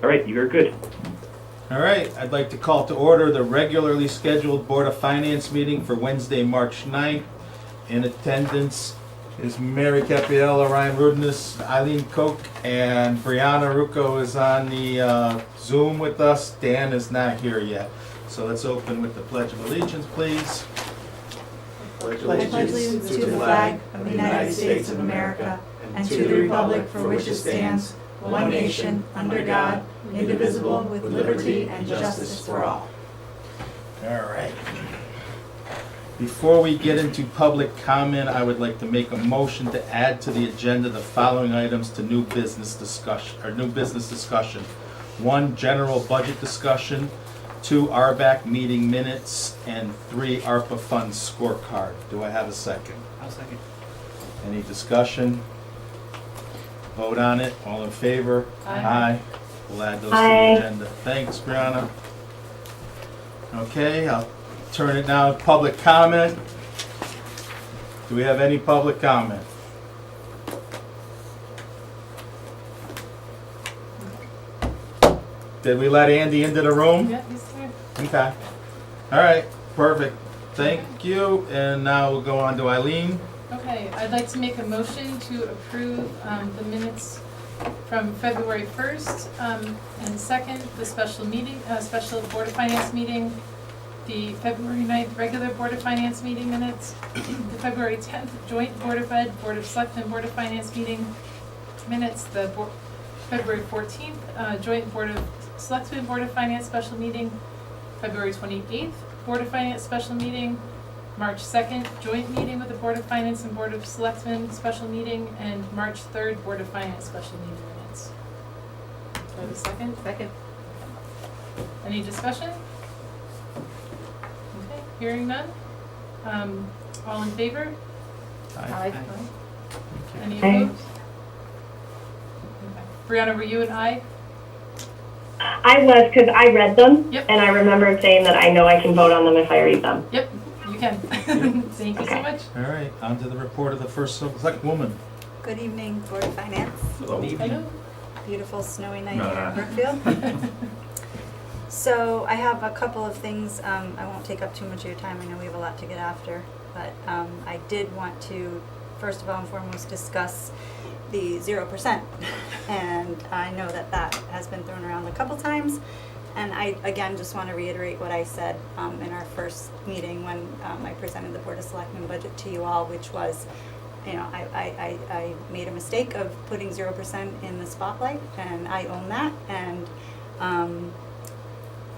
All right, you are good. All right, I'd like to call to order the regularly scheduled Board of Finance meeting for Wednesday, March 9th. In attendance is Mary Capiella, Ryan Rudness, Eileen Koch, and Brianna Rucco is on the Zoom with us. Dan is not here yet. So let's open with the Pledge of Allegiance, please. I pledge allegiance to the flag of the United States of America and to the republic for which it stands, one nation, under God, indivisible, with liberty and justice for all. All right. Before we get into public comment, I would like to make a motion to add to the agenda the following items to new business discussion. 1, general budget discussion. 2, RBAC meeting minutes. And 3, ARPA funds scorecard. Do I have a second? I'll second. Any discussion? Vote on it. All in favor? Aye. We'll add those to the agenda. Thanks, Brianna. Okay, I'll turn it now to public comment. Do we have any public comment? Did we let Andy into the room? Yeah, he's here. Okay. All right, perfect. Thank you. And now we'll go on to Eileen. Okay, I'd like to make a motion to approve the minutes from February 1st and 2nd, the special meeting, special Board of Finance meeting, the February 9th regular Board of Finance meeting minutes, the February 10th joint Board of Ed, Board of Selectmen, Board of Finance meeting minutes, the February 14th joint Board of Selectmen, Board of Finance special meeting, February 28th Board of Finance special meeting, March 2nd joint meeting with the Board of Finance and Board of Selectmen special meeting, and March 3rd Board of Finance special meeting minutes. Do I have a second? Second. Any discussion? Okay, hearing none. All in favor? Aye. Any Aye. opposed? Okay. Brianna, were you an aye? I was, because I read them, Yep. and I remember saying that I know I can vote on them if I read them. Yep, you can. Thank you so Okay. much. All right, on to the report of the first select woman. Good evening, Board of Finance. Hello. Beautiful snowy night here in Brookfield. So I have a couple of things. I won't take up too much of your time. I know we have a lot to get after. But I did want to, first of all and foremost, discuss the 0%. And I know that that has been thrown around a couple times. And I, again, just want to reiterate what I said in our first meeting when I presented the Board of Selectmen budget to you all, which was, you know, I made a mistake of putting 0% in the spotlight, and I own that. And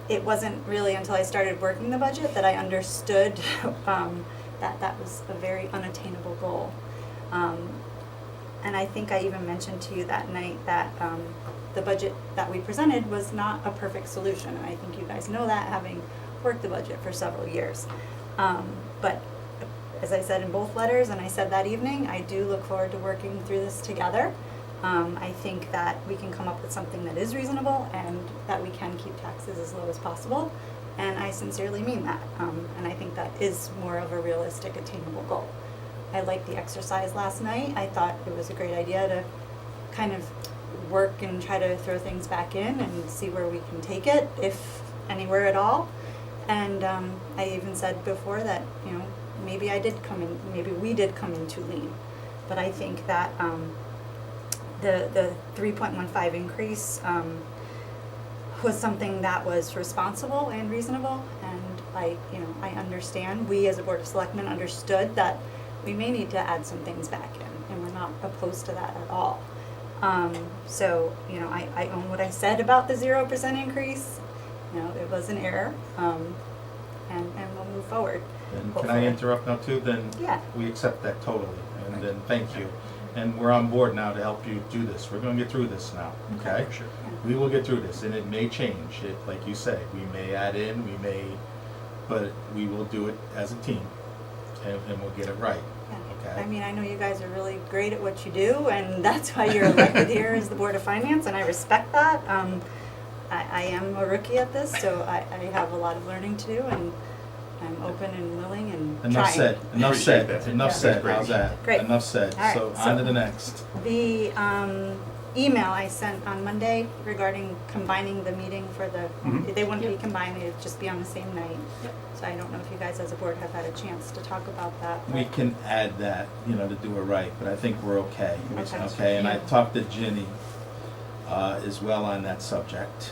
it wasn't really until I started working the budget that I understood that that was a very unattainable goal. And I think I even mentioned to you that night that the budget that we presented was not a perfect solution. And I think you guys know that, having worked the budget for several years. But as I said in both letters, and I said that evening, I do look forward to working through this together. I think that we can come up with something that is reasonable and that we can keep taxes as low as possible. And I sincerely mean that. And I think that is more of a realistic, attainable goal. I liked the exercise last night. I thought it was a great idea to kind of work and try to throw things back in and see where we can take it, if anywhere at all. And I even said before that, you know, maybe we did come in too lean. But I think that the 3.15 increase was something that was responsible and reasonable. And I understand, we as a Board of Selectmen understood that we may need to add some things back in, and we're not opposed to that at all. So, you know, I own what I said about the 0% increase. You know, it was an error, and we'll move forward. And can I interrupt now too? Then Yeah. we accept that totally, and then thank you. And we're on board now to help you do this. We're going to get through this now, okay? Sure. We will get through this, and it may change. Like you say, we may add in, but we will do it as a team, and we'll get it right. Yeah. Okay. I mean, I know you guys are really great at what you do, and that's why you're elected here as the Board of Finance, and I respect that. I am a rookie at this, so I have a lot of learning to do, and I'm open and willing and Enough trying. said. Enough said. Appreciate that. Enough Yeah. said. Great. How's that? Great. Enough said. All right, So so- on to the next. The email I sent on Monday regarding combining the meeting for the, Mhm. they wouldn't be Yep. combined, they'd just be on the same night. Yep. So I don't know if you guys as a board have had a chance to talk about that. We but- can add that, you know, to do it right, but I think we're okay. Okay. Okay, and I Yeah. talked to Ginny as well on that subject.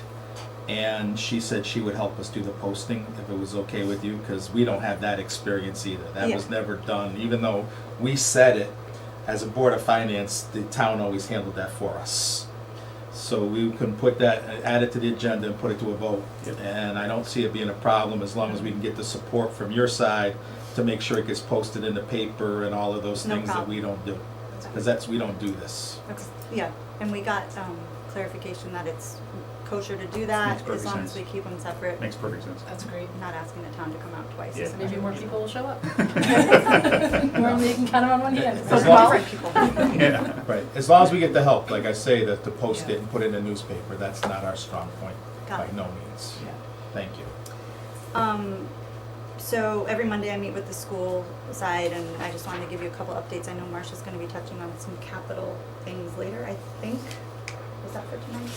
And she said she would help us do the posting if it was okay with you, because we don't have that experience either. That Yeah. was never done, even though we said it, as a Board of Finance, the town always handled that for us. So we can put that, add it to the agenda and put it to a vote. Yep. And I don't see it being a problem as long as we can get the support from your side to make sure it gets posted in the paper and all of those No things that problem. we don't do. Because we don't do this. Okay. Yeah, and we got clarification that it's kosher to do that Makes perfect as long as sense. we keep them separate. Makes perfect sense. That's great. Not asking the town to come out twice. Yeah. Maybe more people will show up. Normally you can count them on one hand. As So long- different people. Yeah. Right, as long as we get the help, like I say, to post it and put it in the newspaper, that's not our strong point, Got by it. no means. Yeah. Thank you. So every Monday I meet with the school side, and I just wanted to give you a couple updates. I know Marcia's gonna be touching on some capital things later, I think. Was that for tonight?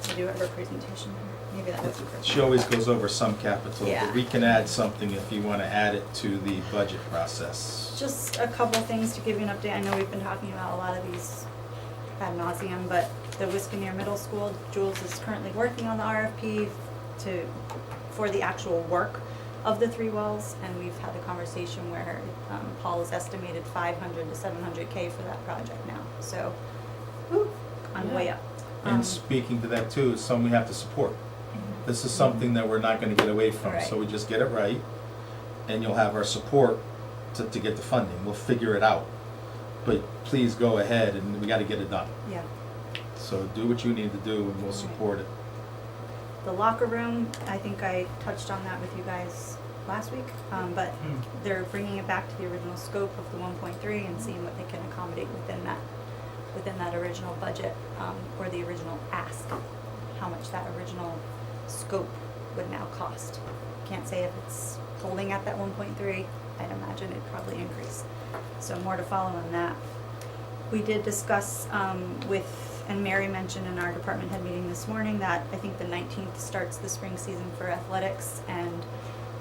I do have her presentation here. Maybe that wasn't for She tonight. always goes over some capital, Yeah. but we can add something if you want to add it to the budget process. Just a couple things to give you an update. I know we've been talking about a lot of these ad nauseum, but the Wisconsin Middle School, Jules is currently working on the RFP for the actual work of the 3 wells, and we've had a conversation where Paul has estimated 500 to 700K for that project now. So, whew, I'm way Yeah. up. And speaking to that too, is something we have to support. This is something that we're not going to get away from, so Right. we just get it right, and you'll have our support to get the funding. We'll figure it out. But please go ahead, and we got to get it done. Yeah. So do what you need to do, and we'll support it. The locker room, I think I touched on that with you guys last week, but they're bringing it back to the original scope of the 1.3 and seeing what they can accommodate within that original budget, or the original ask, how much that original scope would now cost. Can't say if it's holding at that 1.3, I'd imagine it'd probably increase. So more to follow on that. We did discuss and Mary mentioned in our department head meeting this morning that I think the 19th starts the spring season for athletics, and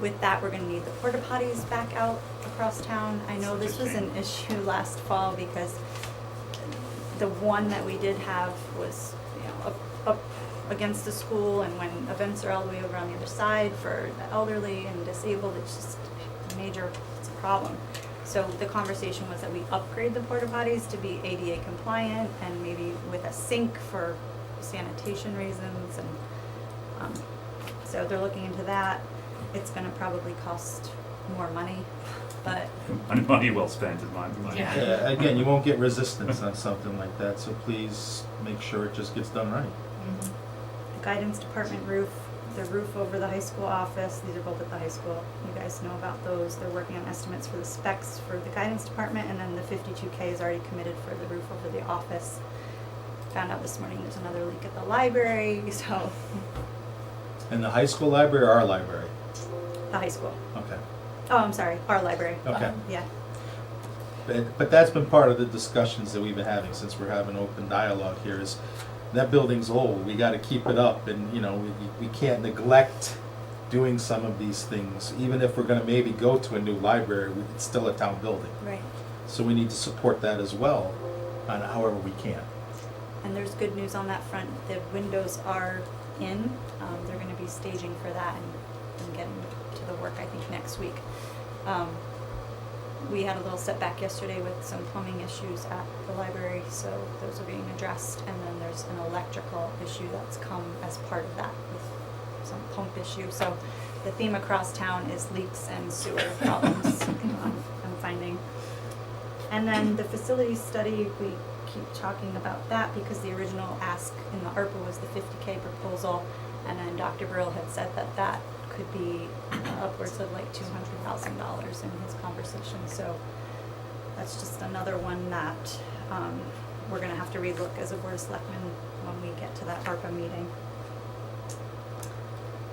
with that, we're gonna need the porta potties back out across town. I know this was an issue last fall because the one that we did have was, you know, up against the school, and when events are all the way over on the other side for the elderly and disabled, it's just it's a problem. So the conversation was that we upgrade the porta potties to be ADA compliant and maybe with a sink for sanitation reasons, and so they're looking into that. It's gonna probably cost more money, but Money well spent in my mind. Yeah. Again, you won't get resistance on something like that, so please make sure it just gets done right. the guidance department roof, the roof over the high school office, these are both at the high school. You guys know about those. They're working on estimates for the specs for the guidance department, and then the 52K is already committed for the roof over the office. Found out this morning there's another leak at the library, so In the high school library or our library? the high school. Okay. Oh, I'm sorry, our library. Okay. Yeah, But that's been part of the discussions that we've been having since we're having open dialogue here is that building's old, we gotta keep it up, and, you know, we can't neglect doing some of these things. Even if we're gonna maybe go to a new library, it's still a town building. right. So we need to support that as well, on however we can. And there's good news on that front. The windows are in. They're gonna be staging for that and getting to the work, I think, next week. We had a little setback yesterday with some plumbing issues at the library, so those are being addressed. And then there's an electrical issue that's come as part of that with some pump issue. So the theme across town is leaks and sewer problems, I'm finding. And then the facility study, we keep talking about that because the original ask in the ARPA was the 50K proposal, and then Dr. Brill had said that that could be upwards of like $200,000 in his conversation. So that's just another one that we're gonna have to relook as a Board of Selectmen when we get to that ARPA meeting.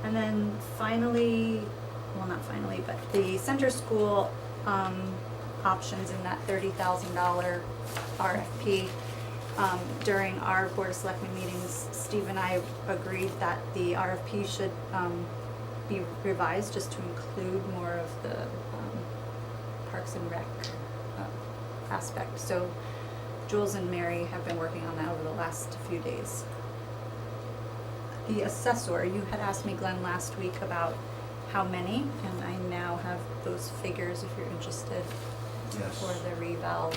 And then finally, well, not finally, but the center school options in that $30,000 RFP. during our Board of Selectmen meetings, Steve and I agreed that the RFP should be revised just to include more of the Parks and Rec aspect. So Jules and Mary have been working on that over the last few days. The assessor, you had asked me, Glenn, last week about how many, and I now have those figures if you're interested Yes. for the reval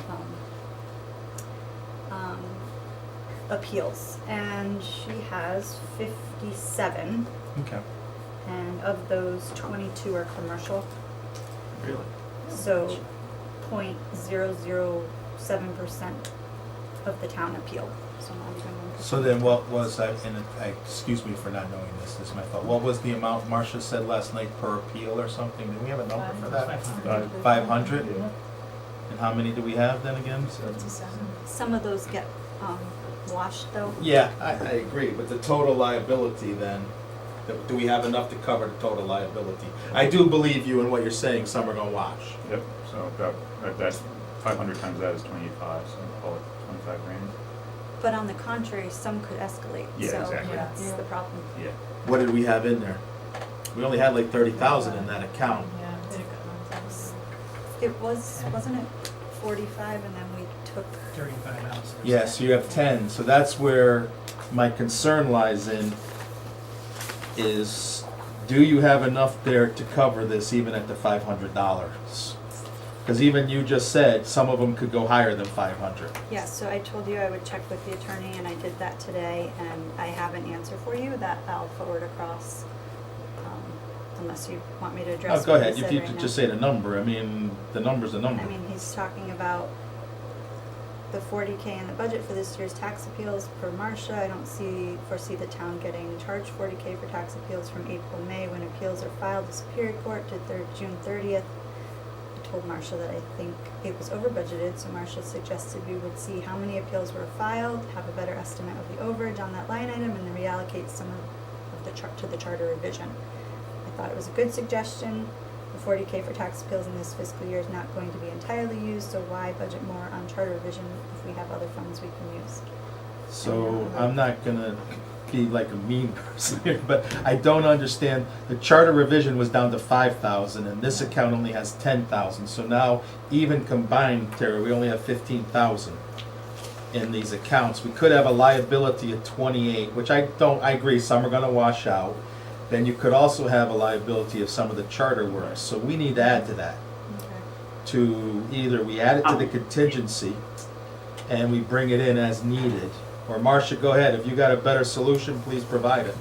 appeals. And she has 57, Okay. and of those, 22 are commercial. Really? So 0.007% of the town appealed, so not even 1%. So then what was, excuse me for not knowing this is my fault. What was the amount Marcia said last night per appeal or something? Do we have a number for that? 500? And how many do we have then again? Some of those get washed though. Yeah, I agree, but the total liability then, do we have enough to cover the total liability? I do believe you in what you're saying, some are gonna wash. Yep, so that's 500 times that is 25, so call it 25 grand. But on the contrary, some could escalate, Yeah, so exactly. that's the problem. Yeah. What did we have in there? We only had like 30,000 in that account. It wasn't it 45 and then we took, 35 ounces. Yeah, so you have 10, so that's where my concern lies in, is do you have enough there to cover this even at the $500? Because even you just said some of them could go higher than 500. yeah, so I told you I would check with the attorney and I did that today and I have an answer for you that I'll forward across, unless you want me to address Oh, go what he ahead, if said you right could now. just say the number, I mean, the number's a number. I mean, he's talking about the 40K in the budget for this year's tax appeals per Marcia. I don't foresee the town getting charged 40K for tax appeals from April, May, when appeals are filed to Superior Court to June 30th. I told Marcia that I think it was over budgeted, so Marcia suggested we would see how many appeals were filed, have a better estimate of the overage on that line item, and then reallocate some of the to the charter revision. I thought it was a good suggestion. The 40K for tax appeals in this fiscal year is not going to be entirely used, so why budget more on charter revision if we have other funds we can use? So I'm not gonna be like a mean person here, but I don't understand. The charter revision was down to 5,000 and this account only has 10,000. So now even combined, Terry, we only have 15,000 in these accounts. We could have a liability of 28, which I agree, some are gonna wash out. Then you could also have a liability of some of the charter works. So we need to add to that. To either we add it to the contingency and we bring it in as needed. Or Marcia, go ahead. If you got a better solution, please provide it.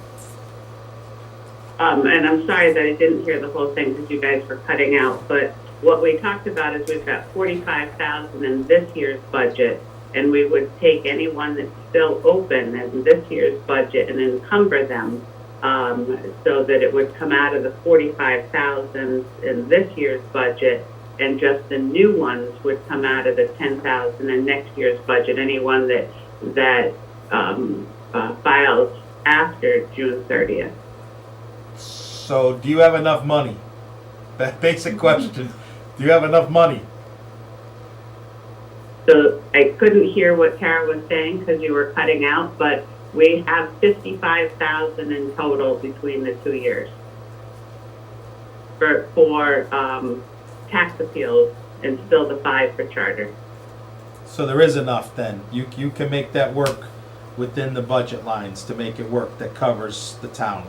And I'm sorry that I didn't hear the whole thing because you guys were cutting out, but what we talked about is we've got 45,000 in this year's budget, and we would take any one that's still open in this year's budget and encumber them, so that it would come out of the 45,000 in this year's budget, and just the new ones would come out of the 10,000 in next year's budget. Anyone that files after June 30th. So do you have enough money? That basic question. Do you have enough money? So I couldn't hear what Tara was saying because you were cutting out, but we have 55,000 in total between the 2 years for tax appeals, and still the 5 for charter. So there is enough then. You can make that work within the budget lines to make it work that covers the town.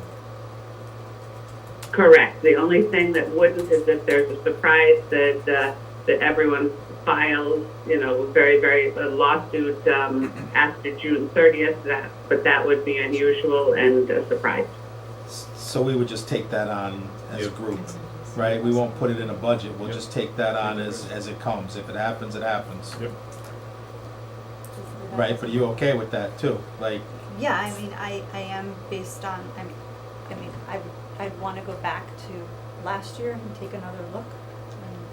Correct. The only thing that wouldn't is if there's a surprise that everyone files, very a lawsuit after June 30th. But that would be unusual and a surprise. So we would just take that on as a group, right? We won't put it in a budget. We'll just take that on as it comes. If it happens, it happens. Yep. Right, but are you okay with that too? Like, Yeah, I mean, I am based on, I'd want to go back to last year and take another look.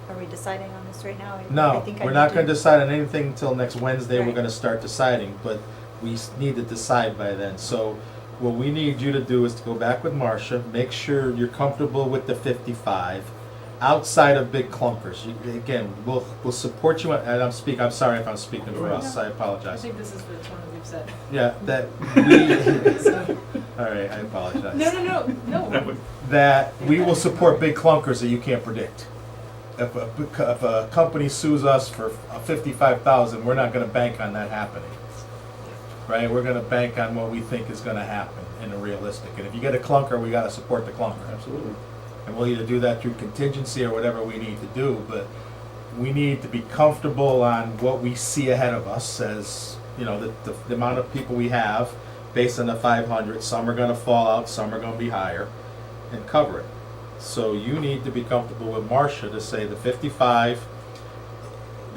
Are we deciding on this right now? I no, think we're I not need gonna decide on anything until next Wednesday. We're Right. gonna start deciding, but we need to decide by then. So what we need you to do is to go back with Marcia, make sure you're comfortable with the 55. outside of big clunkers, again, we'll support you, and I'm sorry if I'm speaking for us, I I apologize. think this is the tone that we've said. Yeah, that we, all right, I apologize. No. That we will support big clunkers that you can't predict. If a company sues us for $55,000, we're not gonna bank on that happening. Right, we're gonna bank on what we think is gonna happen in a realistic, and if you get a clunker, we gotta support the clunker. Absolutely. And we'll either do that through contingency or whatever we need to do, but we need to be comfortable on what we see ahead of us as, you know, the amount of people we have based on the 500, some are gonna fall out, some are gonna be higher, and cover it. So you need to be comfortable with Marcia to say the 55,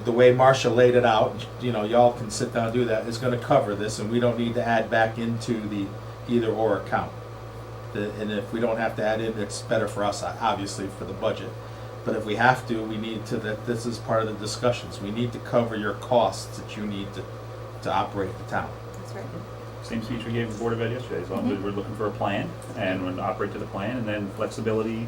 the way Marcia laid it out, you know, y'all can sit down and do that, is gonna cover this, and we don't need to add back into the either or account. And if we don't have to add in, it's better for us, obviously, for the budget. But if we have to, we need to, this is part of the discussions, we need to cover your costs that you need to operate the town. That's right. Same speech we gave the Board of Ed yesterday, as long as we're looking for a plan, and we'll operate to the plan, and then flexibility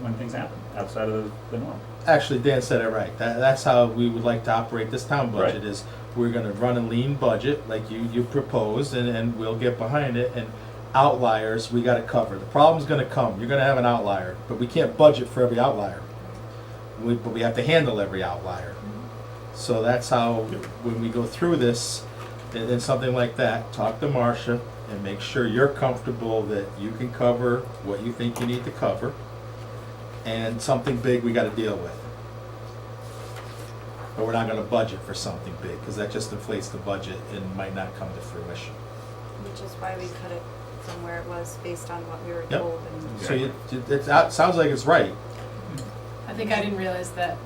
when things happen, outside of the norm. Actually, Dan said it right, that's how we would like to operate this town budget, Right. is we're gonna run a lean budget, like you proposed, and we'll get behind it, and outliers, we gotta cover. The problem's gonna come, you're gonna have an outlier, but we can't budget for every outlier. But we have to handle every outlier. So that's how, when we go through this, and something like that, talk to Marcia and make sure you're comfortable that you can cover what you think you need to cover, and something big we gotta deal with. But we're not gonna budget for something big, because that just inflates the budget and might not come to fruition. Which is why we cut it from where it was based on what we were Yep. told. And So it sounds like it's right. I think I didn't realize that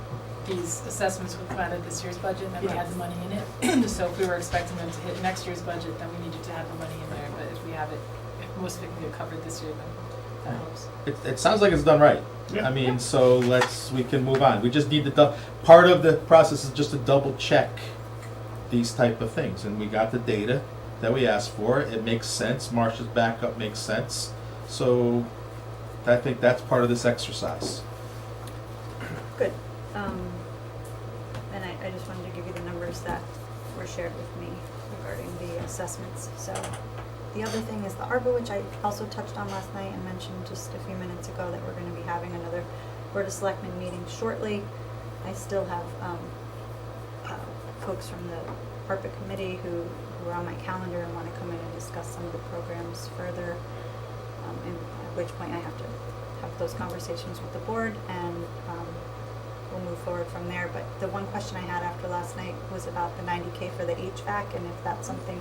these assessments would come out of this year's budget and that we had the money in it. So if we were expecting them to hit next year's budget, then we needed to have the money in there. But if we have it, if most of it can get covered this year, then that helps. It sounds like it's done right. Yeah. I mean, so we can move on. We just need to, part of the process is just to double check these type of things. And we got the data that we asked for. It makes sense. Marcia's backup makes sense. So I think that's part of this exercise. Good. And I just wanted to give you the numbers that were shared with me regarding the assessments. So the other thing is the ARPA, which I also touched on last night and mentioned just a few minutes ago that we're going to be having another Board of Selectmen meeting shortly. I still have folks from the ARPA committee who are on my calendar and want to come in and discuss some of the programs further, and at which point I have to have those conversations with the board, and we'll move forward from there. But the one question I had after last night was about the 90K for the HVAC, and if that's something,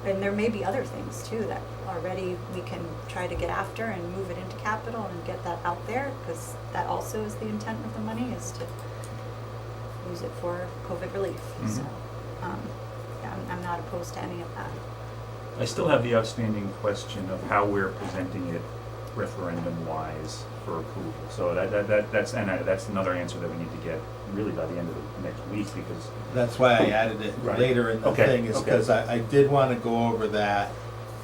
and there may be other things too that already we can try to get after and move it into capital and get that out there, because that also is the intent of the money, is to use it for COVID relief. So, yeah, I'm not opposed to any of that. I still have the outstanding question of how we're presenting it referendum-wise for approval. So that's another answer that we need to get really by the end of the next week, because That's why I added it Right. later in the Okay, thing, is okay. because I did want to go over that,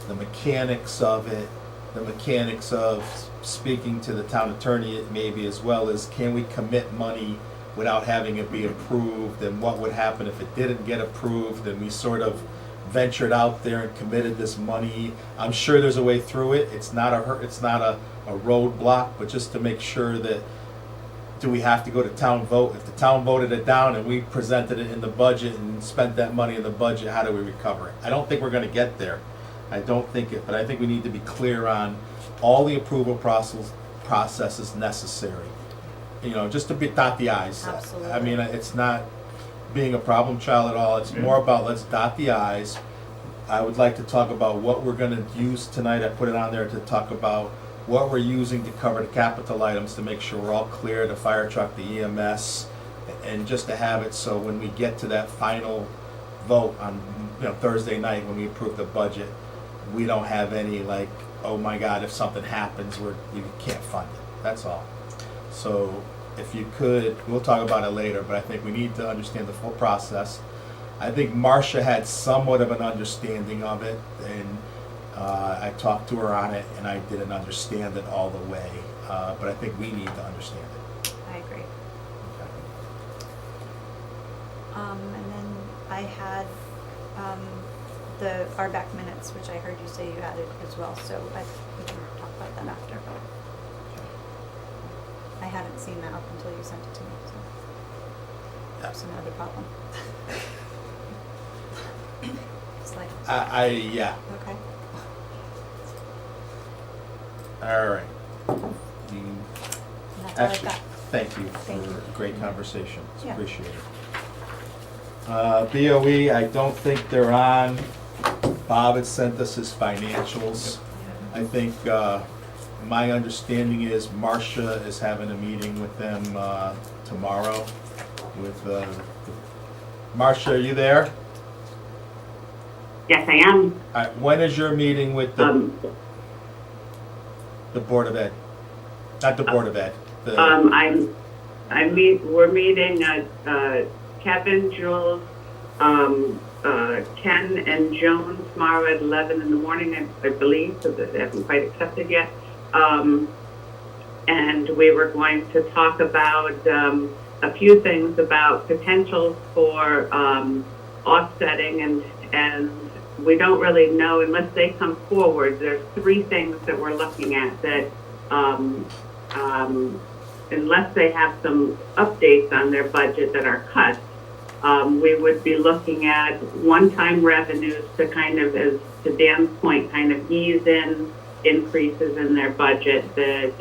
the mechanics of it, the mechanics of speaking to the town attorney maybe, as well as can we commit money without having it be approved, and what would happen if it didn't get approved, and we sort of ventured out there and committed this money. I'm sure there's a way through it. It's not a roadblock, but just to make sure that, do we have to go to town vote? If the town voted it down and we presented it in the budget and spent that money in the budget, how do we recover it? I don't think we're gonna get there. I don't think it, but I think we need to be clear on all the approval processes necessary. You know, just to dot the i's. Absolutely. I mean, it's not being a problem child at all. It's more about, let's dot the i's. I would like to talk about what we're gonna use tonight. I put it on there to talk about what we're using to cover the capital items, to make sure we're all clear, the fire truck, the EMS, and just to have it so when we get to that final vote on, Thursday night when we approve the budget, we don't have any like, oh my God, if something happens, we can't fund it. That's all. So if you could, we'll talk about it later, but I think we need to understand the full process. I think Marcia had somewhat of an understanding of it, and I talked to her on it, and I didn't understand it all the way. but I think we need to understand it. I agree. Okay. And then I had, the RBAC minutes, which I heard you say you added as well, so we can talk about that after. I hadn't seen that up until you sent it to me, so that's another problem. It's like, Yeah, okay. all right. You- And that's all I've Actually, got. thank you Thank for you. a great conversation. It's Yeah. appreciated. BOE, I don't think they're on. Bob had sent us his financials. I think, my understanding is Marcia is having a meeting with them tomorrow with, Marcia, are you there? Yes, I am. All right, when is your meeting with the Board of Ed? Not the Board of Ed, the, We're meeting, Kevin, Jules, Ken and Joan tomorrow at 11 in the morning, I believe, so that they haven't quite accepted yet. And we were going to talk about, a few things about potentials for, offsetting and we don't really know unless they come forward. There's 3 things that we're looking at that, unless they have some updates on their budget that are cut, we would be looking at one-time revenues to kind of, as to Dan's point, kind of ease in increases in their budget that,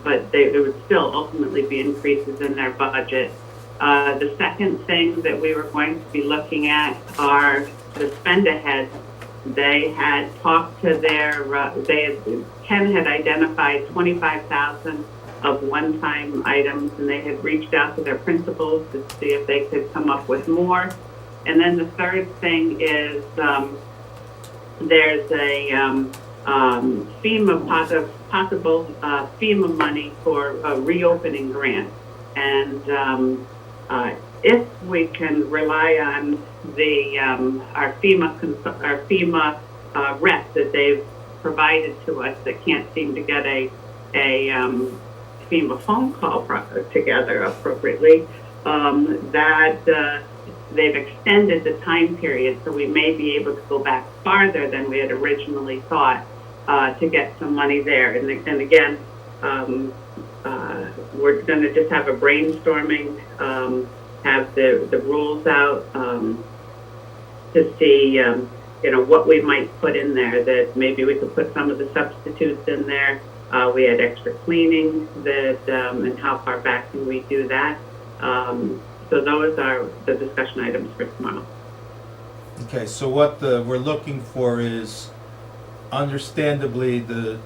but there would still ultimately be increases in their budget. The second thing that we were going to be looking at are the spend ahead. They had talked to their, Ken had identified 25,000 of one-time items, and they had reached out to their principals to see if they could come up with more. And then the third thing is there's a FEMA possible FEMA money for a reopening grant, and if we can rely on the our FEMA rep that they've provided to us that can't seem to get a FEMA phone call together appropriately, that they've extended the time period, so we may be able to go back farther than we had originally thought to get some money there. And again, we're going to just have a brainstorming, have the rules out to see, what we might put in there. That maybe we could put some of the substitutes in there. We had extra cleaning that, and how far back can we do that? So those are the discussion items for tomorrow. okay, so what we're looking for is, understandably, the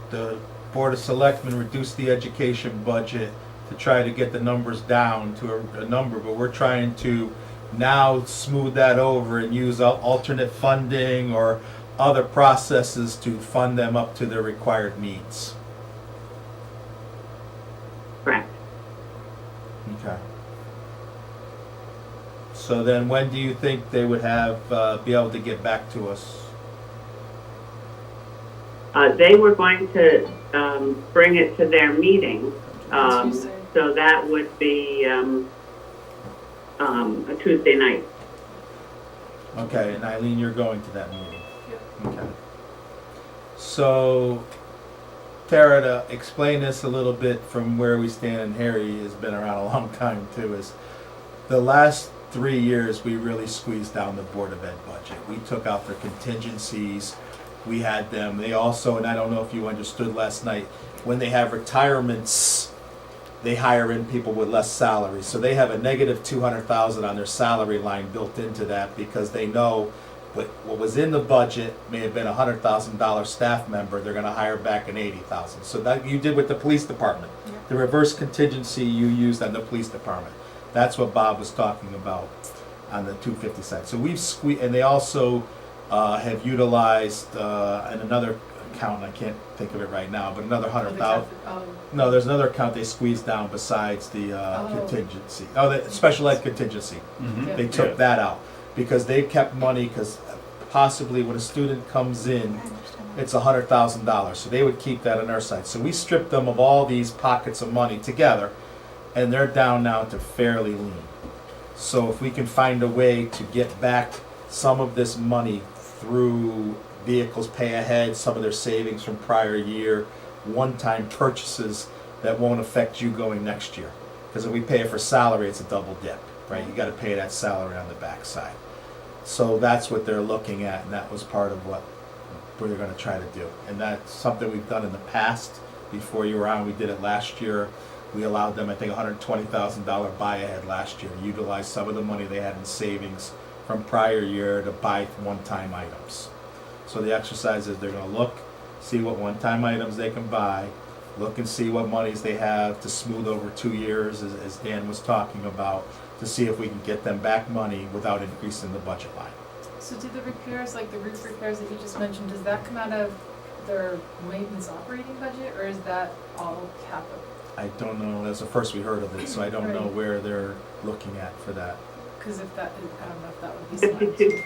Board of Selectmen reduced the education budget to try to get the numbers down to a number, but we're trying to now smooth that over and use alternate funding or other processes to fund them up to their required needs. Correct. Okay. So then when do you think they would be able to get back to us? They were going to bring it to their meeting, Tuesday. so that would be a Tuesday night. Okay, and Eileen, you're going to that meeting? Yep. Okay. So, Tara, to explain this a little bit from where we stand, and Harry has been around a long time too, is the last 3 years we really squeezed down the Board of Ed budget. We took out their contingencies. We had them, they also, and I don't know if you understood last night, when they have retirements, they hire in people with less salary. So they have a negative 200,000 on their salary line built into that because they know what was in the budget may have been a $100,000 staff member, they're gonna hire back an 80,000. So that you did with the police department. The reverse contingency you used on the police department. That's what Bob was talking about on the 250 side. So we've squeezed, and they also have utilized in another account, I can't think of it right now, but another 100,000. No, there's another account they squeezed down besides the contingency. Oh, the special ed contingency. Mhm. They took that out because they kept money, because possibly when a student comes in, I understand that. it's $100,000, so they would keep that on their side. So we stripped them of all these pockets of money together, and they're down now to fairly lean. So if we can find a way to get back some of this money through vehicles pay ahead, some of their savings from prior year, one-time purchases that won't affect you going next year. Because if we pay it for salary, it's a double dip, right? You gotta pay that salary on the backside. So that's what they're looking at, and that was part of what we're gonna try to do. And that's something we've done in the past. Before you were on, we did it last year. We allowed them, I think, $120,000 buy ahead last year, utilize some of the money they had in savings from prior year to buy one-time items. So the exercise is they're gonna look, see what one-time items they can buy, look and see what monies they have to smooth over 2 years, as Dan was talking about, to see if we can get them back money without increasing the budget line. So do the repairs, like the roof repairs that you just mentioned, does that come out of their maintenance operating budget, or is that all capital? I don't know, that's the first we heard of it, so I don't know Right. where they're looking at for that. Because if that, I don't know if that would be smart. 52,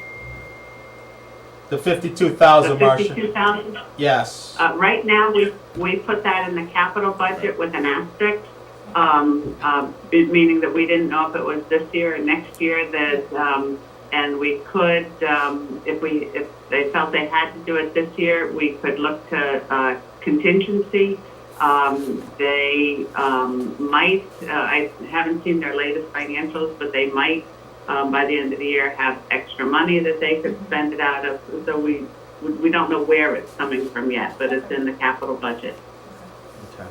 The 52,000, the Marcia? 52,000? Yes. Right now, we put that in the capital budget with an asterisk, meaning that we didn't know if it was this year or next year, that, and we could, if they felt they had to do it this year, we could look to contingency. They might, I haven't seen their latest financials, but they might, by the end of the year, have extra money that they could spend it out of. So we don't know where it's coming from yet, but it's in the capital budget. Okay.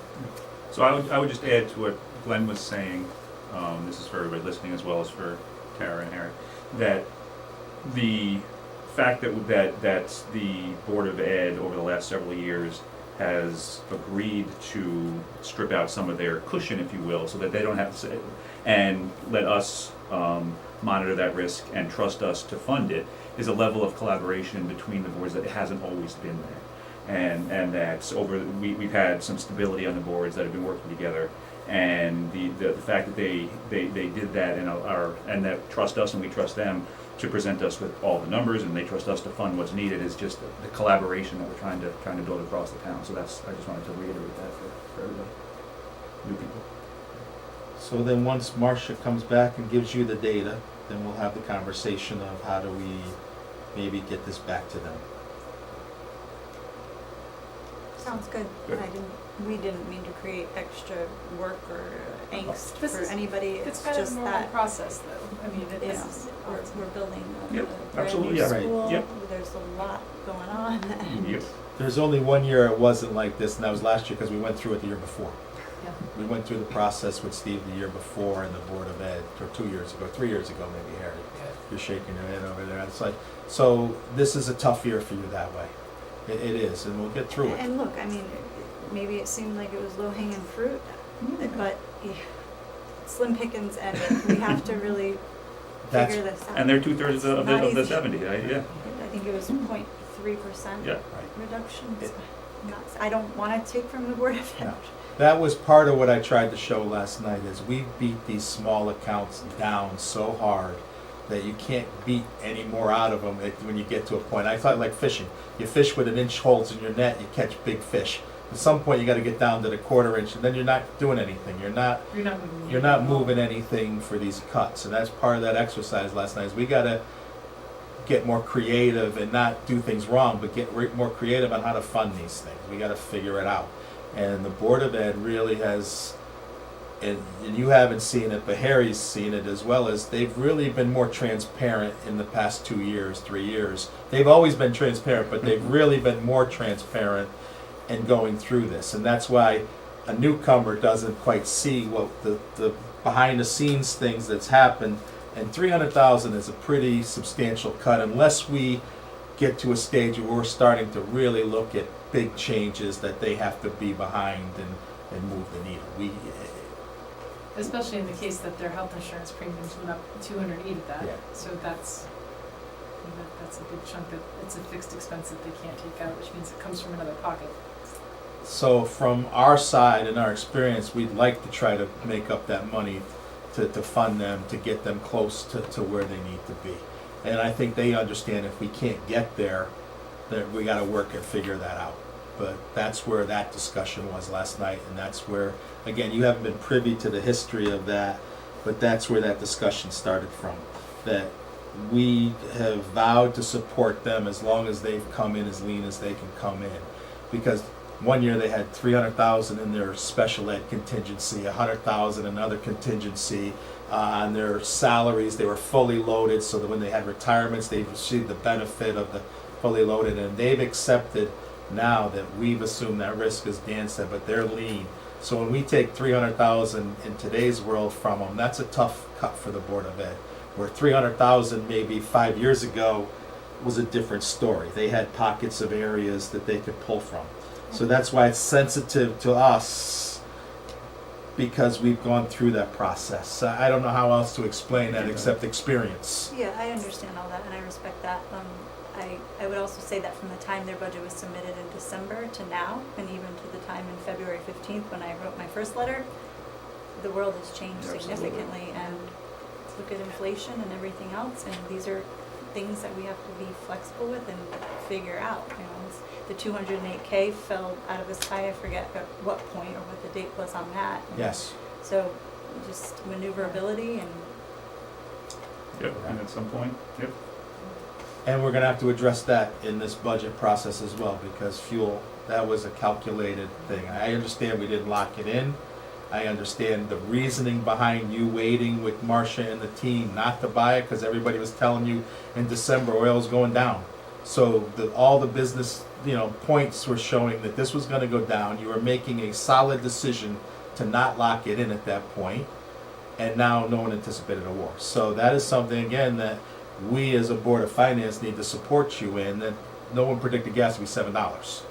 So I would just add to what Glenn was saying, this is for everybody listening as well as for Tara and Eric, that the fact that the Board of Ed over the last several years has agreed to strip out some of their cushion, if you will, so that they don't have to say, and let us monitor that risk and trust us to fund it, is a level of collaboration between the boards that hasn't always been there. And that's we've had some stability on the boards that have been working together, and the fact that they did that and that trust us and we trust them to present us with all the numbers, and they trust us to fund what's needed, is just the collaboration that we're trying to build across the town. So I just wanted to reiterate that for everybody, new people. So then once Marcia comes back and gives you the data, then we'll have the conversation of how do we maybe get this back to them. Sounds good. Good. We didn't mean to create extra work or angst This for is- anybody. It's It's kind of a just normal that, process, though. I mean, you know, it's, we're building a Yep, brand absolutely, new yeah. Right. school. Yep. There's a lot going on. Yep. There's only one year it wasn't like this, and that was last year because we went through it the year before. yeah. We went through the process with Steve the year before and the Board of Ed, or 2 years ago, 3 years ago maybe, Harry. You're shaking your head over there. It's like, so this is a tough year for you that way. It is, and we'll get through it. And look, I mean, maybe it seemed like it was low-hanging fruit, but slim pickings, and we have to really That's- figure this out. And they're 2/3 of Not the easy. 70, yeah. I think it was 0.3% Yeah. Right. reduction. It- I don't want to take from the Board of Ed. No. That was part of what I tried to show last night, is we beat these small accounts down so hard that you can't beat any more out of them when you get to a point. I thought like fishing. You fish with 1-inch holes in your net, you catch big fish. At some point, you got to get down to the 1/4 inch, and then you're not doing anything. You're not moving anything for these cuts, and that's part of that exercise last night. Is we got to get more creative and not do things wrong, but get more creative on how to fund these things. We got to figure it out, and the Board of Ed really has. And you haven't seen it, but Harry's seen it as well, as they've really been more transparent in the past 2 years, 3 years. They've always been transparent, but they've really been more transparent in going through this. And that's why a newcomer doesn't quite see what the behind the scenes things that's happened. And 300,000 is a pretty substantial cut unless we get to a stage where we're starting to really look at big changes that they have to be behind and move the needle. Especially in the case that their health insurance premiums went up 280 that. Yeah. So that's a big chunk that it's a fixed expense that they can't take out, which means it comes from another pocket. So from our side and our experience, we'd like to try to make up that money to fund them, to get them close to where they need to be. And I think they understand if we can't get there, that we gotta work and figure that out. But that's where that discussion was last night, and that's where, again, you haven't been privy to the history of that, but that's where that discussion started from. That we have vowed to support them as long as they've come in as lean as they can come in. Because one year they had 300,000 in their special ed contingency, 100,000 in other contingency. On their salaries, they were fully loaded, so that when they had retirements, they received the benefit of the fully loaded. And they've accepted now that we've assumed that risk, as Dan said, but they're lean. So when we take 300,000 in today's world from them, that's a tough cut for the Board of Ed. Where 300,000 maybe 5 years ago was a different story. They had pockets of areas that they could pull from. So that's why it's sensitive to us, because we've gone through that process. I don't know how else to explain that except experience. Yeah, I understand all that, and I respect that. I would also say that from the time their budget was submitted in December to now, and even to the time in February 15th when I wrote my first letter, the world has changed significantly, and look at inflation and everything else, and these are things that we have to be flexible with and figure out. You know, the 208K fell out of the sky. I forget at what point or what the date was on that. Yes. So just maneuverability and. Yep, and at some point, yep. And we're gonna have to address that in this budget process as well, because fuel, that was a calculated thing. I understand we didn't lock it in. I understand the reasoning behind you waiting with Marcia and the team not to buy it, because everybody was telling you in December oil's going down. So all the business, points were showing that this was gonna go down. You were making a solid decision to not lock it in at that point, and now no one anticipated a war. So that is something, again, that we as a Board of Finance need to support you in, that no one predicted gas to be $7.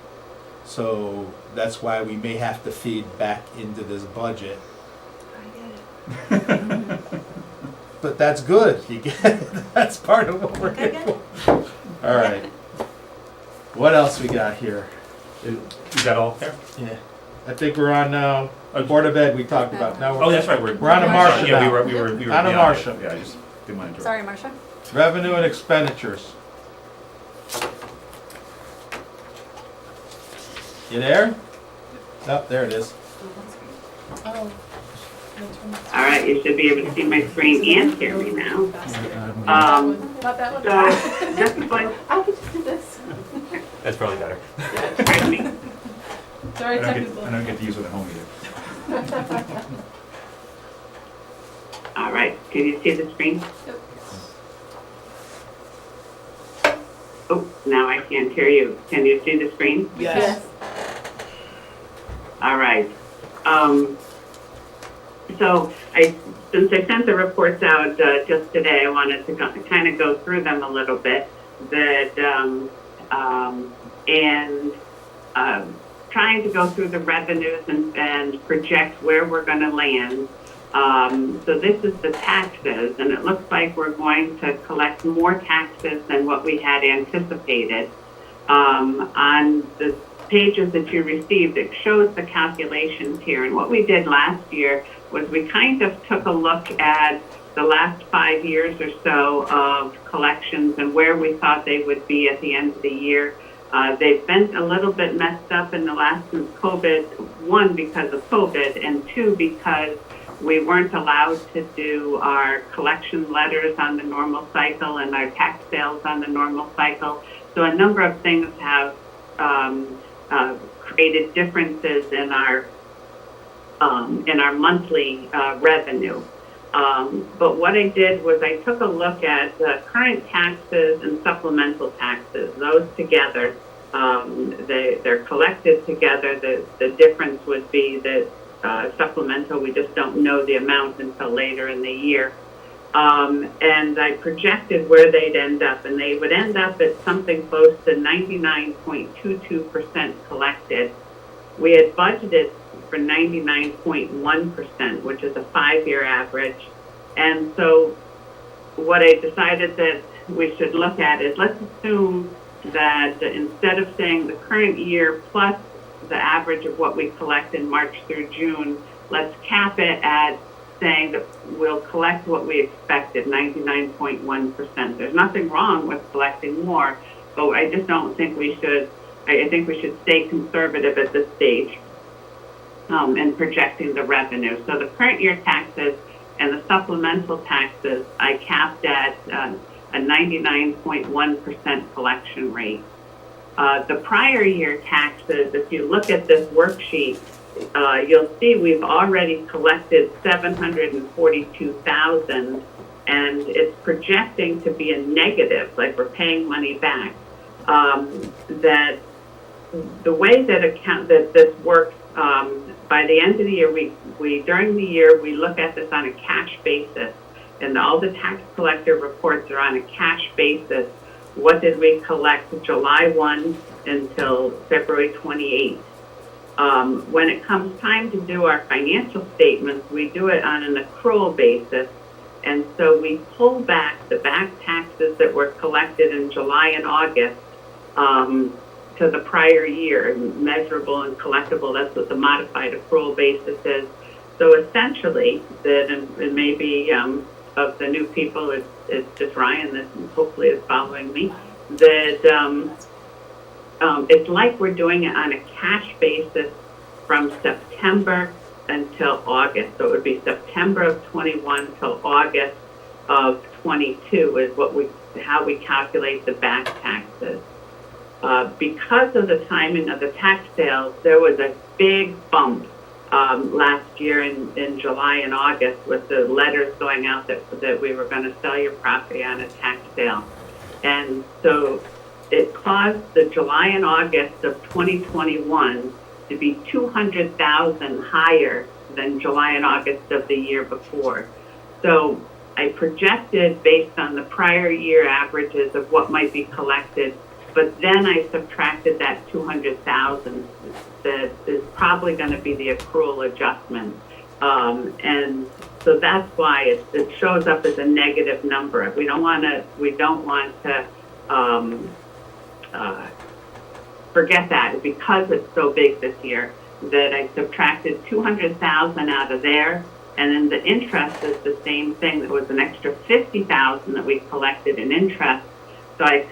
So that's why we may have to feed back into this budget. I get it. But that's good, you get it? That's part of what we're I here get it. for. All right. What else we got here? Is that all there? Yeah. I think we're on now, Board of Ed we talked about. Now Oh, that's right, we're on to Marcia Yeah, now. we were On to beyond it. Marcia. Yeah, I just didn't want to interrupt. Sorry, Marcia. Revenue and expenditures. You there? Oh, there it is. Oh. All right, you should be able to see my screen and hear me now. Not that one. So this is what, I could just do this. That's probably better. pardon me. Sorry, technical. I don't get to use it at home either. All right, can you see the screen? Yep. Oh, now I can't hear you. Can you see the screen? Yes. All right. So since I sent the reports out just today, I wanted to kind of go through them a little bit. Trying to go through the revenues and project where we're going to land. So this is the taxes, and it looks like we're going to collect more taxes than what we had anticipated. On the pages that you received, it shows the calculations here. And what we did last year was we kind of took a look at the last 5 years or so of collections and where we thought they would be at the end of the year. They've been a little bit messed up in the last since COVID, one, because of COVID, and two, because we weren't allowed to do our collection letters on the normal cycle and our tax sales on the normal cycle. So a number of things have created differences in our monthly revenue. But what I did was I took a look at current taxes and supplemental taxes, those together. They're collected together. The difference would be that supplemental, we just don't know the amount until later in the year. And I projected where they'd end up, and they would end up at something close to 99.22% collected. We had budgeted for 99.1%, which is a 5-year average. And so what I decided that we should look at is, let's assume that instead of saying the current year plus the average of what we collect in March through June, let's cap it at saying that we'll collect what we expected, 99.1%. There's nothing wrong with collecting more, but I just don't think we should, I think we should stay conservative at this stage in projecting the revenue. So the current year taxes and the supplemental taxes, I capped at a 99.1% collection rate. The prior year taxes, if you look at this worksheet, you'll see we've already collected $742,000, and it's projecting to be a negative, like we're paying money back. That the way that this works, by the end of the year, we during the year we look at this on a cash basis, and all the tax collector reports are on a cash basis. What did we collect July 1 until February 28th? When it comes time to do our financial statements, we do it on an accrual basis. And so we pull back the back taxes that were collected in July and August to the prior year, measurable and collectible. That's what the modified accrual basis is. So essentially, and maybe of the new people, it's just Ryan that hopefully is following me, that it's like we're doing it on a cash basis from September until August. So it would be September of 21 till August of 22 is how we calculate the back taxes. Because of the timing of the tax sales, there was a big bump last year in July and August with the letters going out that we were going to sell your property on a tax sale. And so it caused the July and August of 2021 to be $200,000 higher than July and August of the year before. So I projected based on the prior year averages of what might be collected, but then I subtracted that $200,000 that is probably going to be the accrual adjustment. And so that's why it shows up as a negative number. We don't want to forget that because it's so big this year that I subtracted $200,000 out of there, and then the interest is the same thing. There was an extra $50,000 that we collected in interest, so I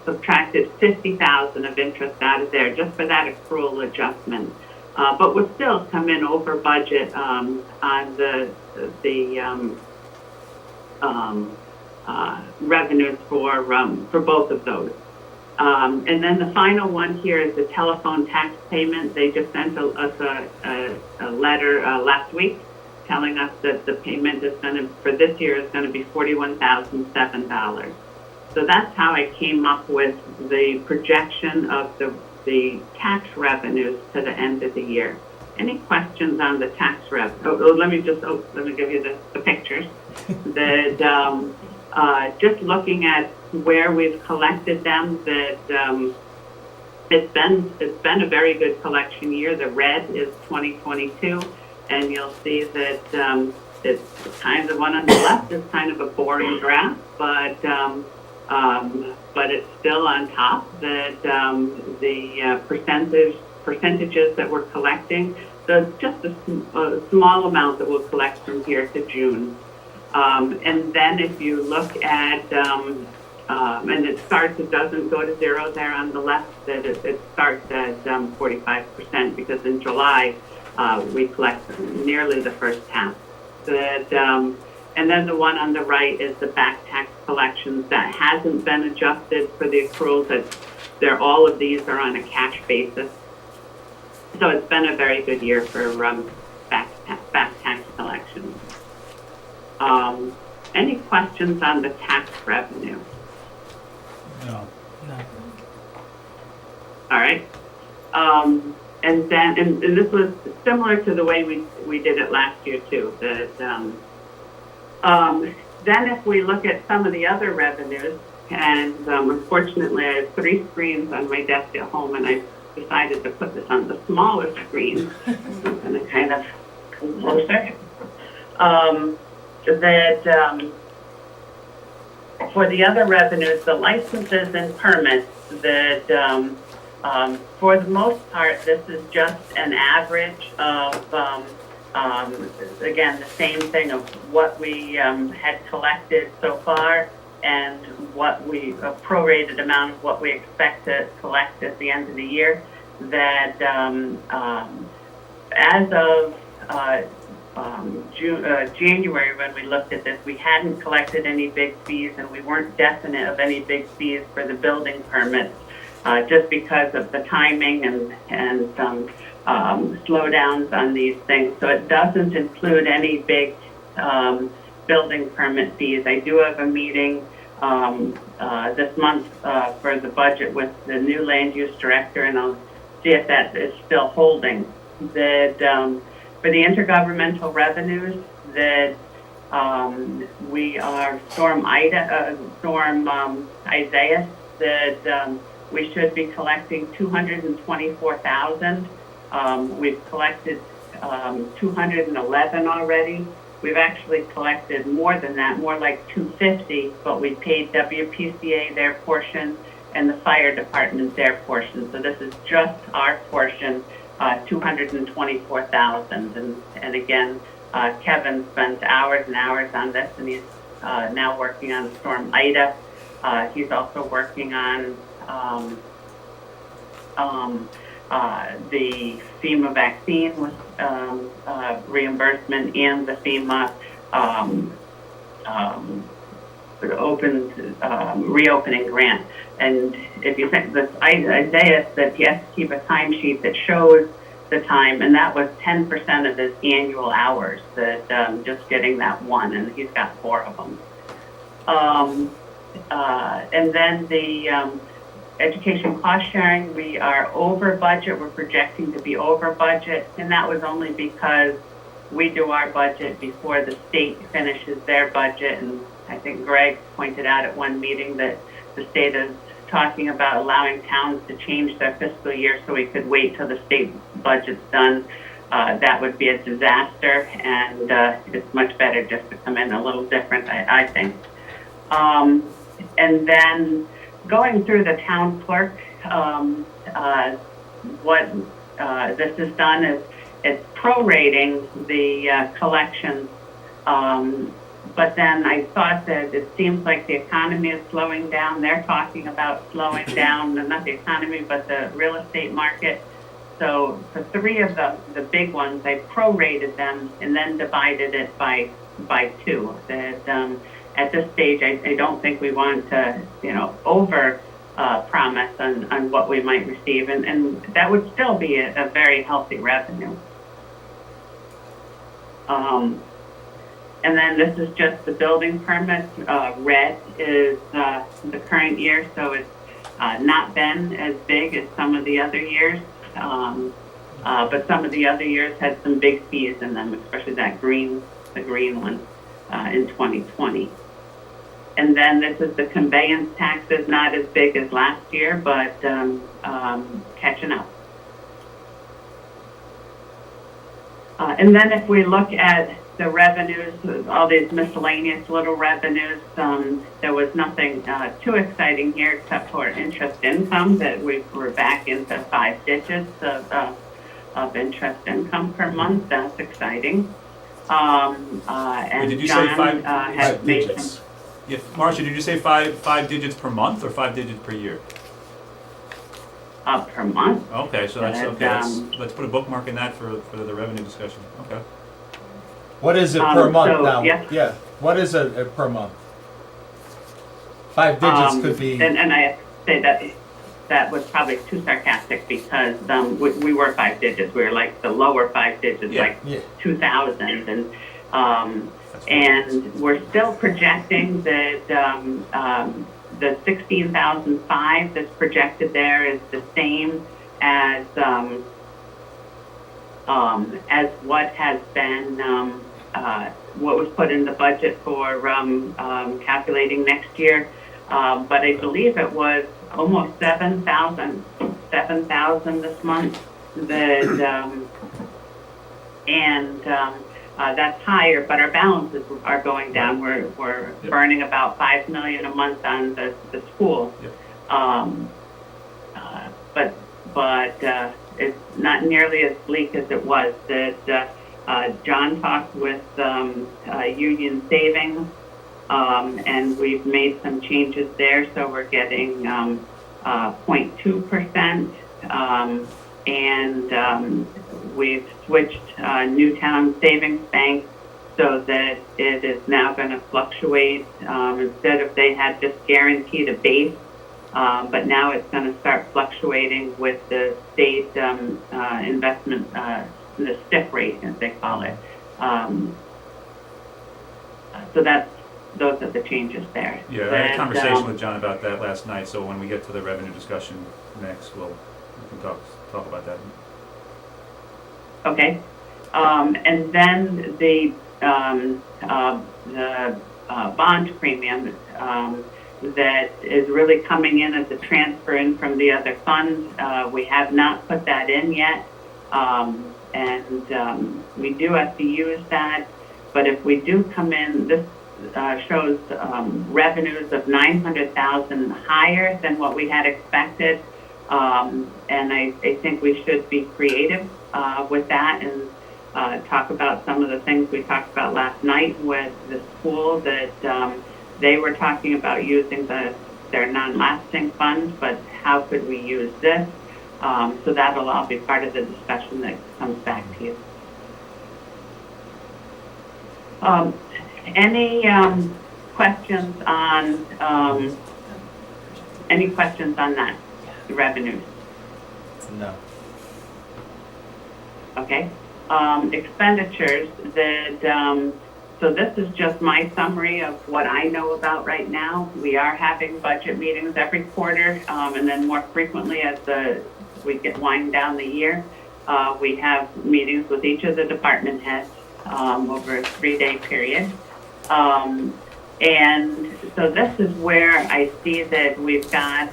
subtracted $50,000 of interest out of there just for that accrual adjustment. But we'll still come in over budget on the revenues for both of those. And then the final one here is the telephone tax payment. They just sent us a letter last week telling us that the payment is for this year is going to be $41,007. So that's how I came up with the projection of the tax revenues to the end of the year. Any questions on the tax revenue? Let me give you the pictures. Just looking at where we've collected them, it's been a very good collection year. The red is 2022, and you'll see that it's kind of the one on the left is kind of a boring graph, but it's still on top. That the percentages that we're collecting. So it's just a small amount that we'll collect from here to June. And then if you look at, and it doesn't go to zero there on the left, that it starts at 45% because in July we collect nearly the first half. And then the one on the right is the back tax collections that hasn't been adjusted for the accruals. All of these are on a cash basis. So it's been a very good year for back tax collections. Any questions on the tax revenue? No. All right. And then, and this was similar to the way we did it last year too. Then if we look at some of the other revenues, and unfortunately I have 3 screens on my desk at home, and I decided to put this on the smaller screen. I'm going to kind of come closer. For the other revenues, the licenses and permits, for the most part, this is just an average of again, the same thing of what we had collected so far and what a prorated amount of what we expect to collect at the end of the year. That as of January, when we looked at this, we hadn't collected any big fees, and we weren't definite of any big fees for the building permits, just because of the timing and some slowdowns on these things. So it doesn't include any big building permit fees. I do have a meeting this month for the budget with the new land use director, and I'll see if that is still holding. That for the intergovernmental revenues, that we are Storm Isaiah, that we should be collecting $224,000. We've collected 211 already. We've actually collected more than that, more like 250, but we paid WPCA their portion and the fire department their portion. So this is just our portion, 224,000. And again, Kevin spent hours and hours on this, and he's now working on Storm Ida. He's also working on the FEMA vaccine reimbursement and the FEMA reopening grant. And if you think this Isaiah, that he has to keep a timesheet that shows the time, and that was 10% of his annual hours, that just getting that one, and he's got 4 of them. And then the education cost sharing, we are over budget. We're projecting to be over budget, and that was only because we do our budget before the state finishes their budget. And I think Greg pointed out at one meeting that the state is talking about allowing towns to change their fiscal year so we could wait till the state budget's done. That would be a disaster, and it's much better just to come in a little different, I think. And then going through the town clerk, what this has done is it's prorating the collections, but then I thought that it seems like the economy is slowing down. They're talking about slowing down, not the economy, but the real estate market. So for 3 of the big ones, I prorated them and then divided it by 2. That at this stage, I don't think we want to, over promise on what we might receive, and that would still be a very healthy revenue. And then this is just the building permits. Red is the current year, so it's not been as big as some of the other years. But some of the other years had some big fees in them, especially the green one in 2020. And then this is the conveyance taxes, not as big as last year, but catching up. And then if we look at the revenues, all these miscellaneous little revenues, there was nothing too exciting here except for interest income, that we're back into 5 digits of interest income per month. That's exciting. And did you John say 5 digits? Yeah, Marcia, did you say five digits per month or 5 digits per year? Per month. Okay, so that's okay. Let's put a bookmark in that for the revenue discussion. Okay. What is it per month so, now? yeah. What is it per month? 5 digits could be. And I have to say that was probably too sarcastic, because we were 5 digits. We were like the lower 5 digits, like 2,000, and we're still projecting that the 16,005 that's projected there is the same as what has been what was put in the budget for calculating next year. But I believe it was almost 7,000 this month. That's higher, but our balances are going down. We're burning about $5 million a month on the school. Yep. But it's not nearly as bleak as it was. That John talked with Union Savings, and we've made some changes there, so we're getting 0.2%, and we've switched Newtown Savings Bank so that it is now going to fluctuate. Instead of they had just guaranteed a base, but now it's going to start fluctuating with the state investment, the stick rate, as they call it. So those are the changes there. Yeah, I had a conversation with John about that last night, so when we get to the revenue discussion next, we can talk about that. Okay. And then the bond premium that is really coming in as a transfer in from the other funds. We have not put that in yet, and we do have to use that. But if we do come in, this shows revenues of $900,000 higher than what we had expected, and I think we should be creative with that and talk about some of the things we talked about last night with the school, that they were talking about using their non-lasting funds, but how could we use this? So that'll all be part of the discussion that comes back to you. Any questions on that, the revenues? No. Okay. Expenditures that, so this is just my summary of what I know about right now. We are having budget meetings every quarter, and then more frequently as we wind down the year. We have meetings with each of the department heads over a 3-day period. And so this is where I see that we've got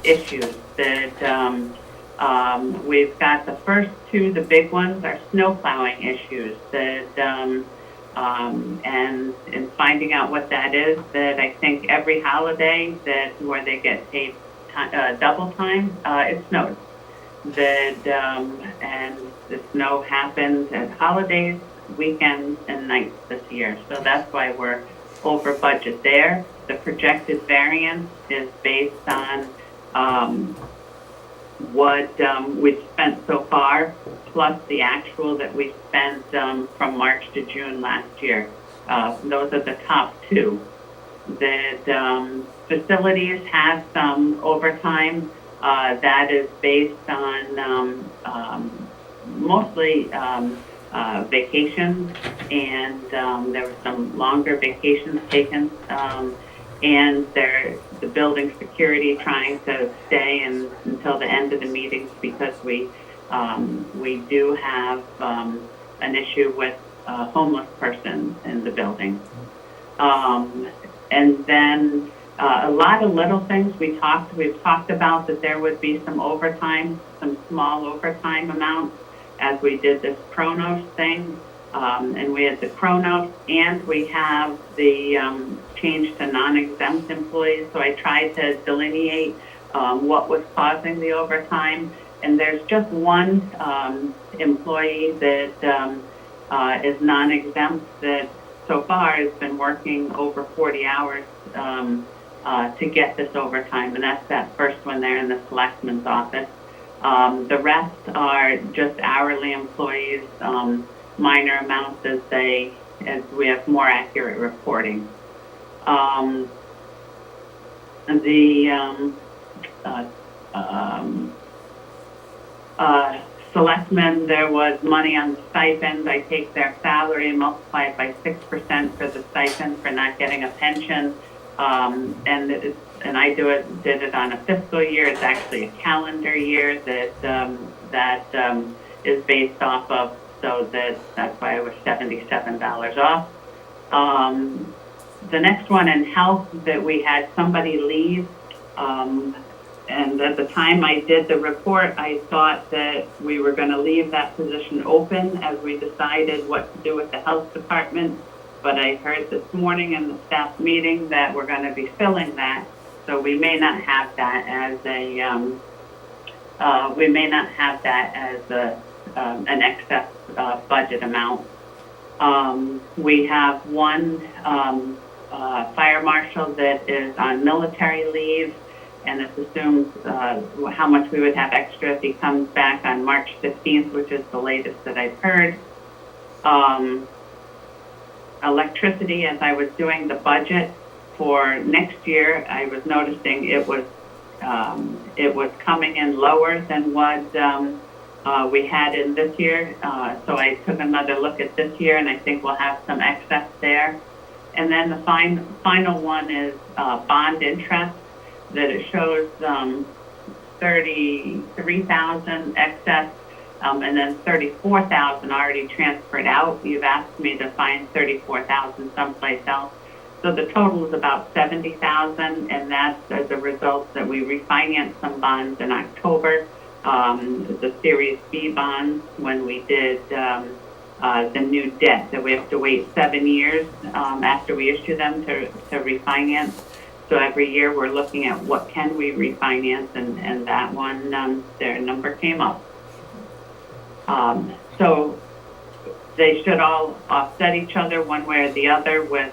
issues that we've got the first two, the big ones, are snow plowing issues that, and in finding out what that is, that I think every holiday that where they get paid double time, it snows. That, and the snow happens at holidays, weekends, and nights this year. So that's why we're over budget there. The projected variance is based on what we've spent so far, plus the actual that we spent from March to June last year. Those are the top two. The facilities have some overtime. That is based on mostly vacations, and there were some longer vacations taken, and the building security trying to stay until the end of the meetings, because we do have an issue with a homeless person in the building. And then a lot of little things we've talked about that there would be some overtime, some small overtime amounts as we did this Kronos thing. And we had the Kronos, and we have the change to non-exempt employees. So I tried to delineate what was causing the overtime. And there's just one employee that is non-exempt that so far has been working over 40 hours to get this overtime, and that's that first one there in the selectman's office. The rest are just hourly employees, minor amounts as we have more accurate reporting. Selectmen, there was money on the stipend. I take their salary and multiply it by 6% for the stipend for not getting a pension. And I did it on a fiscal year. It's actually a calendar year that is based off of, so that's why it was $77 off. The next one in health, that we had somebody leave, and at the time I did the report, I thought that we were going to leave that position open as we decided what to do with the health department. But I heard this morning in the staff meeting that we're going to be filling that. So we may not have that as a an excess budget amount. We have one fire marshal that is on military leave, and it's assumed how much we would have extra if he comes back on March 15th, which is the latest that I've heard. Electricity, as I was doing the budget for next year, I was noticing it was coming in lower than what we had in this year. So I took another look at this year, and I think we'll have some excess there. And then the final one is bond interest, that it shows 33,000 excess, and then 34,000 already transferred out. You've asked me to find 34,000 someplace else. So the total is about 70,000, and that's as a result that we refinanced some bonds in October, the Series B bonds, when we did the new debt, that we have to wait 7 years after we issue them to refinance. So every year we're looking at what can we refinance, and that one, their number came up. So they should all offset each other one way or the other with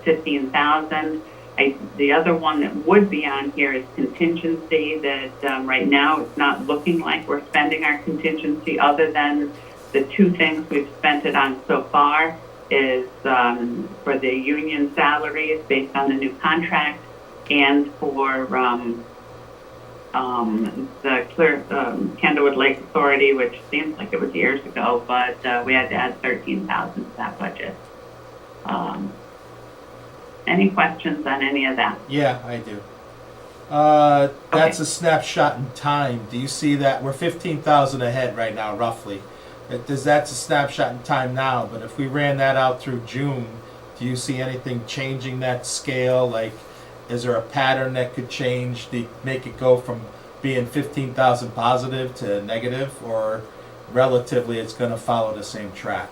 15,000. The other one that would be on here is contingency, that right now it's not looking like we're spending our contingency, other than the two things we've spent it on so far is for the union salaries based on the new contract, and for the Candlewood Lake Authority, which seems like it was years ago, but we had to add 13,000 to that budget. Any questions on any of that? Yeah, I do. That's a snapshot in time. Do you see that? We're 15,000 ahead right now, roughly. That's a snapshot in time now, but if we ran that out through June, do you see anything changing that scale? Like, is there a pattern that could change to make it go from being 15,000 positive to negative, or relatively it's going to follow the same track?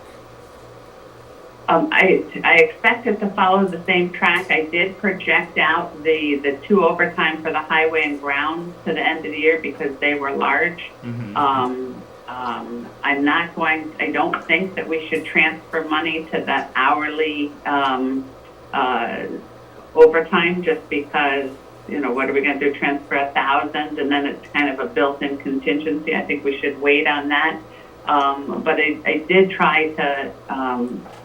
I expect it to follow the same track. I did project out the 2 overtime for the highway and grounds to the end of the year because they were large. Mm-hmm. I don't think that we should transfer money to the hourly overtime, just because, what are we going to do, transfer 1,000, and then it's kind of a built-in contingency. I think we should wait on that. But I did try to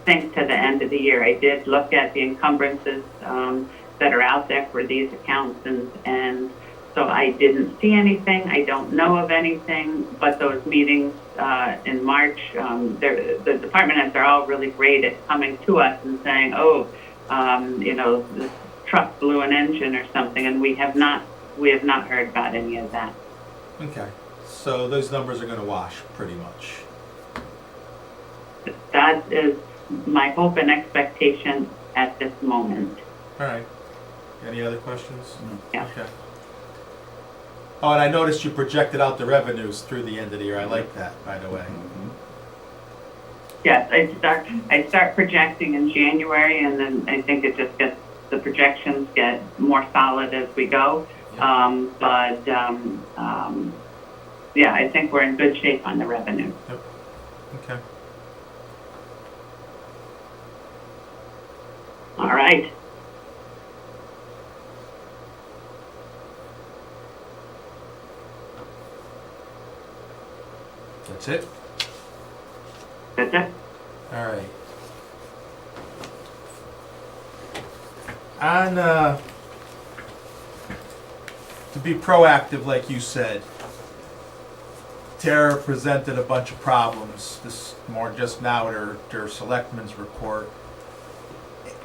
think to the end of the year. I did look at the encumbrances that are out there for these accounts, and so I didn't see anything. I don't know of anything, but those meetings in March, the department heads are all really great at coming to us and saying, this truck blew an engine or something, and we have not heard about any of that. Okay. So those numbers are going to wash pretty much. That is my hope and expectation at this moment. All right. Any other questions? Yeah. Okay. Oh, and I noticed you projected out the revenues through the end of the year. I like that, by the way. Mm-hmm. Yes, I start projecting in January, and then I think the projections get more solid as we go. Yeah, I think we're in good shape on the revenue. Yep. Okay. All right. That's it? That's it. All right. On, to be proactive, like you said, Tara presented a bunch of problems, this more just now at her selectmen's report,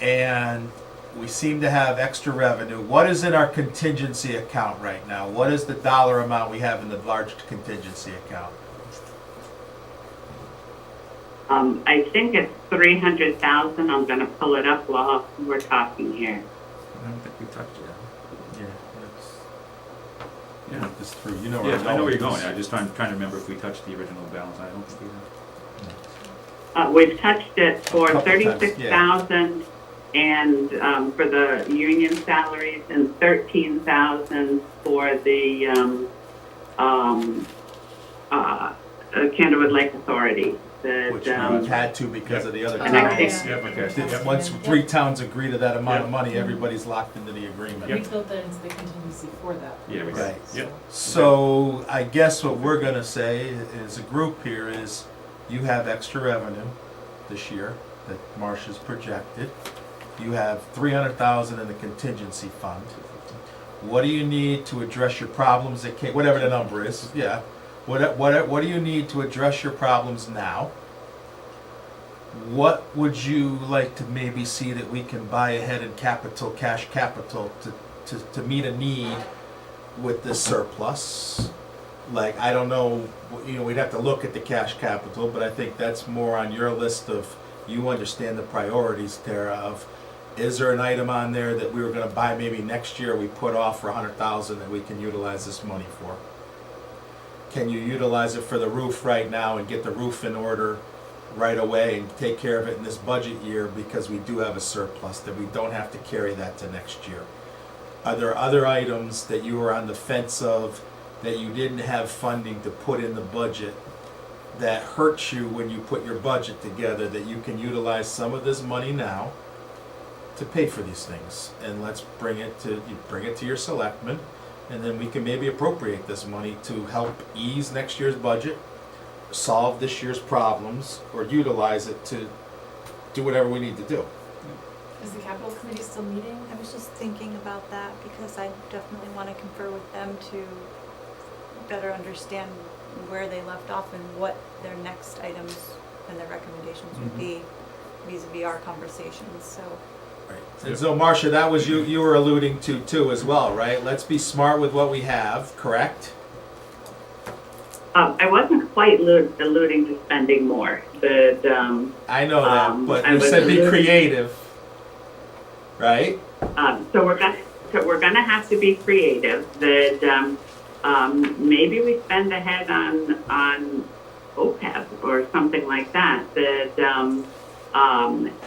and we seem to have extra revenue. What is in our contingency account right now? What is the dollar amount we have in the large contingency account? I think it's 300,000. I'm going to pull it up while we're talking here. I don't think we touched it. Yeah, this through. You know where Yeah, I'm I know where you're going. going. I'm just trying to remember if we touched the original balance. I don't think we have. We've touched it for Couple times, 36,000 and for the union salaries, and 13,000 for the Kennewood Lake Authority. That, Which we've had to because of the other And I towns. think- Okay. Once 3 towns agree to that amount of money, everybody's locked into the agreement. We built that into the contingency for that. Yeah, we Right. Yep. So I guess what we're gonna say as a group here is you have extra revenue this year that Marcia's projected. You have 300,000 in the contingency fund. What do you need to address your problems that came, whatever the number is, yeah. What do you need to address your problems now? What would you like to maybe see that we can buy ahead in capital, cash capital to meet a need with this surplus? Like, I don't know, we'd have to look at the cash capital, but I think that's more on your list of, you understand the priorities, Tara, of, is there an item on there that we were gonna buy maybe next year, we put off for 100,000 that we can utilize this money for? Can you utilize it for the roof right now and get the roof in order right away and take care of it in this budget year because we do have a surplus, that we don't have to carry that to next year? Are there other items that you were on the fence of that you didn't have funding to put in the budget that hurts you when you put your budget together, that you can utilize some of this money now to pay for these things? And let's bring it to your selectmen, and then we can maybe appropriate this money to help ease next year's budget, solve this year's problems, or utilize it to do whatever we need to do. Is the capital committee still meeting? I was just thinking about that because I definitely want to confer with them to better understand where they left off and what their next items and their recommendations would be vis-a-vis our conversations, so. Right. And so, Marcia, that was you were alluding to too as well, right? Let's be smart with what we have, correct? I wasn't quite alluding to spending more, but, I know that, but I you was said be alluding- creative, right? so we're gonna have to be creative, that, maybe we spend ahead on OPEB or something like that,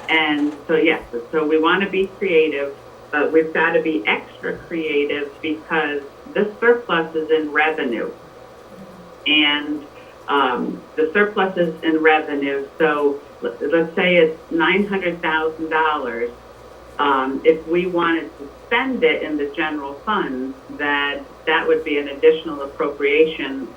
and so yes, so we wanna be creative, but we've gotta be extra creative because this surplus is in revenue. And the surplus is in revenue, so let's say it's $900,000. If we wanted to spend it in the general fund, that would be an additional appropriation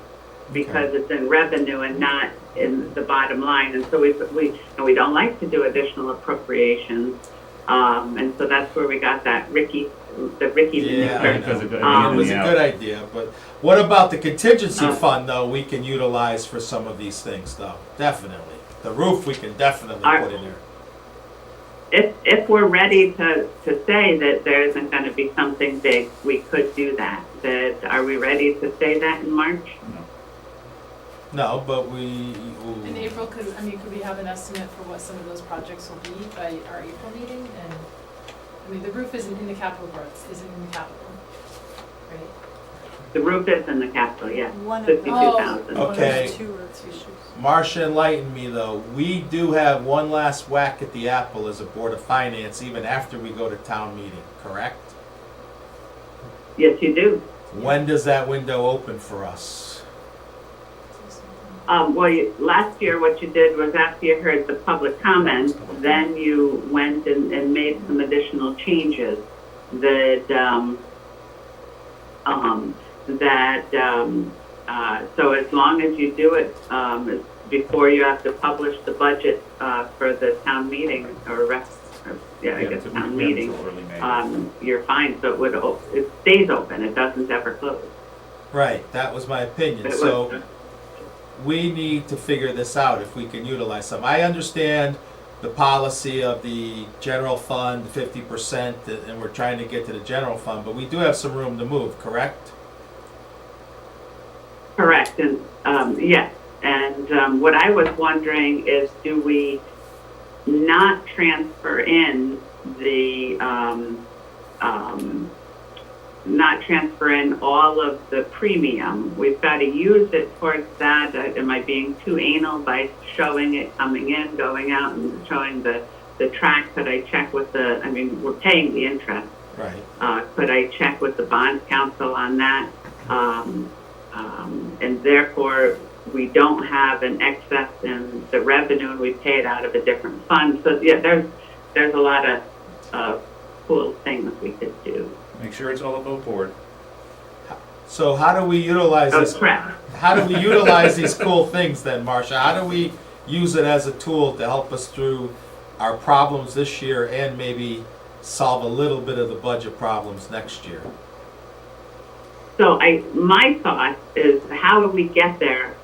because it's in revenue and not in the bottom line. And so we don't like to do additional appropriations, and so that's where we got that Ricky Yeah, I Because know. of It was a good idea, but what about the contingency fund though, we can utilize for some of these things though, definitely. The roof we can definitely put in there. If we're ready to say that there isn't going to be something big, we could do that. Are we ready to say that in March? No, but In April, could we have an estimate for what some of those projects will be by our April meeting? And, I mean, the roof isn't in the capital growth, isn't in the capital, right? The roof is in the capital, yes, One of those. 52,000. Okay. Two roofs issues. Marcia, enlighten me though, we do have one last whack at the apple as a Board of Finance even after we go to town meeting, correct? Yes, you do. When does that window open for us? Last year what you did was after you heard the public comment, then you went and made some additional changes so as long as you do it before you have to publish the budget for the town meeting town meeting, you're fine. So it stays open. It doesn't ever close. Right, that was my opinion. So we need to figure this out if we can utilize some. I understand the policy of the general fund, 50%, and we're trying to get to the general fund, but we do have some room to move, correct? Correct, and yes. And what I was wondering is, do we not transfer in all of the premium? We've got to use it towards that. Am I being too anal by showing it coming in, going out, and showing the track? Could I check with we're paying the interest. Right. Could I check with the bond counsel on that? And therefore, we don't have an excess in the revenue and we pay it out of a different fund. So yeah, there's a lot of cool things we could do. Make sure it's all above board. So how do we utilize Oh, this? crap. How do we utilize these cool things then, Marcia? How do we use it as a tool to help us through our problems this year and maybe solve a little bit of the budget problems next year? So my thought is, how do we get there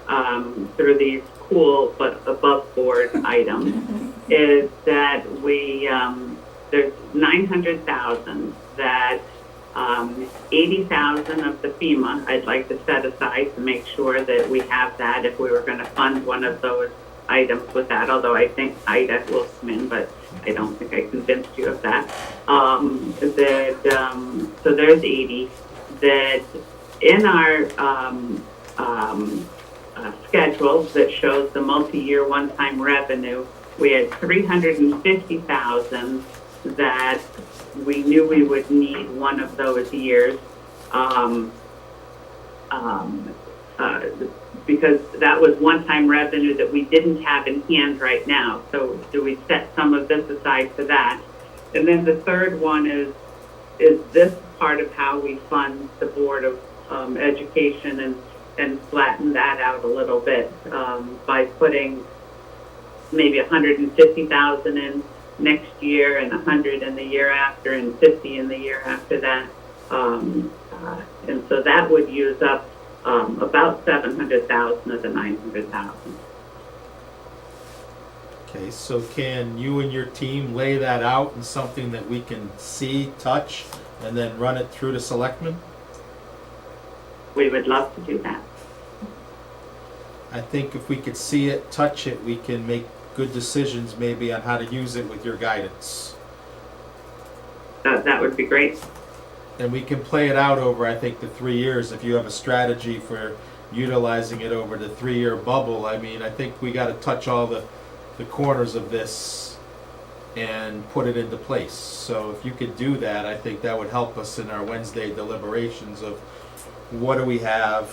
through these cool but above board items? Is that we there's 900,000 that 80,000 of the FEMA I'd like to set aside to make sure that we have that if we were going to fund one of those items with that. Although I think IDA will come in, but I don't think I convinced you of that. So there's 80. That in our schedule that shows the multi-year one-time revenue, we had 350,000 that we knew we would need one of those years, because that was one-time revenue that we didn't have in hand right now. So do we set some of this aside for that? And then the third one is this part of how we fund the Board of Education and flatten that out a little bit by putting maybe 150,000 in next year and 100 in the year after and 50 in the year after that. And so that would use up about 700,000 of the 900,000. Okay, so can you and your team lay that out in something that we can see, touch, and then run it through the selectmen? We would love to do that. I think if we could see it, touch it, we can make good decisions maybe on how to use it with your guidance. That would be great. And we can play it out over, I think, the 3 years. If you have a strategy for utilizing it over the 3-year bubble, I mean, I think we got to touch all the corners of this and put it into place. So if you could do that, I think that would help us in our Wednesday deliberations of what do we have,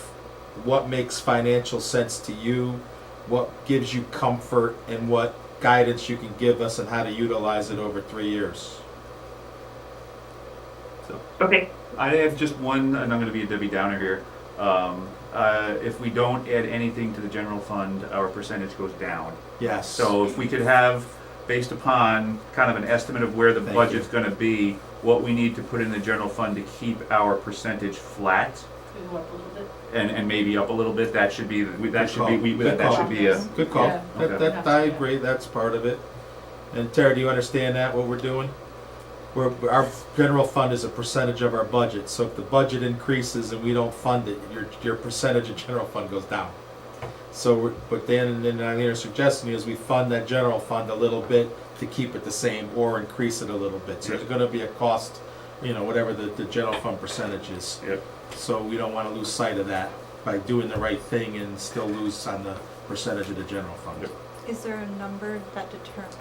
what makes financial sense to you, what gives you comfort, and what guidance you can give us on how to utilize it over 3 years. Okay. I have just one, and I'm going to be a Debbie Downer here. If we don't add anything to the general fund, our percentage goes down. Yes. So if we could have, based upon kind of an estimate of where the Thank budget's you. going to be, what we need to put in the general fund to keep our percentage flat We go up a little bit. and maybe up a little bit, that should be, Good that should be, Good that call. should be a, Good call. Yeah. Okay. That I agree, that's part of it. And Tara, do you understand that, what we're doing? Our general fund is a percentage of our budget, so if the budget increases and we don't fund it, your percentage of general fund goes down. So, but then I'm suggesting is we fund that general fund a little bit to keep it the same or increase it a little bit. So there's gonna be a cost, whatever the general fund percentage is. yep. So we don't wanna lose sight of that by doing the right thing and still lose on the percentage of the general fund. Yep. Is there a number that determines?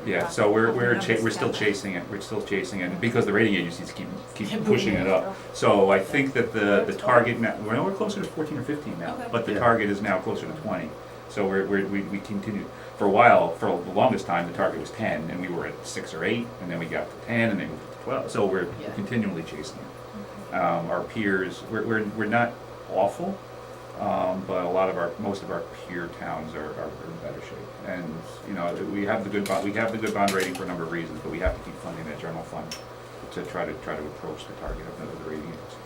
Yeah, so we're still chasing it. We're still chasing it because the rating agencies keep pushing it up. So I think that the target now, we're closer to 14 or 15 now, Okay. but the Yeah. target is now closer to 20. So we continue for a while. For the longest time, the target was 10, and we were at 6 or 8, and then we got to 10, and then we got to 12. So we're Yeah. continually chasing it. Our peers, we're not awful. But most of our peer towns are in better shape. And we have the good bond rating for a number of reasons, but we have to keep funding that general fund to try to approach the target of the rating agencies.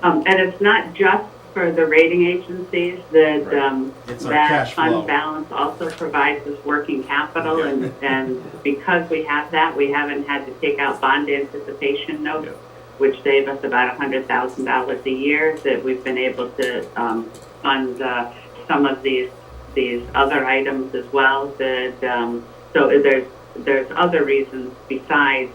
And it's not just for the rating agencies that Right. It's our that cash flow. fund balance also provides us working capital, Yeah. and because we have that, we haven't had to take out bond anticipation notes, Yeah. which save us about $100,000 a year, that we've been able to fund some of these other items as well. That so there's other reasons besides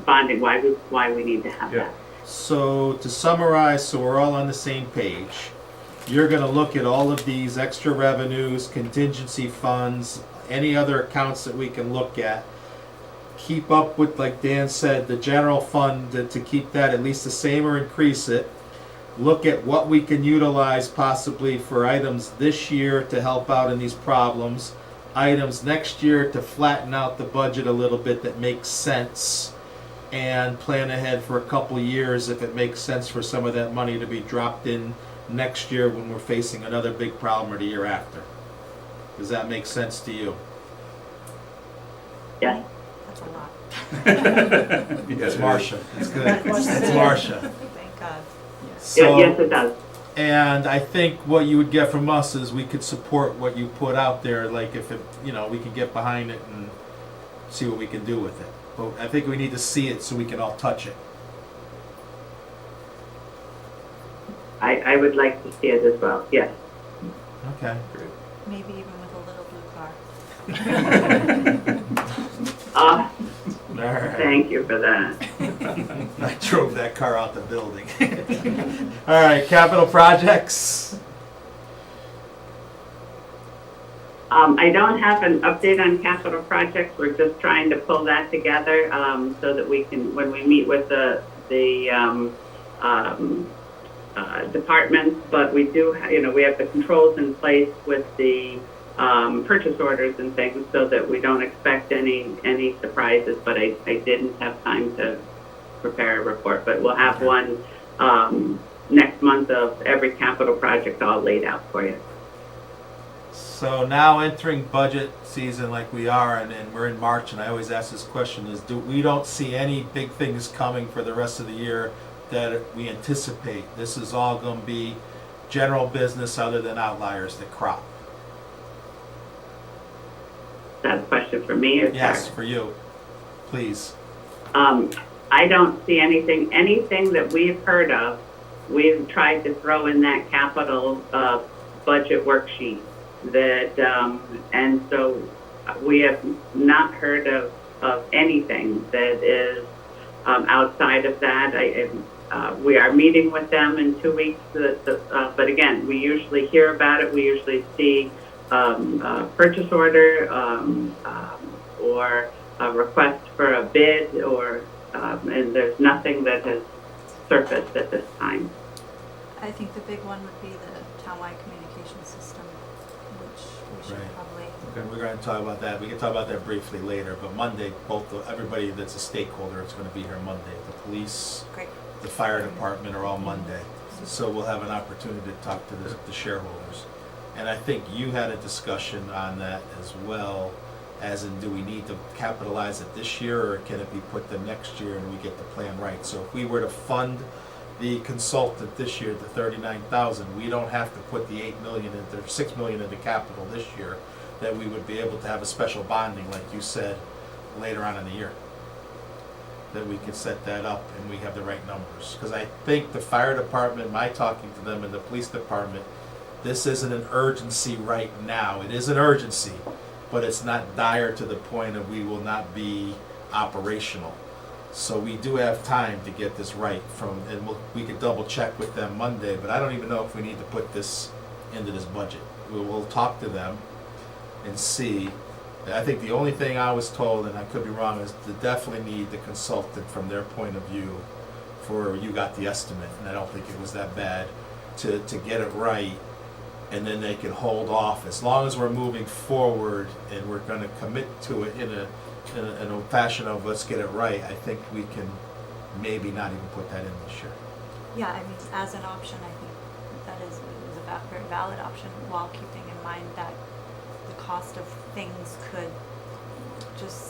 bonding why we need to have Yeah. that. So to summarize, so we're all on the same page, you're gonna look at all of these extra revenues, contingency funds, any other accounts that we can look at, keep up with, like Dan said, the general fund, to keep that at least the same or increase it. Look at what we can utilize possibly for items this year to help out in these problems. Items next year to flatten out the budget a little bit that makes sense. And plan ahead for a couple years if it makes sense for some of that money to be dropped in next year when we're facing another big problem or the year after. Does that make sense to you? Yes. That's a lot. It's Marcia. It's good. That's It's good. Marcia. Thank God. So, Yes, it does. and I think what you would get from us is we could support what you put out there, like if it, we can get behind it and see what we can do with it. But I think we need to see it so we can all touch it. I would like to see it as well, yes. Okay. Maybe even with a little blue car. Ah, All right. thank you for that. I drove that car out the building. All right, capital projects. I don't have an update on capital projects. We're just trying to pull that together so that we can, when we meet with the departments, but we do, we have the controls in place with the purchase orders and things so that we don't expect any surprises, but I didn't have time to prepare a report, but we'll have one next month of every capital project all laid out for you. So now entering budget season like we are, and we're in March, and I always ask this question, is we don't see any big things coming for the rest of the year that we anticipate. This is all going to be general business other than outliers that crop. That's a question for me or Yes, Tara? for you, please. I don't see anything that we've heard of. We've tried to throw in that capital budget worksheet that, and so we have not heard of anything that is outside of that. We are meeting with them in 2 weeks, but again, we usually hear about it. We usually see purchase order or a request for a bid, and there's nothing that has surfaced at this time. I think the big one would be the townwide communication system, which we should Right. probably. Okay, we're going to talk about that. We can talk about that briefly later, but Monday, everybody that's a stakeholder is going to be here Monday. The police, Great. the fire department are all Monday. So we'll have an opportunity to talk to the shareholders. And I think you had a discussion on that as well, as in, do we need to capitalize it this year, or can it be put the next year and we get the plan right? So if we were to fund the consultant this year, the $39,000, we don't have to put the $8 million into $6 million into capital this year. That we would be able to have a special bonding, like you said, later on in the year. That we can set that up and we have the right numbers. Because I think the fire department, my talking to them, and the police department, this isn't an urgency right now. It is an urgency, but it's not dire to the point of we will not be operational. So we do have time to get this right and we could double check with them Monday, but I don't even know if we need to put this into this budget. We'll talk to them and see. I think the only thing I was told, and I could be wrong, is to definitely need the consultant from their point of view for, you got the estimate, and I don't think it was that bad, to get it right, and then they can hold off. As long as we're moving forward and we're going to commit to it in a fashion of let's get it right, I think we can maybe not even put that in this year. Yeah, I mean, as an option, I think that is a very valid option, while keeping in mind that the cost of things could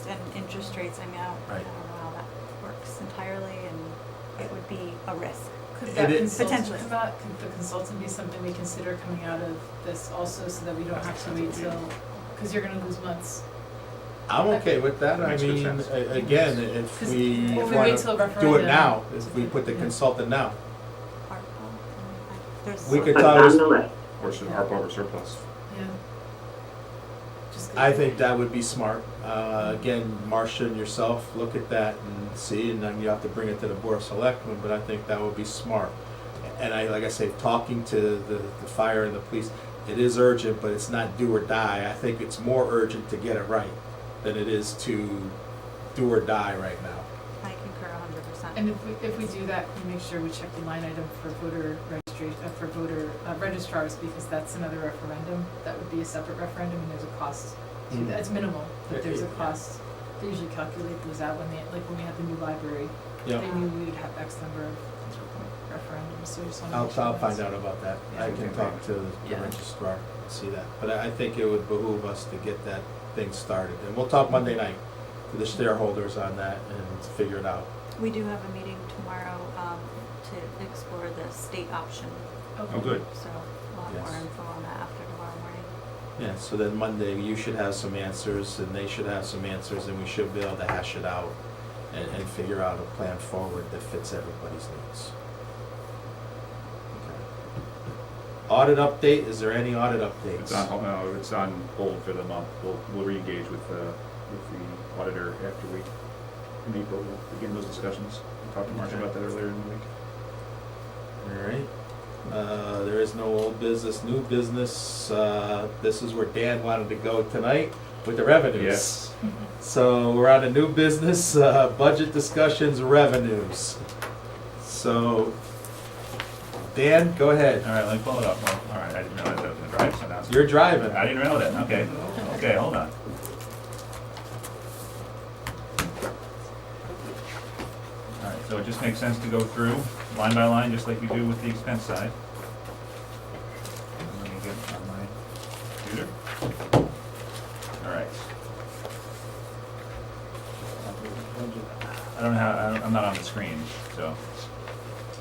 and interest rates, I mean, I don't know how that works entirely, and it would be a risk. Could that Potentially. could the consultant be something we consider coming out of this also, so that we don't have to wait till, because you're gonna lose months? I'm okay with that. I Makes good mean, sense. again, if we Or we want wait till to do it referendum. now, if we put the consultant now. There's We could But talk- on the list. Or should ARPA or surplus? Yeah. Just 'cause- I think that would be smart. Again, Marcia and yourself, look at that and see, and then you have to bring it to the Board of Selectmen, but I think that would be smart. And like I say, talking to the fire and the police, it is urgent, but it's not do or die. I think it's more urgent to get it right than it is to do or die right now. I concur 100%. And if we do that, we make sure we check the line item for voter registration, for voter registrars, because that's another referendum. That would be a separate referendum, and there's a cost to that. It's minimal, but there's a cost. They usually calculate those out when we had the new library. Yep. They knew we would have X number of referendums, so we just want to I'll make sure find that's- out about that. I Yeah. can talk to the Yeah. registrar and see that. But I think it would behoove us to get that thing started. And we'll talk Monday night to the shareholders on that and figure it out. We do have a meeting tomorrow to explore the state option. Oh, good. So we'll have Yes. more info on that after tomorrow morning. Yeah, so then Monday, you should have some answers, and they should have some answers, and we should be able to hash it out and figure out a plan forward that fits everybody's needs. Okay. Audit update, is there any audit updates? It's on hold for the month. We'll re-engage with the auditor after in April, we'll begin those discussions. We talked to Marcia about that earlier in the week. All right. There is no old business, new business. This is where Dan wanted to go tonight with the revenues. Yes. So we're on a new business, budget discussions, revenues. So, Dan, go ahead. All right, let me pull it up. Well, all right, I didn't realize I was gonna drive, so now it's. You're driving. I didn't know that, okay. Okay, hold on. All right, so it just makes sense to go through line by line, just like we do with the expense side. Let me get on my computer. All right. I don't know how, I'm not on the screen, so.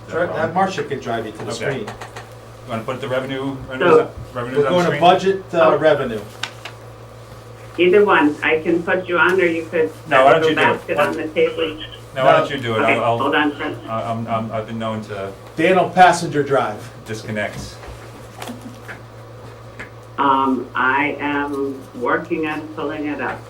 Is that a problem? Marcia could drive you to the Okay. screen. You wanna put the revenues We're on the going to screen? budget revenue. Either one, I can put you on, or you could No, why don't have a you do it? basket on the table. No, why don't you do it? Okay, I'll, hold on for, I've been known to Dan will passenger drive. disconnect. I am working on pulling it up.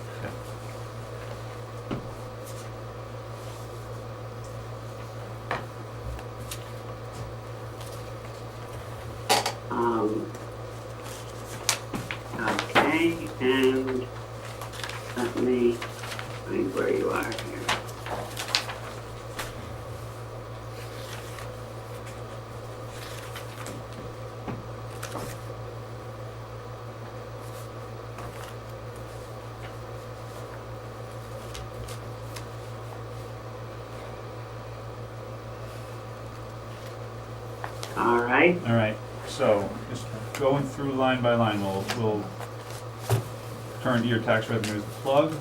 Okay, and let me find where you are here. All right. All right, so just going through line by line, we'll turn to your tax revenue as the plug.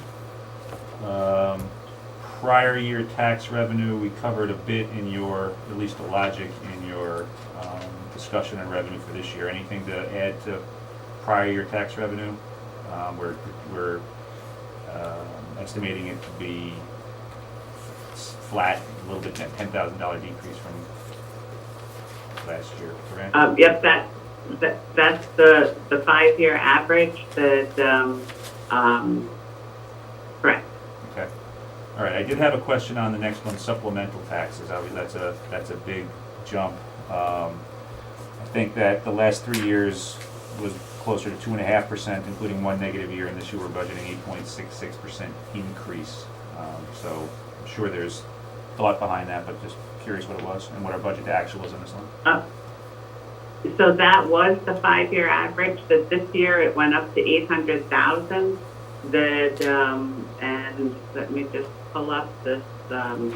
Prior year tax revenue, we covered a bit in your, at least the logic in your discussion on revenue for this year. Anything to add to prior year tax revenue? We're estimating it to be flat, a little bit, $10,000 decrease from last year, correct? Yep, that's the 5-year average that, correct. Okay. All right, I did have a question on the next one, supplemental taxes. Obviously, that's a big jump. I think that the last 3 years was closer to 2.5%, including one negative year, and this year we're budgeting 8.66% increase. So I'm sure there's thought behind that, but just curious what it was and what our budget to actual was on this one. So that was the 5-year average, that this year it went up to 800,000. That, and let me just pull up this, the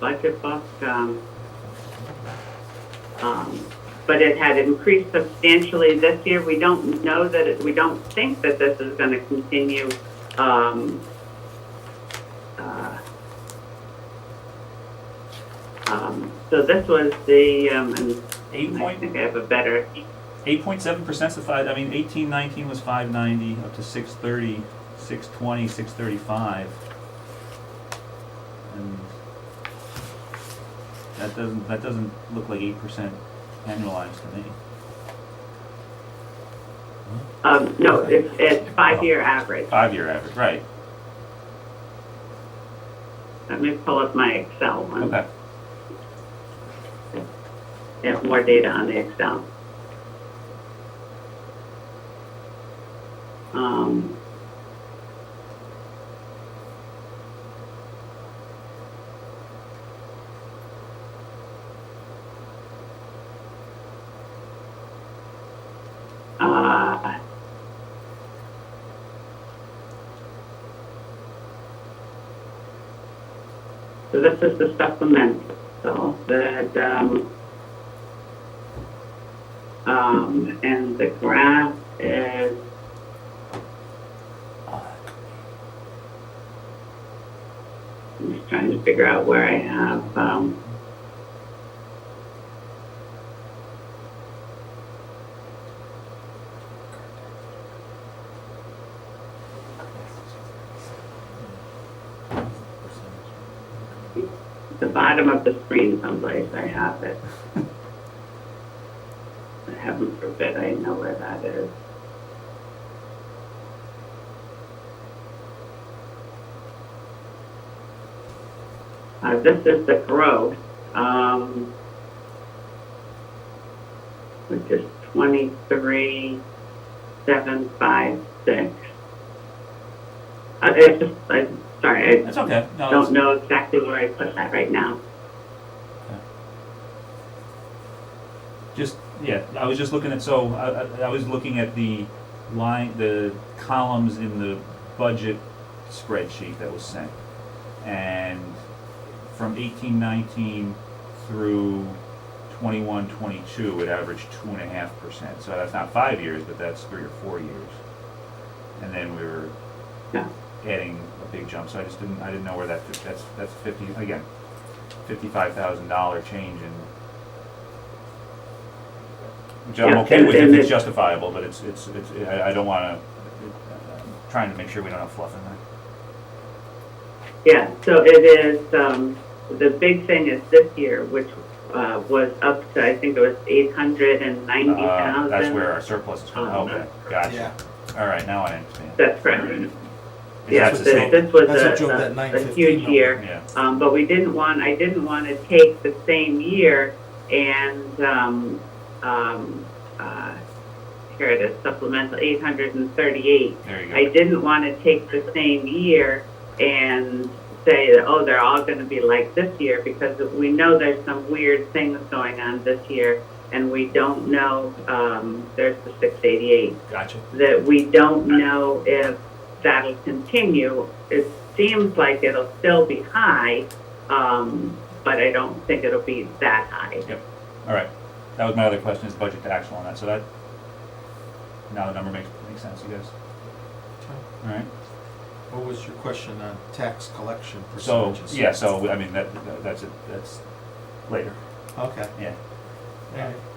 budget book. But it had increased substantially this year. We don't know that we don't think that this is going to continue. So this was the, and I think I have a better. 8.7% is 5. I mean, 18-19 was 590 up to 630, 620, 635, and that doesn't look like 8% annualized to me. No, it's 5-year average. 5-year average, right? Let me pull up my Excel one. Okay. Have more data on the Excel. So this is the supplemental that, and the graph is, I'm just trying to figure out where I have, the bottom of the screen someplace, I have it. Heaven forbid I know where that is. This is the growth, which is 23,756. I'm sorry, That's okay. I don't know exactly where I put that right now. Just, yeah, I was just looking at, so I was looking at the columns in the budget spreadsheet that was sent. And from 18-19 through 21-22, it averaged 2.5%. So that's not 5 years, but that's 3 or 4 years. And then we were adding a big jump, so I didn't know where that's $55,000 change in, which I'm okay with if it's justifiable, but it's I don't want to, trying to make sure we don't have fluff in there. Yeah, so it is, the big thing is this year, which was up to, I think it was 890,000. That's where our surplus is coming, okay, gotcha. Yeah. All right, now I understand. That's correct. Yeah, This was That's what drove that a 915 huge number. year. Yeah. But I didn't want to take the same year and, here it is, supplemental 838. There you go. I didn't want to take the same year and say that, oh, they're all going to be like this year, because we know there's some weird things going on this year, and we don't know, there's the 688, Gotcha. that we don't know if that'll continue. It seems like it'll still be high, but I don't think it'll be that high. Yep. All right. That was my other question, is budget to actual on that. So that, now the number makes sense, you guys. All right. What was your question on tax collection So, percentages? yeah, so, I mean, that's later. Okay. Yeah.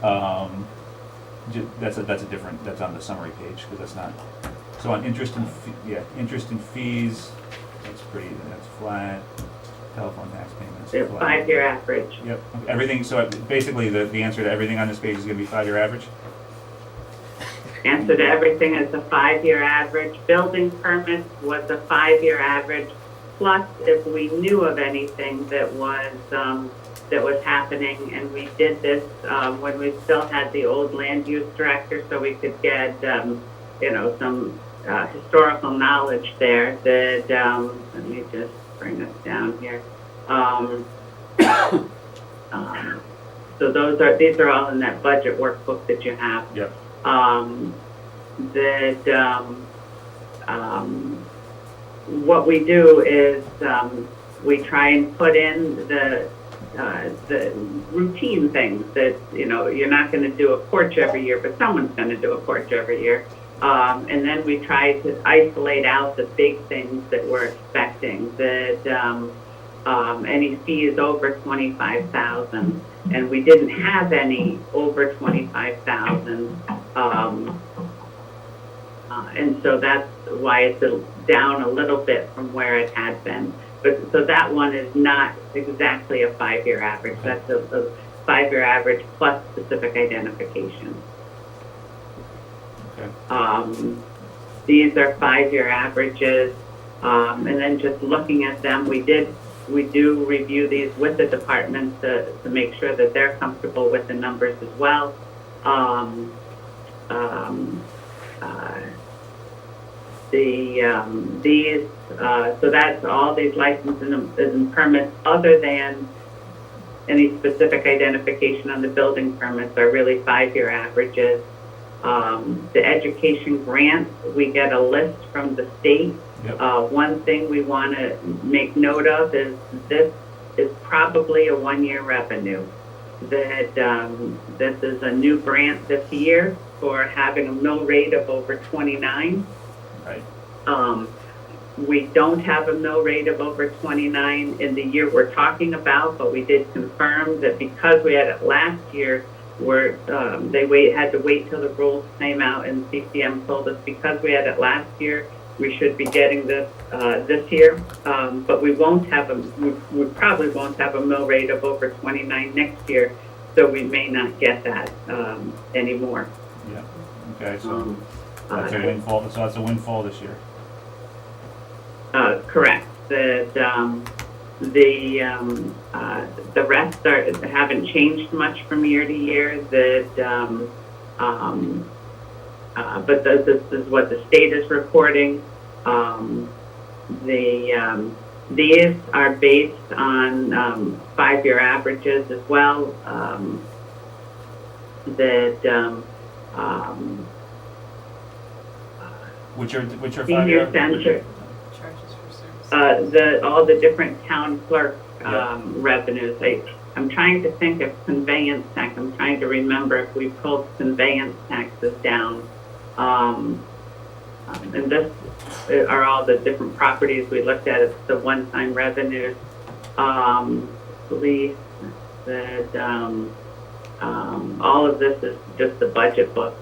All right. That's a different, that's on the summary page, because that's not, so on interest and, interest and fees, that's flat. Telephone tax payments, The flat. 5-year average. Yep, everything, so basically, the answer to everything on this page is gonna be 5-year average? Answer to everything is a 5-year average. Building permits was a 5-year average. Plus, if we knew of anything that was happening, and we did this when we still had the old land use director, so we could get some historical knowledge there. That let me just bring this down here. So these are all in that budget workbook that you have. Yep. What we do is we try and put in the routine things that, you're not going to do a porch every year, but someone's going to do a porch every year. And then we try to isolate out the big things that we're expecting, that any fees over 25,000, and we didn't have any over 25,000, and so that's why it's down a little bit from where it had been. But so that one is not exactly a 5-year average. That's a 5-year average plus specific identification. Okay. These are 5-year averages, and then just looking at them, we do review these with the departments to make sure that they're comfortable with the numbers as well. So that's all these licenses and permits, other than any specific identification on the building permits, are really 5-year averages. The education grants, we get a list from the state. Yep. One thing we want to make note of is this is probably a one-year revenue. That this is a new grant this year for having a mill rate of over 29. Right. We don't have a mill rate of over 29 in the year we're talking about, but we did confirm that because we had it last year, they had to wait till the rules came out, and CCM told us because we had it last year, we should be getting this this year. But we probably won't have a mill rate of over 29 next year, so we may not get that anymore. Yeah, okay, so that's a windfall, so that's a windfall this year. Correct. That the rest haven't changed much from year to year. But this is what the state is reporting. These are based on 5-year averages as well. Which are Senior 5 years? center. Charges for service. All the different town clerk revenues. I'm trying to think of conveyance tax. I'm trying to remember if we pulled conveyance taxes down. And this are all the different properties we looked at. It's the one-time revenues. Believe that all of this is just the budget book.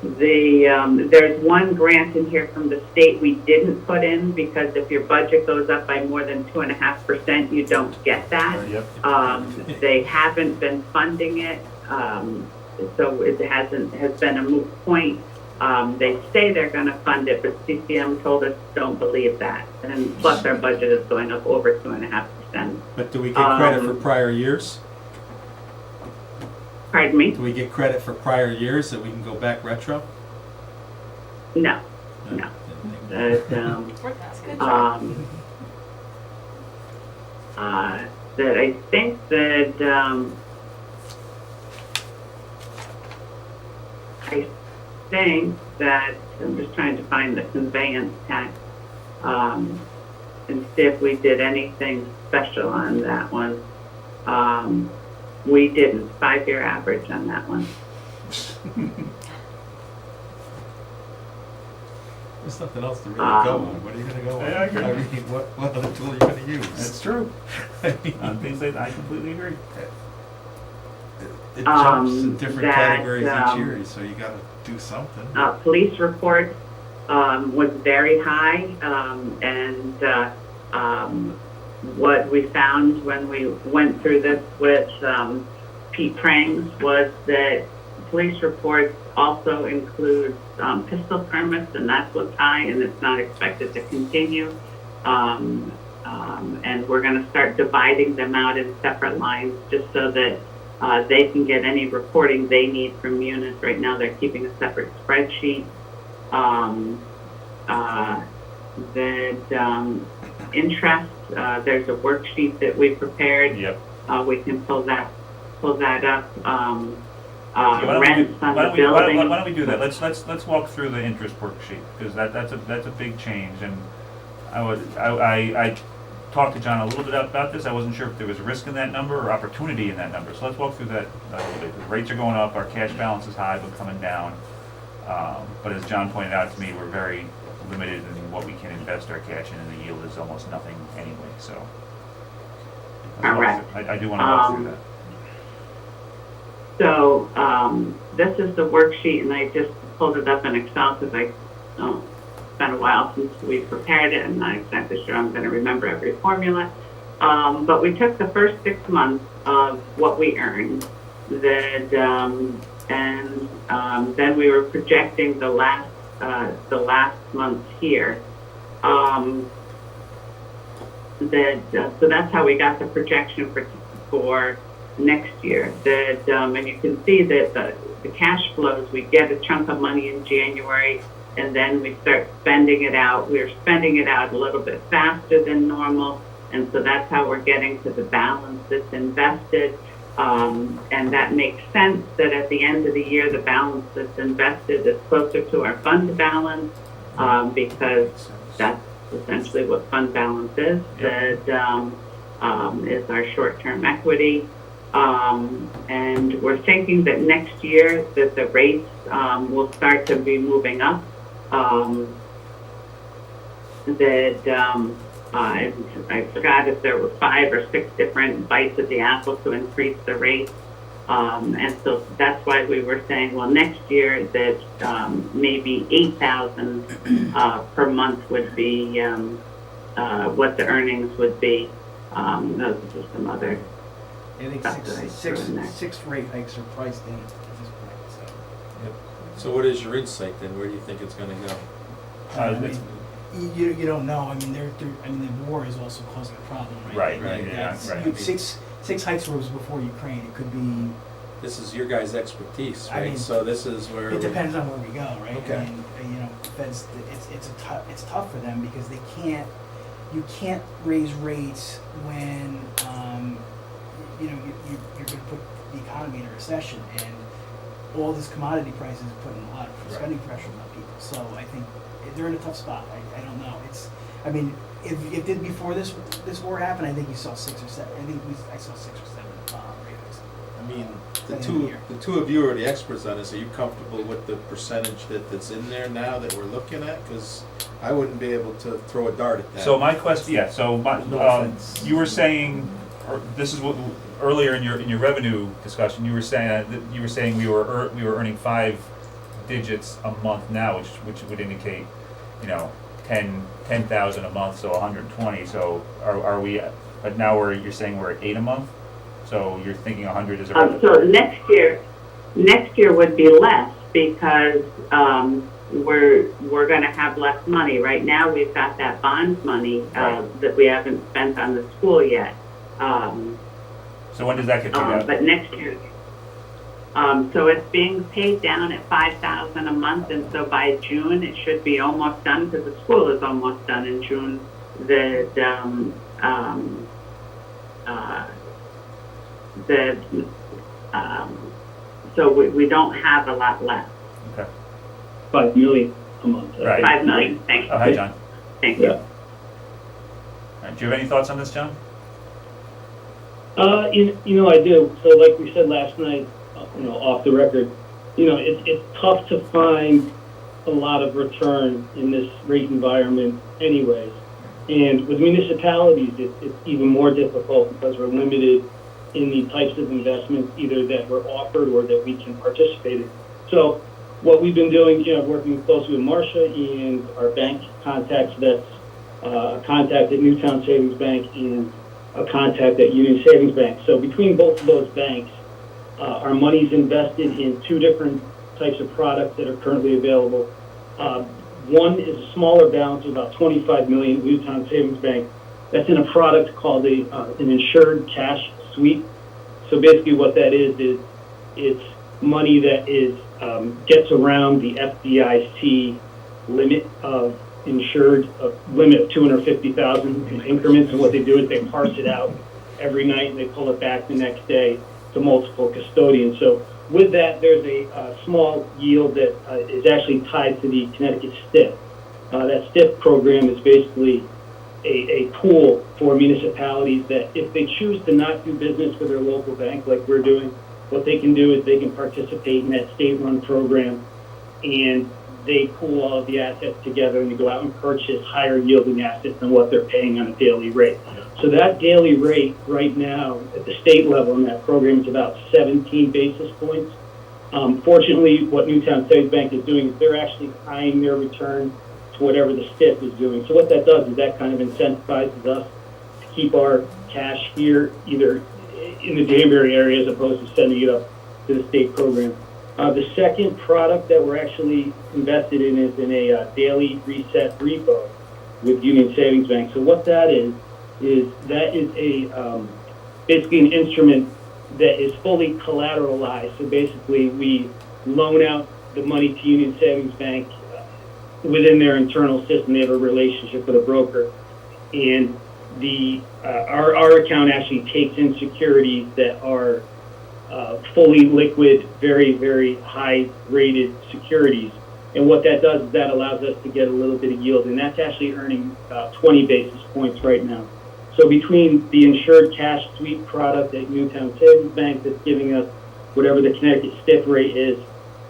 There's one grant in here from the state we didn't put in because if your budget goes up by more than 2.5%, you don't get that. Yep. They haven't been funding it, so it has been a moot point. They say they're going to fund it, but CCM told us don't believe that. And plus, our budget is going up over 2.5%. But do we get credit for prior years? Pardon me? Do we get credit for prior years that we can go back retro? No. No. That, that I think that I'm just trying to find the conveyance tax and see if we did anything special on that one. We didn't. 5-year average on that one. There's nothing else to really go on. What are you going to go on? Yeah, I agree. I mean, what other tool are you going to use? That's true. I mean, On things that I completely agree. it jumps in different that, categories each year, so you got to do something. Police report was very high, and what we found when we went through this with Pete Prangs was that police reports also include pistol permits, and that's what's high, and it's not expected to continue. And we're going to start dividing them out in separate lines just so that they can get any reporting they need from Munis. Right now, they're keeping a separate spreadsheet. Interest. There's a worksheet that we prepared. Yep. We can pull that up. Why Rents on the building. don't we do that? Let's walk through the interest worksheet because that's a big change. And I talked to John a little bit about this. I wasn't sure if there was risk in that number or opportunity in that number. So let's walk through that a little bit. The rates are going up. Our cash balance is high, but coming down. But as John pointed out to me, we're very limited in what we can invest our cash in, and the yield is almost nothing anyway. So Correct. I do want to walk through that. So this is the worksheet, and I just pulled it up in Excel because it's been a while since we prepared it. I'm not exactly sure I'm going to remember every formula. But we took the first 6 months of what we earned, and then we were projecting the last month here. So that's how we got the projection for next year. And you can see that the cash flows, we get a chunk of money in January, and then we start spending it out. We're spending it out a little bit faster than normal, and so that's how we're getting to the balance that's invested. And that makes sense that at the end of the year, the balance that's invested is closer to our fund balance, because that's essentially what fund balance is. Yep. That is our short-term equity. And we're thinking that next year that the rates will start to be moving up. I forgot if there were 5 or 6 different bites at the apple to increase the rate. And so that's why we were saying, well, next year that maybe 8,000 per month would be what the earnings would be. Those are just some other. I think That's right. six rate hikes are priced in at this point, so. So what is your insight then? Where do you think it's gonna go? I mean, you don't know. I mean, the war is also causing a problem, right? Right, yeah, That's- right. Six hikes was before Ukraine. It could be. This is your guys' expertise, I right? mean, So this is where. It depends on where we go, right? Okay. I mean, Feds. It's tough for them because they can't. You can't raise rates when you're going to put the economy in a recession, and all this commodity prices are putting a lot of spending pressure on people. So I think they're in a tough spot. I don't know. If before this war happened, I think you saw 6 or 7. I saw 6 or 7 rate hikes. I mean, By the end of the year. the two of you are the experts on this. Are you comfortable with the percentage that's in there now that we're looking at? Because I wouldn't be able to throw a dart at that. So my question, No offense. you were saying, or this is what earlier in your revenue discussion, you were saying we were earning 5 digits a month now, which would indicate, 10,000 a month, so 120. So are we? But now you're saying we're at 8 a month. So you're thinking 100 is a. So next year would be less because we're going to have less money. Right now we've got that bond money that we haven't spent on the school yet. So when does that get paid out? But next year, so it's being paid down at 5,000 a month, and so by June it should be almost done because the school is almost done in June. So we don't have a lot left. Okay. 5 million a month. Right. 5 million. Thank you. Oh, hi, John. Thank you. Yeah. All right, do you have any thoughts on this, John? I do. So like we said last night, off the record, it's tough to find a lot of return in this rate environment anyways. And with municipalities, it's even more difficult because we're limited in the types of investments either that we're offered or that we can participate in. So what we've been doing, working closely with Marcia and our bank contacts, that's a contact at Newtown Savings Bank and a contact at Union Savings Bank. So between both of those banks, our money's invested in 2 different types of products that are currently available. One is a smaller balance of about $25 million at Newtown Savings Bank. That's in a product called an insured cash sweep. So basically what that is it's money that is gets around the FDIC limit of insured, a limit of 250,000 in increments. And what they do is they parse it out every night and they pull it back the next day to multiple custodians. So with that, there's a small yield that is actually tied to the Connecticut STIP. That STIP program is basically a pool for municipalities that if they choose to not do business with their local bank like we're doing, what they can do is they can participate in that state-run program, and they pool all of the assets together and they go out and purchase higher yielding assets than what they're paying on a daily rate. So that daily rate right now at the state level in that program is about 17 basis points. Fortunately, what Newtown Savings Bank is doing is they're actually tying their return to whatever the STIP is doing. So what that does is that kind of incentivizes us to keep our cash here, either in the Danbury area as opposed to sending it up to the state program. The second product that we're actually invested in is in a daily reset repo with Union Savings Bank. So what that is a basically an instrument that is fully collateralized. So basically we loan out the money to Union Savings Bank within their internal system. They have a relationship with a broker, and our account actually takes in securities that are fully liquid, very, very high rated securities. And what that does is that allows us to get a little bit of yield, and that's actually earning 20 basis points right now. So between the insured cash sweep product at Newtown Savings Bank that's giving us whatever the Connecticut stiff rate is,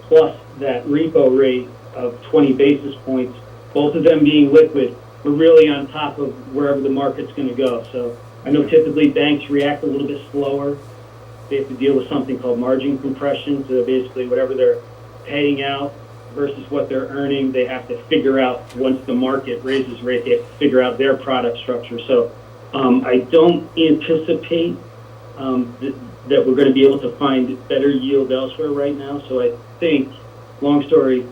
plus that repo rate of 20 basis points, both of them being liquid, we're really on top of wherever the market's going to go. So I know typically banks react a little bit slower. They have to deal with something called margin compression. So basically whatever they're paying out versus what they're earning, they have to figure out once the market raises rates, they have to figure out their product structure. So I don't anticipate that we're going to be able to find better yield elsewhere right now. So I think, long story,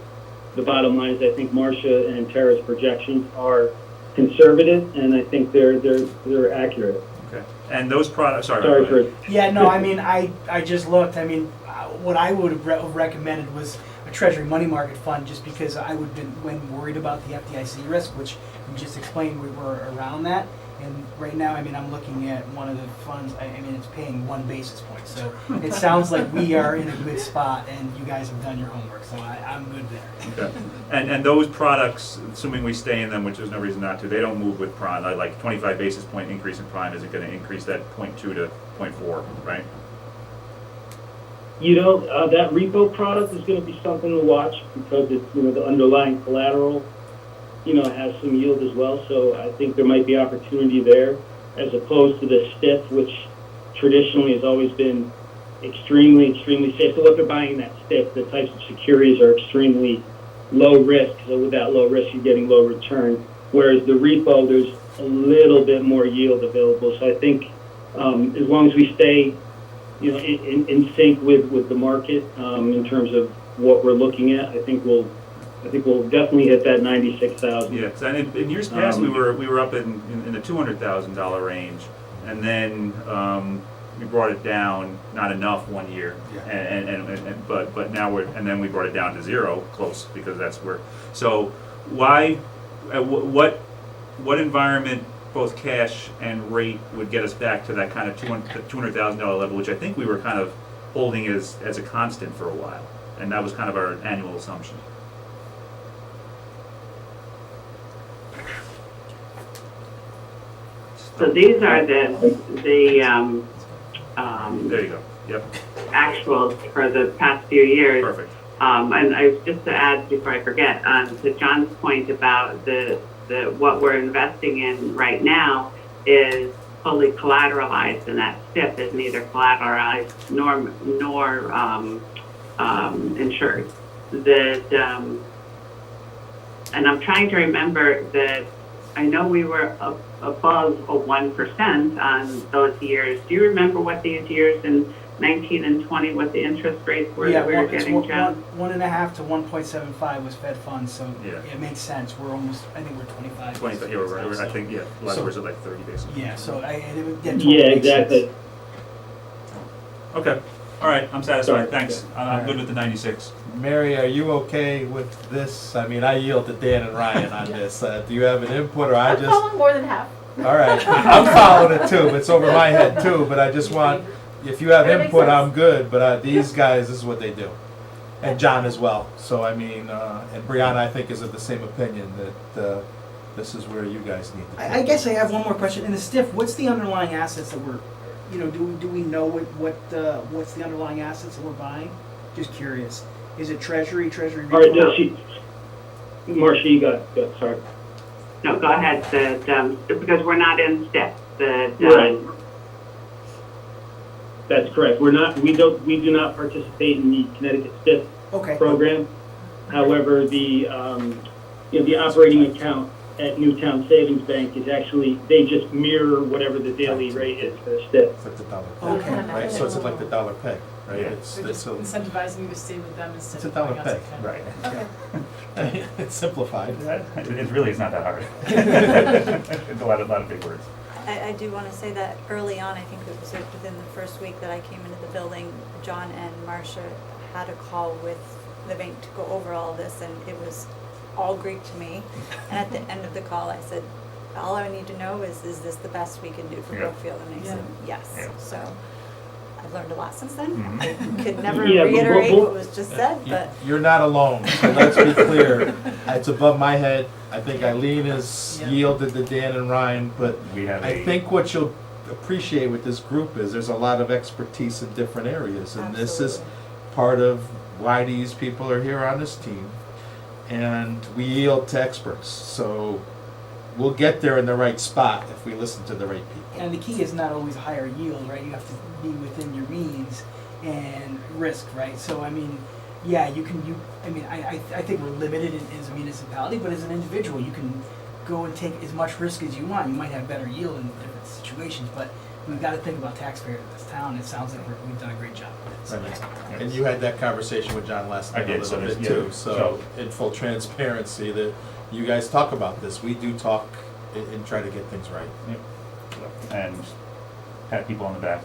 the bottom line is I think Marcia and Tara's projections are conservative, and I think they're accurate. Okay. And those products, Sorry for Yeah, no, I mean, I just looked. I mean, what I would have recommended was a Treasury money market fund, just because I would have been worried about the FDIC risk, which you just explained we were around that. And right now, I mean, I'm looking at one of the funds, I mean, it's paying 1 basis point. So it sounds like we are in a good spot, and you guys have done your homework, so I'm good there. Okay. And those products, assuming we stay in them, which there's no reason not to, they don't move with prime. Like 25 basis point increase in prime, is it going to increase that 0.2 to 0.4, right? You know, that repo product is going to be something to watch because it's, you know, the underlying collateral, you know, has some yield as well. So I think there might be opportunity there as opposed to the stiff, which traditionally has always been extremely safe. So what they're buying in that stiff, the types of securities are extremely low risk. So with that low risk, you're getting low return. Whereas the repo, there's a little bit more yield available. So I think as long as we stay, you know, in sync with the market in terms of what we're looking at, I think we'll definitely hit that 96,000. Yeah, because in years past we were up in the $200,000 range, and then we brought it down, not enough one year, Yeah. but now then we brought it down to zero, close, because that's where. So why, what environment, both cash and rate, would get us back to that kind of $200,000 level, which I think we were kind of holding as a constant for a while, and that was kind of our annual assumption. So these are the There you go. Yep. actuals for the past few years. Perfect. And I just to add before I forget, to John's point about the what we're investing in right now is fully collateralized, and that SIP is neither collateralized nor insured. And I'm trying to remember that I know we were above a 1% on those years. Do you remember what these years in 19 and 20, what the interest rates were that we were getting, John? 1.5 to 1.75 was Fed funds, so Yeah. it makes sense. We're almost, I think we're 25. 25, yeah, we're, I think, yeah, last So- year's at like 30 basis. Yeah, so Yeah, exactly. Okay, all right, I'm satisfied, Sorry. thanks. I'm good with the 96. Mary, are you okay with this? I mean, I yield to Dan and Ryan on this. Do you have an input, or I I'm just? following more than half. All right, I'm following it too, but it's over my head too, but I just want, if you have That makes input, sense. I'm good, but these guys, this is what they do. And John as well. So, I mean, and Brianna, I think, is of the same opinion that this is where you guys need to be. I guess I have one more question. In the STIF, what's the underlying assets that we're, you know, do we know what's the underlying assets that we're buying? Just curious. Is it Treasury All right, no, repo? Marcia, you got sorry. No, go ahead, because we're not in STIP. Right. That's correct. We do not participate in the Connecticut STIP Okay. program. However, the operating account at Newtown Savings Bank is actually, they just mirror whatever the daily rate is for the STIP. It's like the dollar Okay. peg, right? So it's like the dollar peg, right? Yeah. It's They're just so incentivizing you to stay with them instead It's a of dollar going peg, outside. Right. Okay. it's simplified. It really is not that hard. It's a lot of big words. I do want to say that early on, I think it was within the first week that I came into the building, John and Marcia had a call with the bank to go over all this, and it was all Greek to me. And at the end of the call, I said, all I need to know is this the best we can do for Yeah. Brookfield? And they said, yes. Yeah. So I've learned a lot since then. Mhm. I could never Yeah, but reiterate we'll- what was just said, but You're not alone, so let's be clear. It's above my head. I think Eileen has Yeah. yielded to Dan and Ryan, but We have I think what you'll appreciate with this group is there's a lot of expertise in different areas, and this is absolutely. part of why these people are here on this team. And we yield to experts, so we'll get there in the right spot if we listen to the right people. And the key is not always higher yield, right? You have to be within your means and risk, right? So, I mean, yeah, I think we're limited as a municipality, but as an individual, you can go and take as much risk as you want. You might have better yield in different situations, but we've got to think about taxpayers in this town. It sounds like we've done a great job with it. So Right. Yeah. And you had that conversation with John last I night a did, so little bit there's- too, yeah, so in full transparency that you guys talk about this, we do talk and try to get things right. and pat people on the back.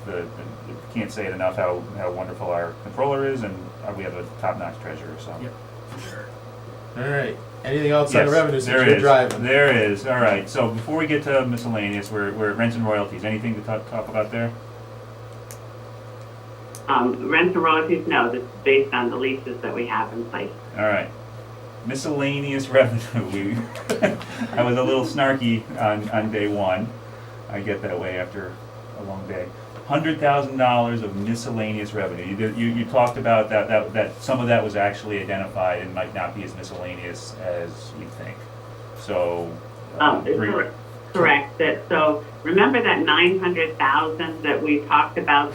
Can't say it enough how wonderful our controller is, and we have a top-notch treasurer. So. Yep, for sure. All right, anything else on the Yes, revenue since there you're is. driving? There is. All right. So before we get to miscellaneous, we're at rents and royalties. Anything to talk about there? Rents and royalties, no, this is based on the leases that we have in place. All right. Miscellaneous revenue. I was a little snarky on day one. I get that way after a long day. $100,000 of miscellaneous revenue. You talked about that some of that was actually identified and might not be as miscellaneous as you think. So. Correct. So remember that 900,000 that we talked about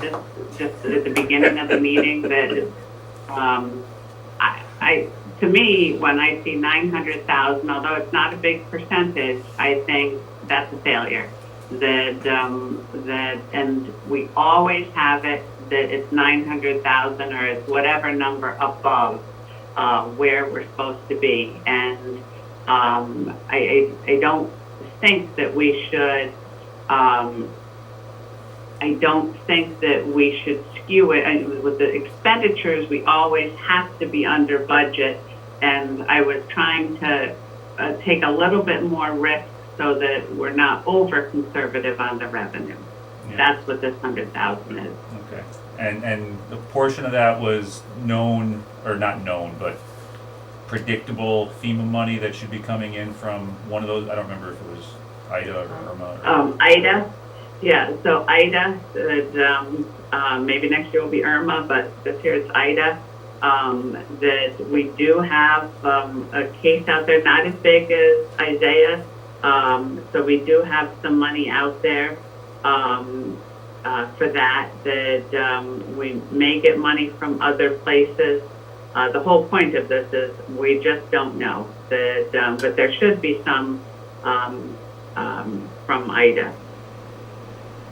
just at the beginning of the meeting. That to me, when I see 900,000, although it's not a big percentage, I think that's a failure. That and we always have it that it's 900,000 or it's whatever number above where we're supposed to be, and I don't think that we should. I don't think that we should skew it. With the expenditures, we always have to be under budget, and I was trying to take a little bit more risk so that we're not over conservative on the revenue. Yeah. That's what this 100,000 is. Okay. And the portion of that was known, or not known, but predictable FEMA money that should be coming in from one of those. I don't remember if it was Ida or Irma. Ida, yeah. So Ida, maybe next year will be Irma, but this year it's Ida. That we do have a case out there, not as big as Isaiah. So we do have some money out there for that. That we may get money from other places. The whole point of this is we just don't know. That, but there should be some from Ida.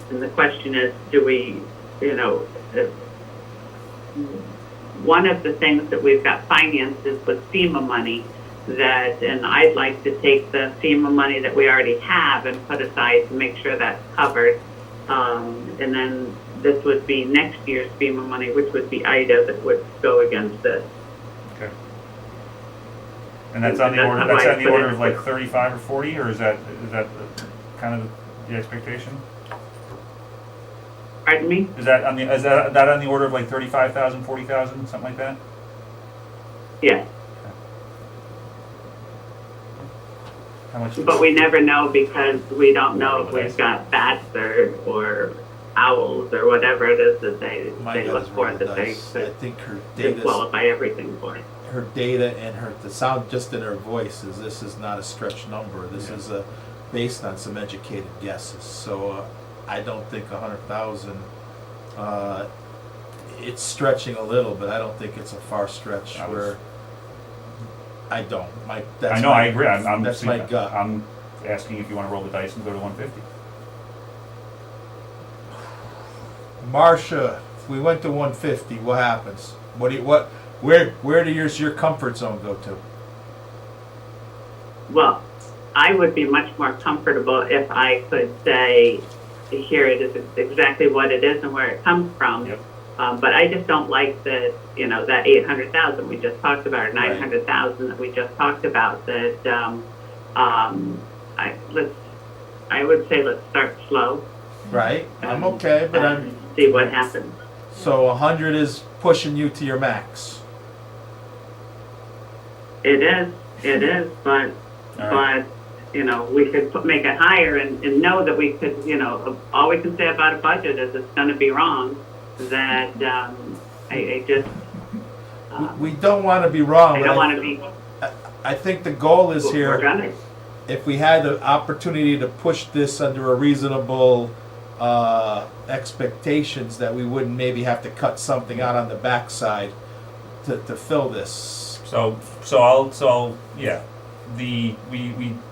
And the question is, do we, one of the things that we've got financed is with FEMA money. And I'd like to take the FEMA money that we already have and put aside to make sure that's covered. And then this would be next year's FEMA money, which would be Ida, that would go against this. Okay. And that's on the That's order. how That's I on the put order it. of like 35 or 40, or is that kind of the expectation? Pardon me? Is that on the order of like 35,000, 40,000, something like that? Yes. How much? But we never know because we don't know if we've got bats or owls or whatever it is that My they gut look is for roll that they dice. I could think her data, qualify everything for. her data and the sound just in her voice is this is not a stretch number. This Yeah. is based on some educated guesses. So I don't think 100,000. It's stretching a little, but I don't think it's a far stretch. I don't. I know. I agree. That's my gut. I'm asking if you want to roll the dice and go to 150. Marcia, if we went to 150, what happens? Where does your comfort zone go to? Well, I would be much more comfortable if I could say, here it is exactly what it is and where it comes from. Yep. But I just don't like that 800,000 we just talked about, or 900,000 that we just talked about. That I would say let's start slow. Right. I'm okay, but and see what happens. So 100 is pushing you to your max. It is, but, All right. you know, we could make it higher and know that we could, you know, all we can say about a budget is it's gonna be wrong, that, I just, We don't want to be wrong. I but don't wanna be, I think the goal is we're here, gonna, if we had the opportunity to push this under a reasonable expectations, that we wouldn't maybe have to cut something out on the backside to fill this. Yeah, we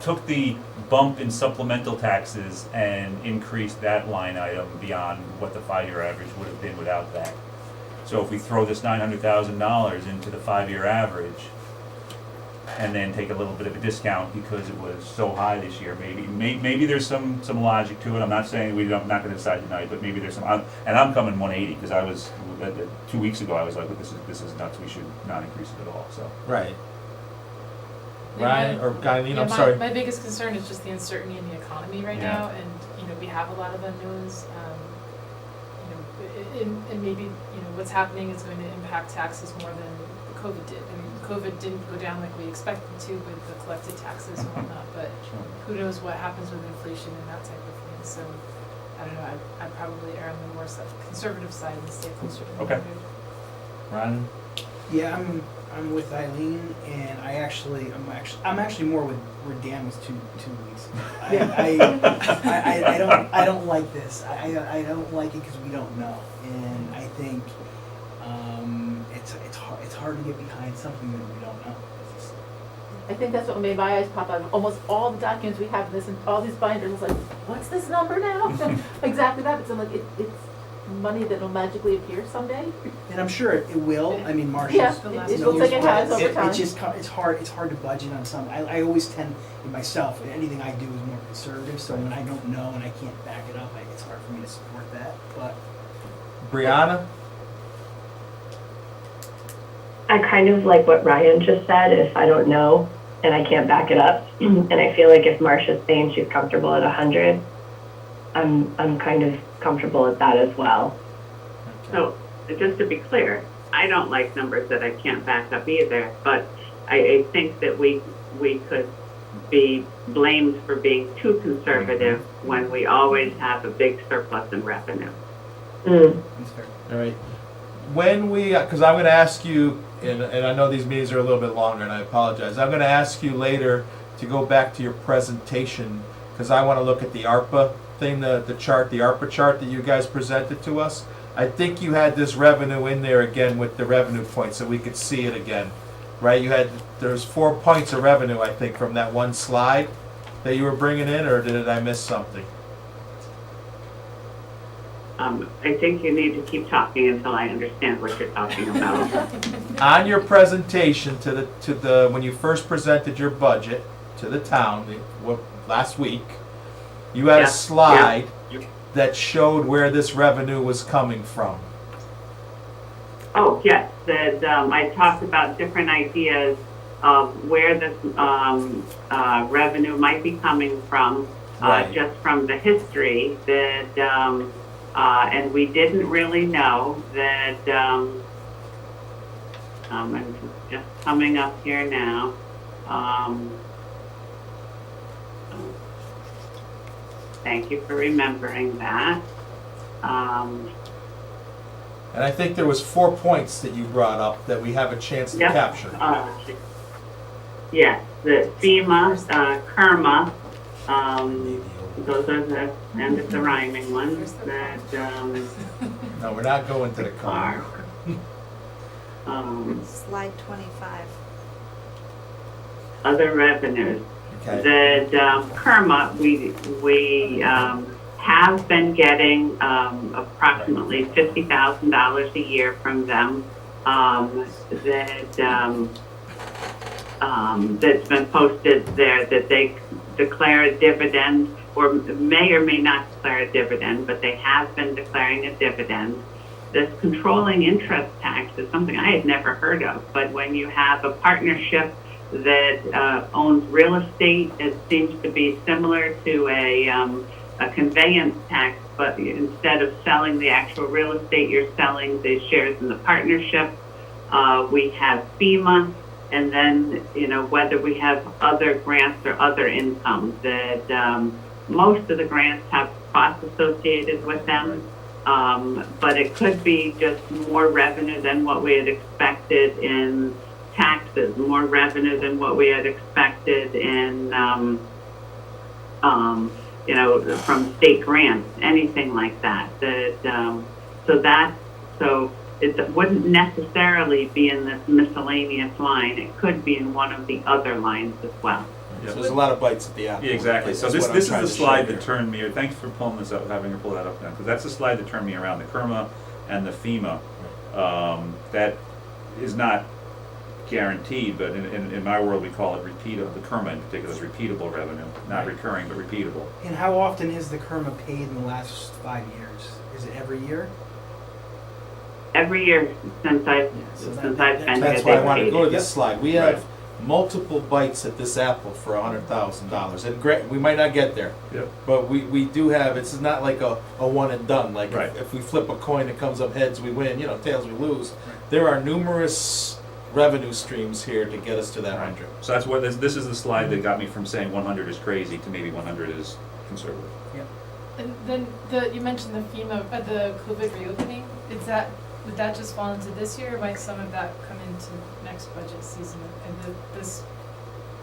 took the bump in supplemental taxes and increased that line item beyond what the 5-year average would have been without that. So if we throw this $900,000 into the 5-year average, and then take a little bit of a discount because it was so high this year, maybe there's some logic to it. I'm not saying I'm not gonna decide tonight, but maybe there's some, and I'm coming 180, because I was, 2 weeks ago, I was like, this is nuts, we should not increase it at all, so. Right. Yeah, Ryan, or Guyanine, Yeah, I'm sorry. My biggest concern is just the uncertainty in the economy right Yeah. now, and, you know, we have a lot of unknowns. You know, and maybe, you know, what's happening is going to impact taxes more than COVID did. I mean, COVID didn't go down like we expected to with the collected taxes and whatnot, but who knows what happens with inflation and that type of thing. So, I don't know, I'd probably err on the more conservative side and stay closer to the Okay. 100. Ryan? Yeah, I'm with Eileen, and I'm actually more with where Dan was 2 weeks. I don't like this. I don't like it because we don't know, and I think it's hard to get behind something that we don't know. I think that's what made my eyes pop out. Almost all the documents we have in this, and all these binders, was like, what's this number now? Exactly that. It's like it's money that will magically appear someday. And I'm sure it will. I mean, Marcia's. Yeah, it knows, looks like it but has over time. It's just it's hard to budget on something. I always tend myself. Anything I do is more conservative. So when I don't know and I can't back it up, it's hard for me to support that. But Brianna? I kind of like what Ryan just said. If I don't know and I can't back it up, and I feel like if Marcia's saying she's comfortable at 100, I'm kind of comfortable at that as well. so, just to be clear, I don't like numbers that I can't back up either, but I think that we could be blamed for being too conservative when we always have a big surplus in revenue. Mm. that's fair. All right. When we, because I'm going to ask you, and I know these meetings are a little bit longer, and I apologize. I'm going to ask you later to go back to your presentation, because I want to look at the ARPA thing, the chart, the ARPA chart that you guys presented to us. I think you had this revenue in there again with the revenue points, so we could see it again, right? There's 4 points of revenue, I think, from that one slide that you were bringing in, or did I miss something? I think you need to keep talking until I understand what you're talking about. On your presentation to the when you first presented your budget to the town last week, you had Yeah, a slide yeah. that showed where this revenue was coming from. Oh, yes, that I talked about different ideas of where this revenue might be coming from, Right. just from the history that, and we didn't really know that, I'm just coming up here now. Thank you for remembering that. And I think there was 4 points that you brought up that we have a chance to Yep. capture. Yes, the FEMA, KERMA, those are the, and the rhyming ones that, No, we're not going to the car. are, Slide 25. other revenues. Okay. That, KERMA, we have been getting, approximately $50,000 a year from them, that's been posted there, that they declare a dividend, or may or may not declare a dividend, but they have been declaring a dividend. This controlling interest tax is something I had never heard of, but when you have a partnership that owns real estate, it seems to be similar to a a conveyance tax, but instead of selling the actual real estate, you're selling the shares in the partnership. We have FEMA, and then, you know, whether we have other grants or other income. That most of the grants have costs associated with them, but it could be just more revenue than what we had expected in taxes, more revenue than what we had expected in, you know, from state grants, anything like that. So it wouldn't necessarily be in this miscellaneous line. It could be in one of the other lines as well. So there's a lot of bites at the apple. Yeah, exactly. So That's this what I'm is trying the to slide show that here. turned me, thanks for pulling this up, having her pull that up now, because that's the slide that turned me around, the KERMA and the FEMA. That is not guaranteed, but in my world, we call it repeatable. The KERMA in particular is repeatable revenue, not recurring, but repeatable. And how often is the KERMA paid in the last 5 years? Is it every year? Every year since I've so been that- here, That's why I want to they've go to paid it. this slide. We Right. have multiple bites at this apple for $100,000. And great, we might not get there, Yep. but we do have, it's not like a one and done. Like Right. if we flip a coin, it comes up heads, we win, you know, tails, we lose. There are numerous revenue streams here to get us to that 100. So that's what, this is the slide that got me from saying 100 is crazy to maybe 100 is conservative. And then you mentioned the FEMA, the COVID reopening, would that just fall into this year, or might some of that come into next budget season, and this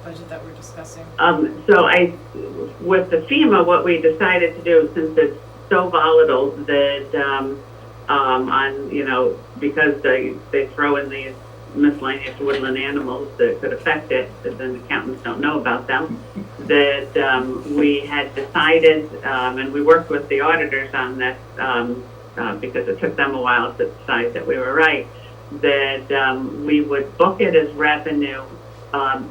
budget that we're discussing? So with the FEMA, what we decided to do, since it's so volatile that, you know, because they throw in these miscellaneous woodland animals that could affect it, but then accountants don't know about them, that we had decided, and we worked with the auditors on this, because it took them a while to decide that we were right, that we would book it as revenue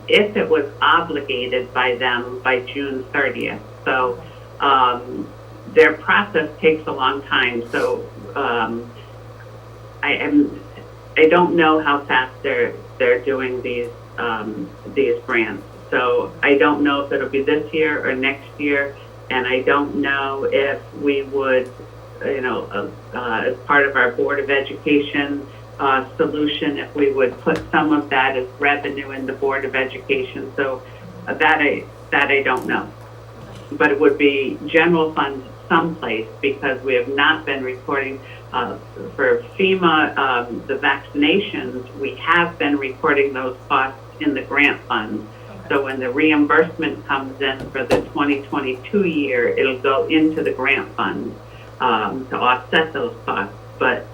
if it was obligated by them by June 30th. So their process takes a long time. So I don't know how fast they're doing these grants. So I don't know if it'll be this year or next year, and I don't know if we would, you know, as part of our Board of Education solution, if we would put some of that as revenue in the Board of Education. So that I don't know. But it would be general fund someplace, because we have not been recording for FEMA, the vaccinations, we have been recording those costs in the grant fund. So when the reimbursement comes in for the 2022 year, it'll go into the grant fund to offset those costs. But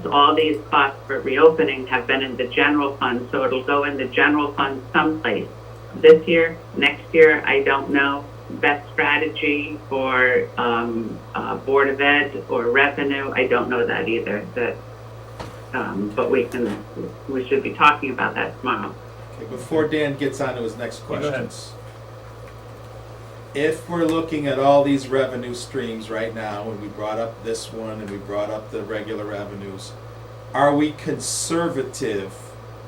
all these costs for reopening have been in the general fund, so it'll go in the general fund someplace. This year, next year, I don't know. Best strategy for Board of Ed or revenue, I don't know that either. But we should be talking about that tomorrow. Okay, before Dan gets on to his next Yeah, go ahead. questions. If we're looking at all these revenue streams right now, and we brought up this one and we brought up the regular revenues, are we conservative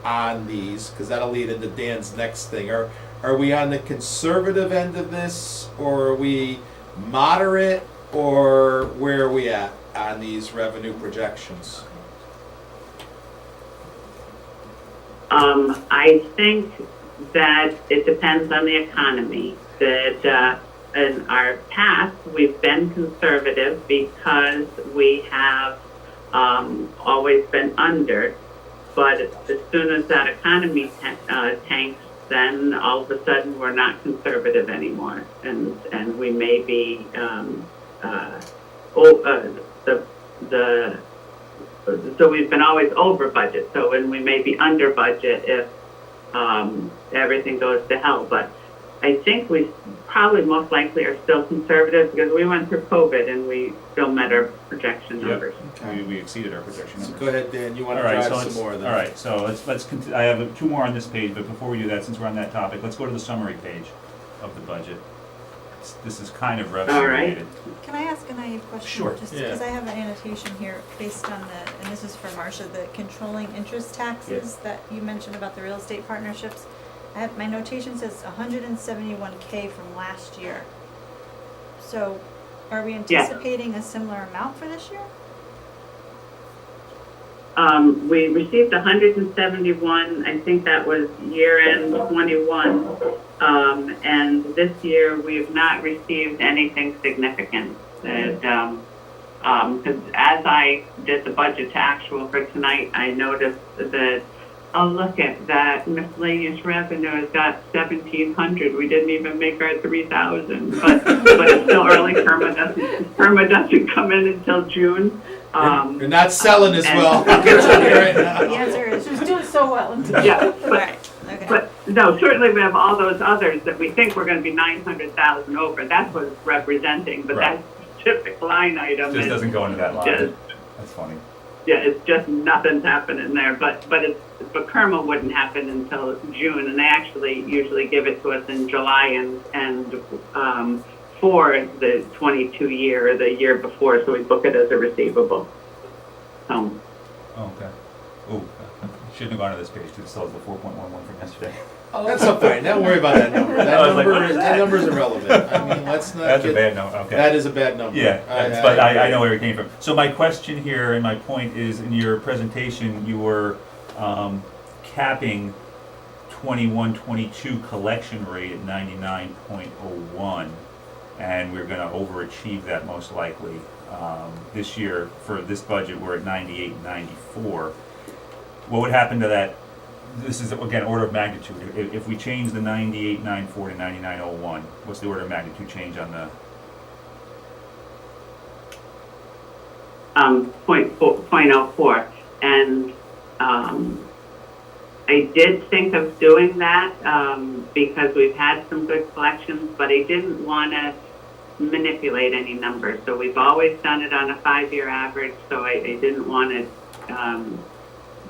on these? Because that'll lead into Dan's next thing. Are we on the conservative end of this, or are we moderate, or where are we at on these revenue projections? I think that it depends on the economy. That in our past, we've been conservative because we have always been under. But as soon as that economy tanks, then all of a sudden we're not conservative anymore, and we may be so we've been always over budget. So when we may be under budget if everything goes to hell. But I think we probably most likely are still conservative, because we went through COVID and we still met our projection numbers. We exceeded our projection numbers. Go ahead, Dan, you want All to right, drive so some let's, more of that? all right, so let's I have 2 more on this page, but before we do that, since we're on that topic, let's go to the summary page of the budget. This is kind of revenue All right. related. Can I ask a naive question? Sure. Just Yeah. because I have an annotation here based on and this is for Marcia, the controlling interest taxes that you mentioned about the real estate partnerships. My notation says 171K from last year. So Are we anticipating a similar amount for this year? We received 171, I think that was year-end 21. And this year, we've not received anything significant. Because as I did the budget to actual for tonight, I noticed that, oh, look at that, miscellaneous revenue has got 1,700. We didn't even make our 3,000. But it's still early. Perma doesn't come in until June. You're not selling as well. I can tell you right now. The answer is She's doing so well until. Yeah, right. Okay. but no, certainly we have all those others that we think we're going to be 900,000 over. That's what it's representing, but Right. that specific line item Just is doesn't go into that line. just, That's funny. yeah, it's just nothing's happening there. But Kerma wouldn't happen until June, and they actually usually give it to us in July and for the 22 year or the year before, so we book it as a receivable. Oh, okay. Oh, shouldn't have gone to this page because it still has the 4.11 from yesterday. That's not fine. Don't worry about that number. That I was like, number, what is that that? number's irrelevant. I mean, let's not That's get. a bad number. Okay. That is a bad number. Yeah, but I agree. know where it came from. So my question here and my point is, in your presentation, you were capping 21-22 collection rate at 99.01, and we're going to overachieve that most likely. This year, for this budget, we're at 98-94. What would happen to that? This is, again, order of magnitude. If we change the 98.94 to 99.01, what's the order of magnitude change on the? 0.04, and I did think of doing that because we've had some good collections, but I didn't want to manipulate any numbers. So we've always done it on a 5-year average, so I didn't want to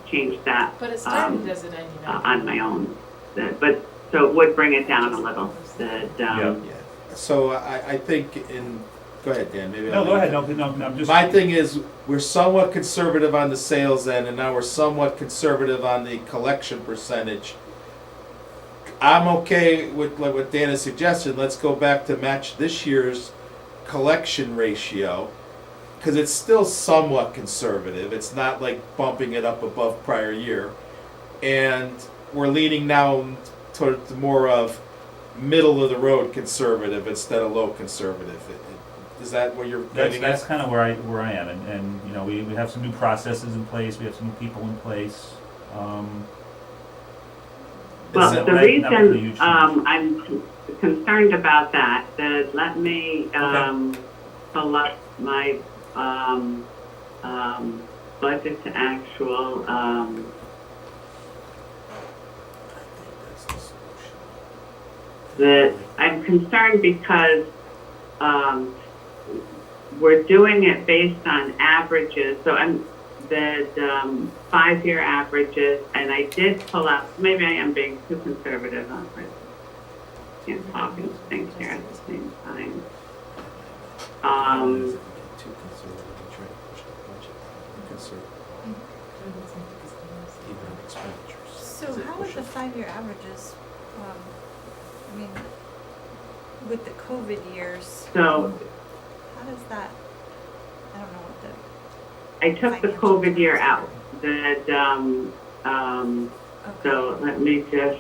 change that But it started as a 99. on my own. But so it would bring it down a little. That Yeah. Yeah. So I think go ahead, Dan. Maybe. No, I'll go leave ahead. it. No, I'm just. My thing is, we're somewhat conservative on the sales end, and now we're somewhat conservative on the collection percentage. I'm okay with like what Dan has suggested. Let's go back to match this year's collection ratio, because it's still somewhat conservative. It's not like bumping it up above prior year. And we're leaning now towards more of middle of the road conservative instead of low conservative. Is that where you're getting That's at? kind of where I am, and you know, we have some new processes in place. We have some new people in place. Well, Not the really a huge reason change. I'm concerned about that, let me pull up my budget to actual. That I'm concerned because we're doing it based on averages. So I'm the 5-year averages, and I did pull out. Maybe I am being too conservative on it. Can't talk and think here at the same time. Too conservative and try to push the budget conservative, even on expenditures. So how would the 5-year averages, I mean, with the COVID years, So how does that, I don't know what the, I took the financial COVID year terms out. That so let me just.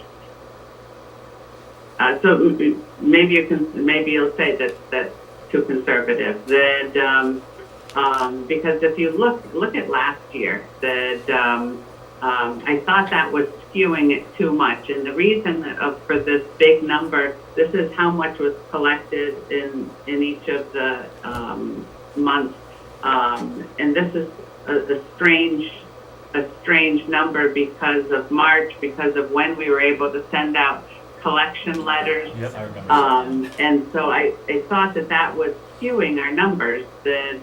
So maybe you'll say that's too conservative. That because if you look at last year, that I thought that was skewing it too much. And the reason for this big number, this is how much was collected in each of the months, and this is a strange number because of March, because of when we were able to send out collection letters. Yep, I remember. And so I thought that was skewing our numbers. That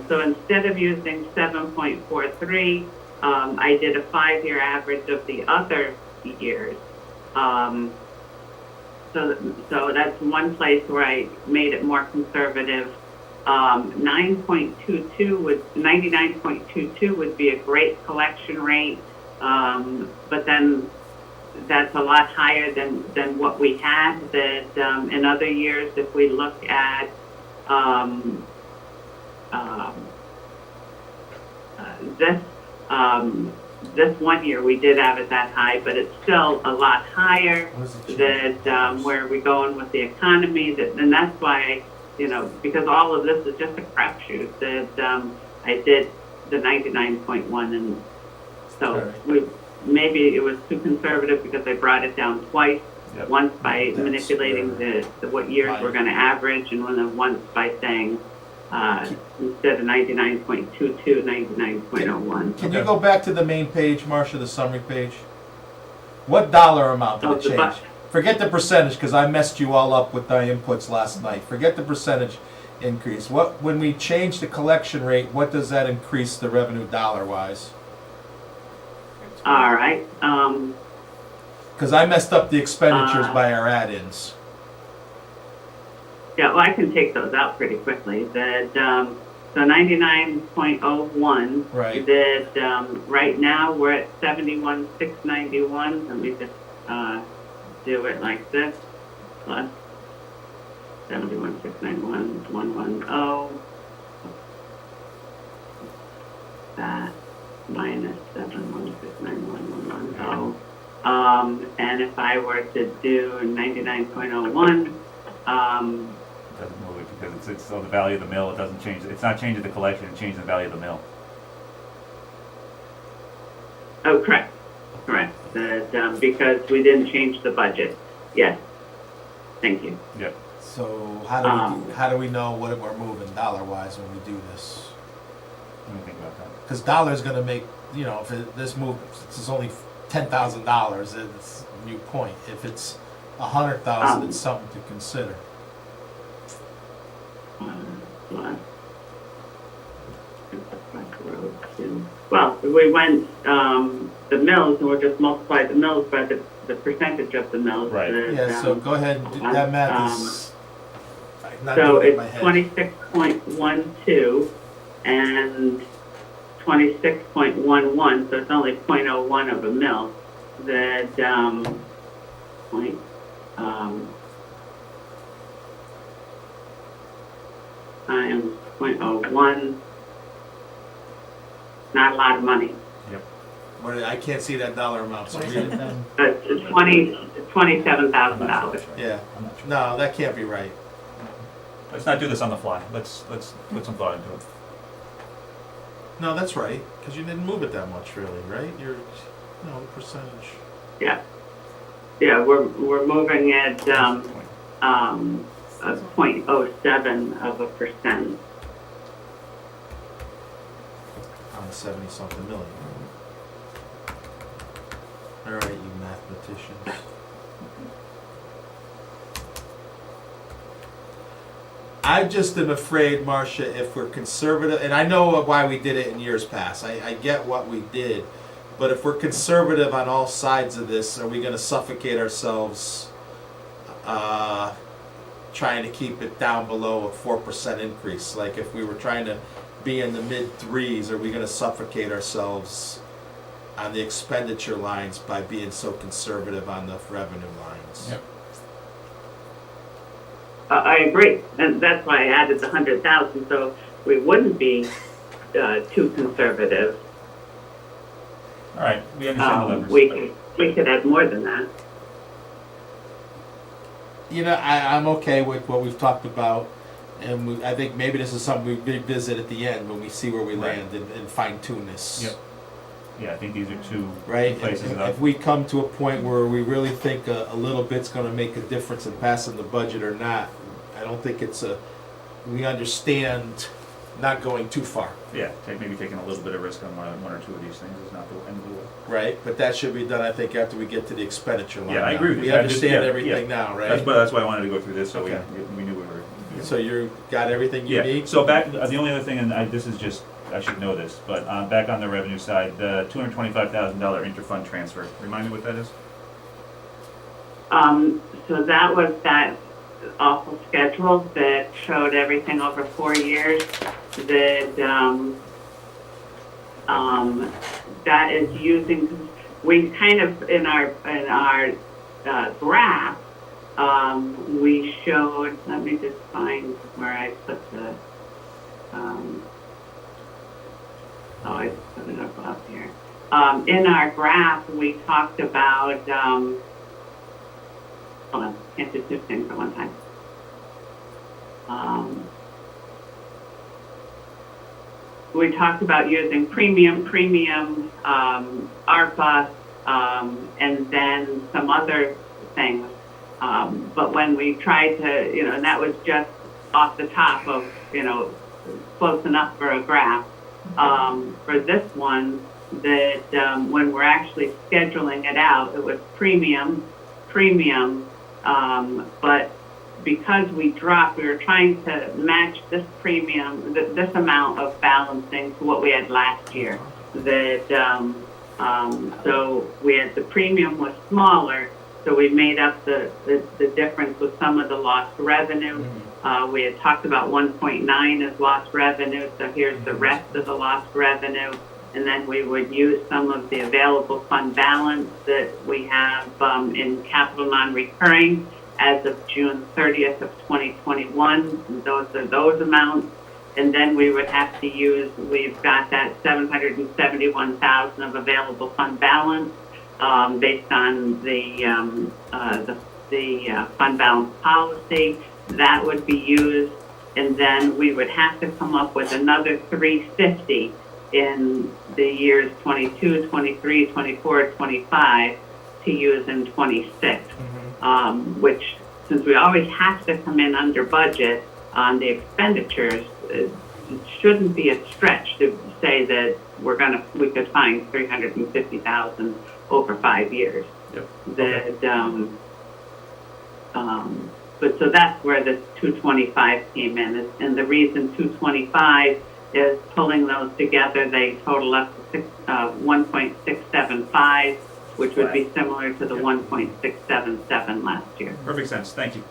so instead of using 7.43, I did a 5-year average of the other years. So that's one place where I made it more conservative. 99.22 would be a great collection rate, but then that's a lot higher than what we had. That in other years, if we look at um, this, this one year we did have it that high, but it's still a lot higher What is the change? that, where are we going with the economy, that, and that's why, you know, because all of this is just a crapshoot, that, I did the 99.1, and so Alright. maybe it was too conservative because I brought it down twice. Yep. Once by That's manipulating where- the what years we're gonna average, and then once by saying, instead of 99.22, 99.01. Can you go back to the main page, Marcia, the summary page? What dollar amount did Oh, it the change? Forget the percentage, because I messed you all up with my inputs last night. Forget the percentage increase. When we change the collection rate, what does that increase the revenue dollar-wise? All right, Because I messed up the expenditures by our add-ins. yeah, well, I can take those out pretty quickly. That, so 99.01. Right. That, right now, we're at 71,691. Let me just, do it like this. Plus 71,691, 110. That minus 71,691, 110. And if I were to do 99.01, Doesn't move it because it's on the value of the mill, it doesn't change, it's not changing the collection, it changes the value of the mill. oh, correct. That, because we didn't change the budget. Yes. Thank you. Yep. So how do we know what we're moving dollar-wise when we do this? Let me think about that. Because dollar's going to make, you know, this move, it's only $10,000, it's a new point. If it's 100,000, it's something to consider. Well, we went, the mills, and we'll just multiply the mills by the percentage of the mills. Right. that, Yeah, so go ahead and do that math is not So doing it in my it's head. 26.12 and 26.11, so it's only 0.01 of a mil. That, point, times 0.01, not a lot of money. I can't see that dollar amount, so read it. It's $27,000. Yeah, no, that can't be right. Let's not do this on the fly, let's put some thought into it. No, that's right, because you didn't move it that much, really, right? Percentage. Yeah. Yeah, we're moving at, a 0.07 of a percent. On 70-something million. All right, you mathematicians. I just am afraid, Marcia, if we're conservative, and I know why we did it in years past. I get what we did, but if we're conservative on all sides of this, are we going to suffocate ourselves trying to keep it down below a 4% increase? Like if we were trying to be in the mid-threes, are we going to suffocate ourselves on the expenditure lines by being so conservative on the revenue lines? Yep. I agree, and that's why I added the 100,000, so we wouldn't be too conservative. All right, we understand the levers. We could add more than that. I'm okay with what we've talked about, and I think maybe this is something we revisit at the end when we see where we Right. land and fine tune this. Yep. Yeah, I think these are two Right? places If we come to a point where we really think a little bit's gonna make a difference in passing the budget or not, I don't think we understand not going too far, yeah, maybe taking a little bit of risk on one or two of these things is not the end of the world. right? But that should be done, I think, after we get to the expenditure line. Yeah, I now. agree with We you. I just- understand yeah, everything yeah. now, right? That's why I wanted to go through this, so Okay. we knew we were. So you got everything you Yeah, need? so back, the only other thing, and this is just, I should know this, but back on the revenue side, the $225,000 interfund transfer, remind me what that is? So that was that awful schedule that showed everything over 4 years. That that is using. We kind of in our graph We showed, let me just find where I put the, I put it up here. In our graph, we talked about, hold on, can't do two things at one time. We talked about using premium, ARPA, and then some other things. But when we tried to, and that was just off the top of, close enough for a graph. For this one, that when we're actually scheduling it out, it was premium, but because we dropped, we were trying to match this premium, this amount of balancing to what we had last year. So we had the premium was smaller, so we made up the difference with some of the lost revenue. We had talked about 1.9 as lost revenue, so here's the rest of the lost revenue. And then we would use some of the available fund balance that we have in capital non-recurring as of June 30th of 2021. Those are those amounts. And then we would have to use, we've got that 771,000 of available fund balance based on the fund balance policy. That would be used, and then we would have to come up with another 350 in the years 22, 23, 24, 25 to use in 26, which, since we always have to come in under budget on the expenditures, it shouldn't be a stretch to say that we could find 350,000 over 5 years. Yep. But so that's where the 225 came in, and the reason 225 is pulling those together, they total up to 1.675, which would be similar to the 1.677 last year. Perfect sense, thank you.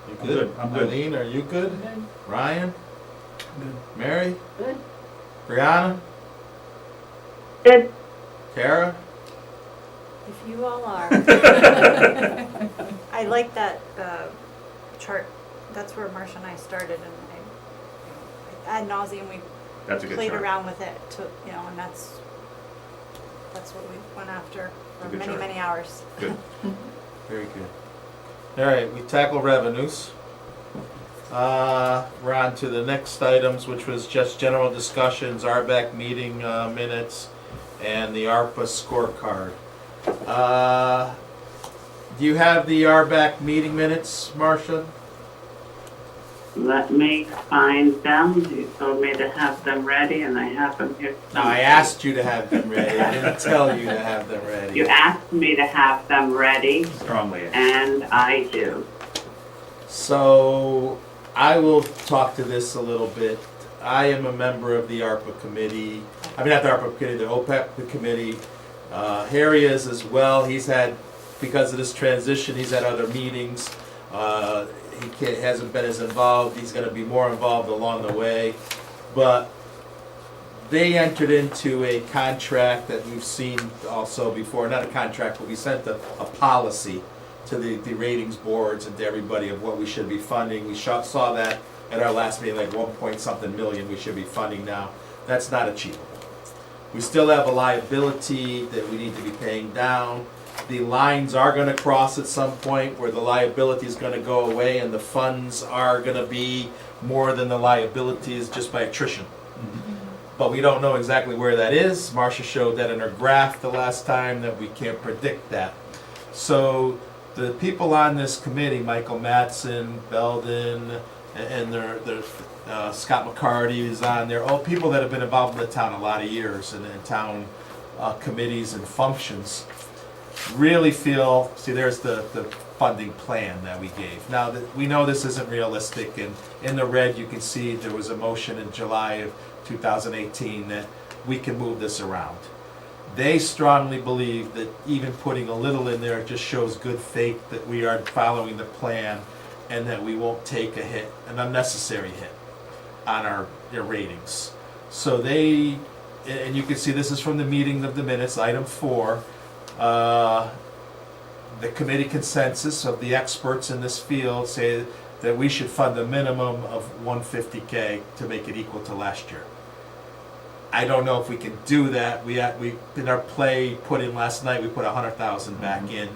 You I'm good? good, I'm good. Eileen, are you good? Good. Ryan? Good. Mary? Good. Brianna? Good. Kara? If you all are. I like that chart. That's where Marcia and I started, and ad nauseum we That's a good played chart. around with it to, and that's what we went after It's a for good many, chart. many hours. Good. Very good. All right, we tackle revenues. We're on to the next items, which was just general discussions, RBAC meeting minutes, and the ARPA scorecard. Do you have the RBAC meeting minutes, Marcia? Let me find them. You told me to have them ready, and I have them here. No, I asked you to have them ready. I didn't tell you to have them ready. You asked me to have them ready, Strongly. and I do. So I will talk to this a little bit. I am a member of the ARPA committee. I mean, not the ARPA committee, the OPEP committee. Harry is as well. He's had, because of this transition, he's had other meetings. Hasn't been as involved. He's going to be more involved along the way. But they entered into a contract that we've seen also before. Not a contract, but we sent a policy to the ratings boards and to everybody of what we should be funding. We saw that at our last meeting, like 1 million we should be funding now. That's not achievable. We still have a liability that we need to be paying down. The lines are going to cross at some point where the liability is going to go away and the funds are going to be more than the liabilities just by attrition. But we don't know exactly where that is. Marcia showed that in her graph the last time, that we can't predict that. So the people on this committee, Michael Mattson, Belden, and Scott McCarty is on there, all people that have been involved in the town a lot of years and in town committees and functions, really feel, see, there's the funding plan that we gave. Now, we know this isn't realistic, and in the red you can see there was a motion in July of 2018 that we can move this around. They strongly believe that even putting a little in there just shows good faith that we are following the plan and that we won't take a hit, an unnecessary hit on our ratings. So they, and you can see this is from the meeting of the minutes, item 4. the committee consensus of the experts in this field say that we should fund a minimum of 150K to make it equal to last year. I don't know if we can do that. We in our play put in last night, we put 100,000 back in.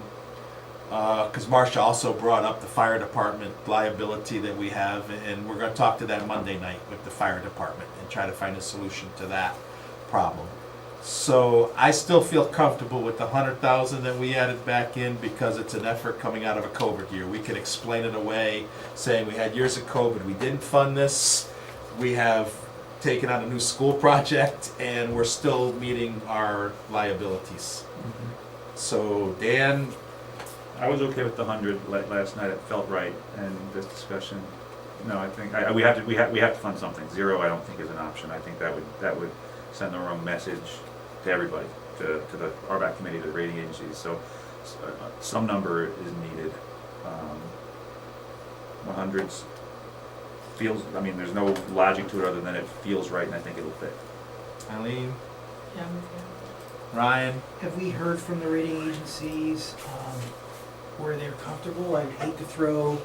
Because Marcia also brought up the fire department liability that we have, and we're gonna talk to that Monday night with the fire department and try to find a solution to that problem. So I still feel comfortable with the 100,000 that we added back in because it's an effort coming out of a COVID year. We can explain it away, saying we had years of COVID, we didn't fund this, we have taken on a new school project, and we're still meeting our liabilities. So Dan, I was okay with the 100 last night. It felt right, and this discussion. No, I think we have to fund something. Zero, I don't think is an option. I think that would send the wrong message to everybody, to the RBAC committee, to the rating agencies. So some number is needed. 100s feels. I mean, there's no logic to it other than it feels right, and I think it'll fit. Eileen, Yeah, I'm with you. Ryan, Have we heard from the rating agencies where they're comfortable? I'd hate to throw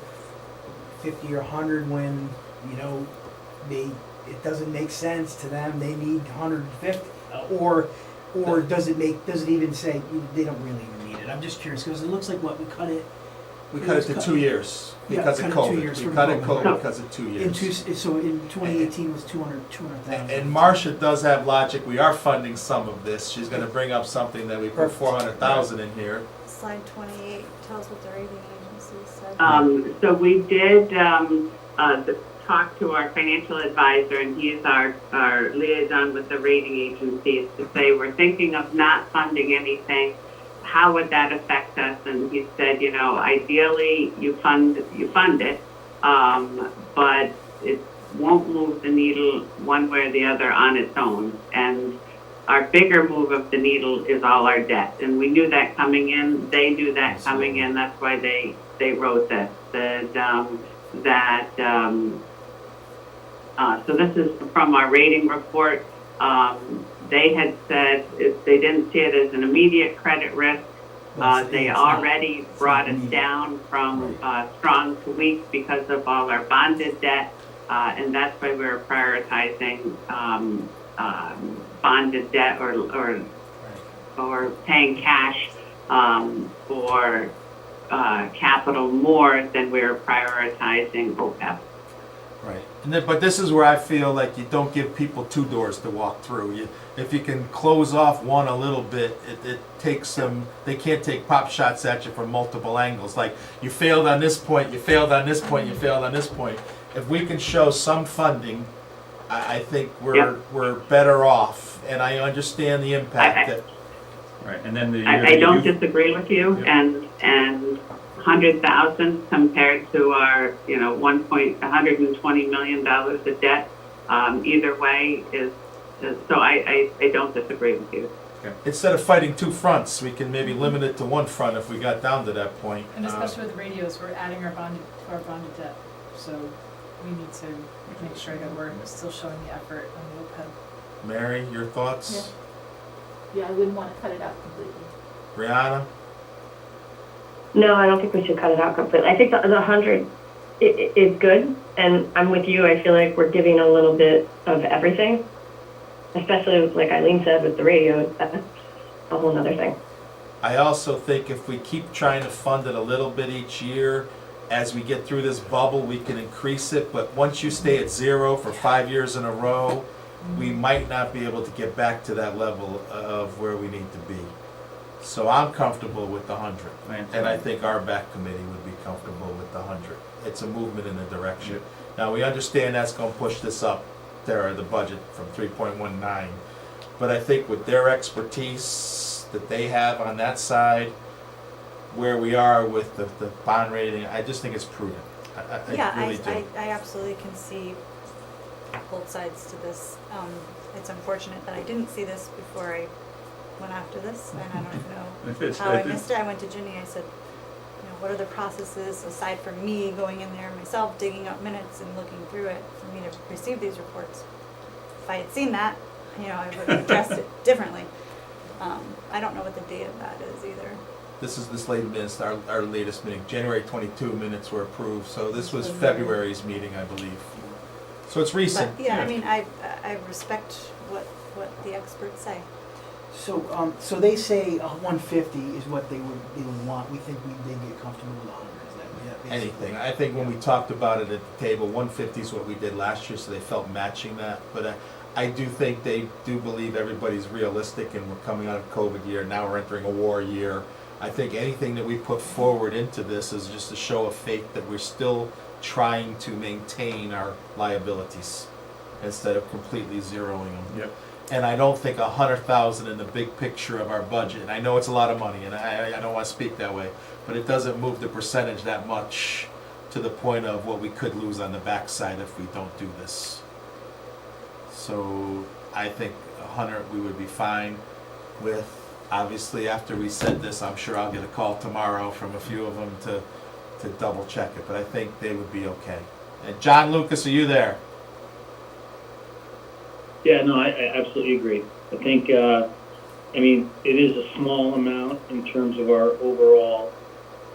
50 or 100 when, you know, it doesn't make sense to them. They need 150, or does it even say they don't really even need it? I'm just curious because it looks like what we cut it. we cut it to 2 years Yeah, because of cut it 2 COVID. years We from cut it COVID. COVID because of 2 years. So in 2018 was 200,000. And Marcia does have logic. We are funding some of this. She's going to bring up something that we put 400,000 in here. Slide 28 tells what the rating agencies said. So we did talk to our financial advisor, and he is our liaison with the rating agencies, to say we're thinking of not funding anything. How would that affect us? And he said, you know, ideally you fund it, but it won't move the needle one way or the other on its own. And our bigger move of the needle is all our debt, and we knew that coming in. They knew that coming in. That's why they wrote this. So this is from our rating report. They had said they didn't see it as an immediate credit risk. They already brought us down from strong to weak because of all our bonded debt, and that's why we're prioritizing bonded debt or paying cash for capital more than we're prioritizing OPEB. Right. And then, but this is where I feel like you don't give people 2 doors to walk through. If you can close off one a little bit, it takes them, they can't take pop shots at you from multiple angles. Like, you failed on this point, you failed on this point, you failed on this point. If we can show some funding, I think we're better off. And I understand the impact that. Right, and then I don't disagree with you, and 100,000 compared to our, you know, $120 million of debt, either way is so I don't disagree with you. Okay. Instead of fighting 2 fronts, we can maybe limit it to 1 front if we got down to that point. And especially with radios, we're adding our bonded debt, so we need to make sure that we're still showing the effort on the OPEB. Mary, your thoughts? Yeah, I wouldn't want to cut it out completely. Brianna? No, I don't think we should cut it out completely. I think the 100 is good, and I'm with you. I feel like we're giving a little bit of everything, especially like Eileen said with the radio. That's a whole other thing. I also think if we keep trying to fund it a little bit each year, as we get through this bubble, we can increase it. But once you stay at 0 for 5 years in a row, we might not be able to get back to that level of where we need to be. So I'm comfortable with the 100, and I think our back committee would be comfortable with the 100. It's a movement in the direction. Now, we understand that's going to push this up, the budget from 3.19, but I think with their expertise that they have on that side, where we are with the bond rating, I just think it's prudent. I really do. I absolutely can see both sides to this. It's unfortunate that I didn't see this before I went after this, and I don't know how I missed it. I went to Ginny, I said, you know, what are the processes aside from me going in there myself, digging up minutes and looking through it for me to receive these reports? If I had seen that, you know, I would have addressed it differently. I don't know what the date of that is either. this is this latest minutes, our latest meeting. January 22 minutes were approved, so this was February's meeting, I believe. So it's recent. But, yeah, I mean, I respect what the experts say. So, so they say 150 is what they would want. We think they'd get comfortable with 100. Is that basically? Anything. I think when we talked about it at the table, 150 is what we did last year, so they felt matching that. But I do think they do believe everybody's realistic, and we're coming out of COVID year. Now we're entering a war year. I think anything that we put forward into this is just a show of faith that we're still trying to maintain our liabilities instead of completely zeroing them. Yep. And I don't think 100,000 in the big picture of our budget, and I know it's a lot of money, and I don't want to speak that way, but it doesn't move the percentage that much to the point of what we could lose on the backside if we don't do this. So I think 100 we would be fine with. Obviously, after we said this, I'm sure I'll get a call tomorrow from a few of them to double check it, but I think they would be okay. And John Lucas, are you there? Yeah, no, I absolutely agree. I think, I mean, it is a small amount in terms of our overall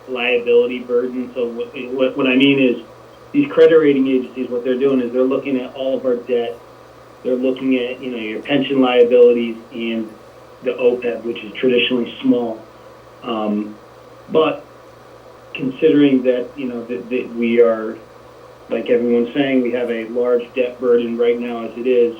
liability burden. So what I mean is, these credit rating agencies, what they're doing is they're looking at all of our debt. They're looking at, you know, your pension liabilities and the OPEB, which is traditionally small. But considering that, you know, that we are, like everyone's saying, we have a large debt burden right now as it is,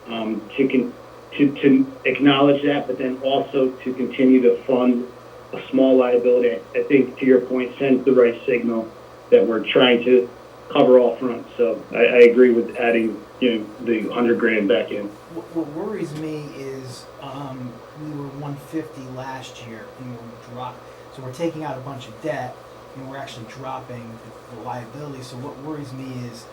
to acknowledge that, but then also to continue to fund a small liability, I think, to your point, sends the right signal that we're trying to cover all fronts. So I agree with adding, you know, the $100,000 back in. What worries me is we were 150 last year, and we're dropped. So we're taking out a bunch of debt, and we're actually dropping the liability. So what worries me is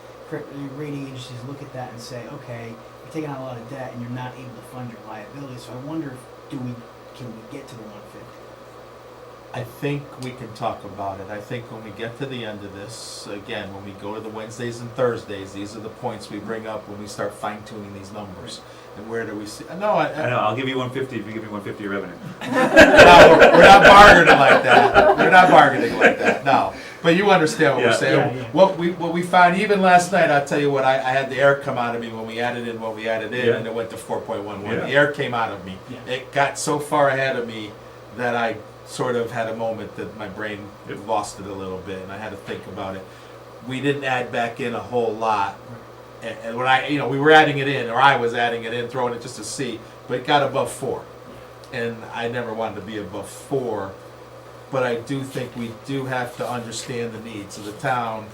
rating agencies look at that and say, okay, you're taking out a lot of debt, and you're not able to fund your liability. So I wonder, can we get to the 150? I think we can talk about it. I think when we get to the end of this, again, when we go to the Wednesdays and Thursdays, these are the points we bring up when we start fine-tuning these numbers. And where do we see? No, I know, I'll give you 150 if you give me 150 revenue. No, we're not bargaining like that. We're not bargaining like that, no. But you understand what we're saying. Yeah. What we found, even last night, I'll tell you what, I had the air come out of me when we added in what we added in, Yeah. and it went to 4.11. Yeah. The air came out of me. Yeah. It got so far ahead of me that I sort of had a moment that my brain Yep. lost it a little bit, and I had to think about it. We didn't add back in a whole lot. And when we were adding it in, or I was adding it in, throwing it just to see, but it got above 4. And I never wanted to be above 4. But I do think we do have to understand the needs of the town.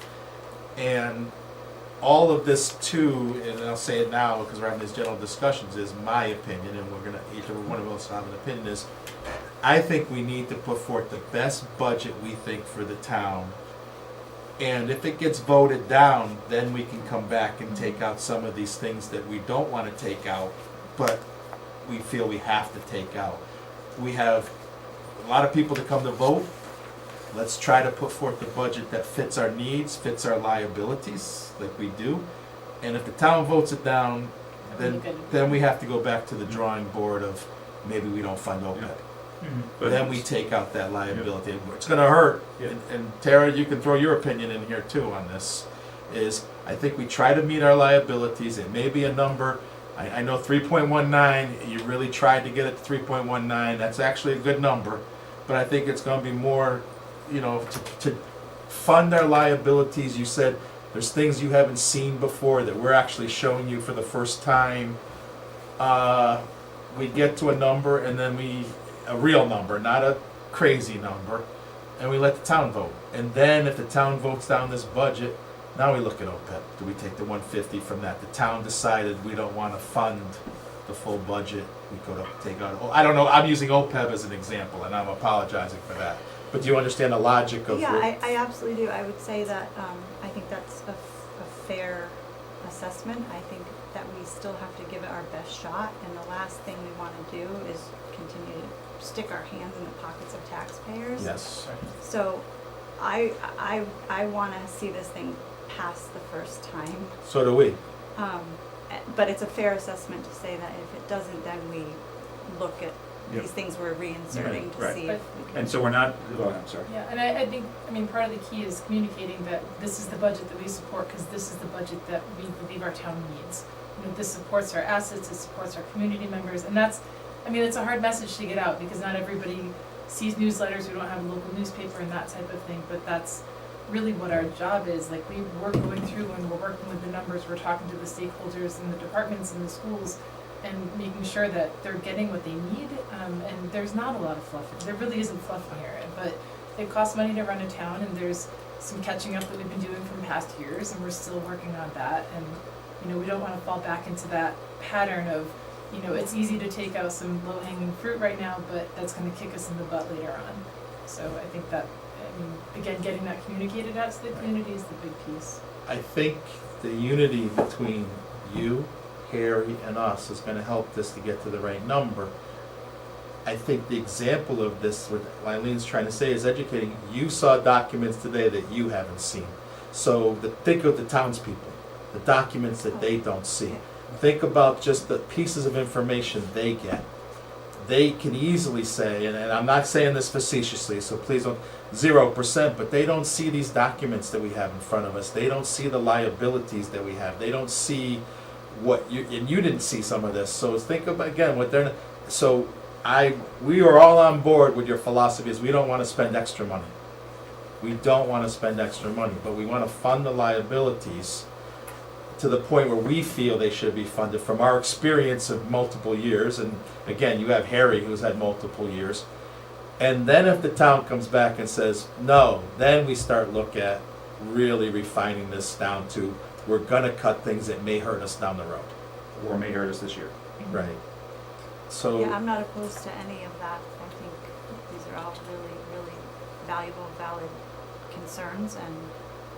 And all of this too, and I'll say it now because we're having these general discussions, is my opinion, and each one of us have an opinion, is I think we need to put forth the best budget we think for the town. And if it gets voted down, then we can come back and take out some of these things that we don't want to take out, but we feel we have to take out. We have a lot of people to come to vote. Let's try to put forth a budget that fits our needs, fits our liabilities, like we do. And if the town votes it down, then we have to go back to the drawing board of maybe we don't fund OPEB. But Then we take out that liability. It's gonna hurt. Yeah. And Tara, you can throw your opinion in here too on this, is I think we try to meet our liabilities. It may be a number, I know 3.19, you really tried to get it to 3.19, that's actually a good number. But I think it's gonna be more, to fund our liabilities. You said there's things you haven't seen before that we're actually showing you for the first time. We get to a number and then a real number, not a crazy number, and we let the town vote. And then if the town votes down this budget, now we look at OPEB. Do we take the 150 from that? The town decided we don't want to fund the full budget. We could take out, I don't know, I'm using OPEB as an example, and I'm apologizing for that. But do you understand the logic of Yeah, I absolutely do. I would say that I think that's a fair assessment. I think that we still have to give it our best shot, and the last thing we want to do is continue to stick our hands in the pockets of taxpayers. Yes. So I want to see this thing pass the first time. So do we. But it's a fair assessment to say that if it doesn't, then we look at Yep. these things we're reinserting to Right. see if we can. And so we're not, oh, I'm sorry. Yeah, and I think, I mean, part of the key is communicating that this is the budget that we support, because this is the budget that we believe our town needs. You know, this supports our assets, it supports our community members, and that's, I mean, it's a hard message to get out, because not everybody sees newsletters, we don't have a local newspaper and that type of thing, but that's really what our job is. Like, we're going through and we're working with the numbers, we're talking to the stakeholders and the departments and the schools, and making sure that they're getting what they need, and there's not a lot of fluff, there really isn't fluff here, but it costs money to run a town, and there's some catching up that we've been doing from past years, and we're still working on that, and, you know, we don't wanna fall back into that pattern of, you know, it's easy to take out some low-hanging fruit right now, but that's gonna kick us in the butt later on. So I think that, I mean, again, getting that communicated out to the community is the big piece. I think the unity between you, Harry, and us is gonna help this to get to the right number. I think the example of this, what Eileen's trying to say, is educating. You saw documents today that you haven't seen. So think of the townspeople, the documents that they don't see. Think about just the pieces of information they get. They can easily say, and I'm not saying this facetiously, so please don't, 0%, but they don't see these documents that we have in front of us. They don't see the liabilities that we have. They don't see what you, and you didn't see some of this. So think about, again, what they're, so we are all on board with your philosophy is we don't want to spend extra money. We don't want to spend extra money, but we want to fund the liabilities to the point where we feel they should be funded from our experience of multiple years. And again, you have Harry who's had multiple years. And then if the town comes back and says, no, then we start look at really refining this down to, we're gonna cut things that may hurt us down the road. Or may hurt us this year. Right. So. Yeah, I'm not opposed to any of that. I think these are all really, really valuable, valid concerns, and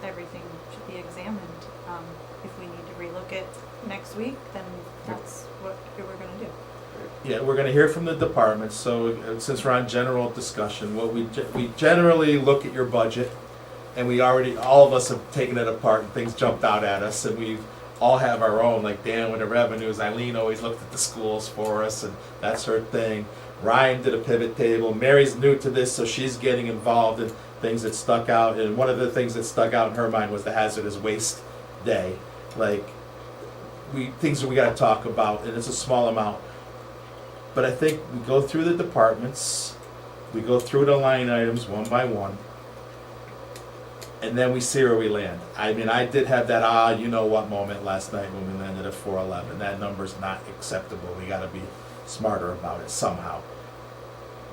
everything should be examined. If we need to relook it next week, then that's what we're gonna do. Yeah, we're gonna hear from the departments, so since we're on general discussion, we generally look at your budget, and we already, all of us have taken it apart, and things jumped out at us, and we all have our own, like Dan with the revenues, Eileen always looked at the schools for us, and that's her thing. Ryan did a pivot table, Mary's new to this, so she's getting involved in things that stuck out, and one of the things that stuck out in her mind was the hazardous waste day. Like, things that we gotta talk about, and it's a small amount. But I think we go through the departments, we go through the line items one by one, and then we see where we land. I mean, I did have that you know what moment last night when we landed at 411. That number's not acceptable. We gotta be smarter about it somehow.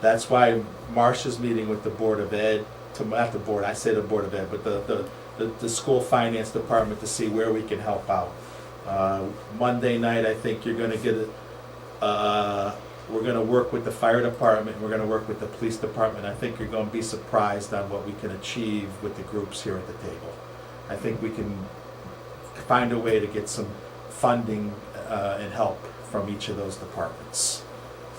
That's why Marcia's meeting with the Board of Ed, not the board, I say the Board of Ed, but the school finance department to see where we can help out. Monday night, I think you're gonna get it. We're gonna work with the fire department, we're gonna work with the police department. I think you're gonna be surprised on what we can achieve with the groups here at the table. I think we can find a way to get some funding and help from each of those departments.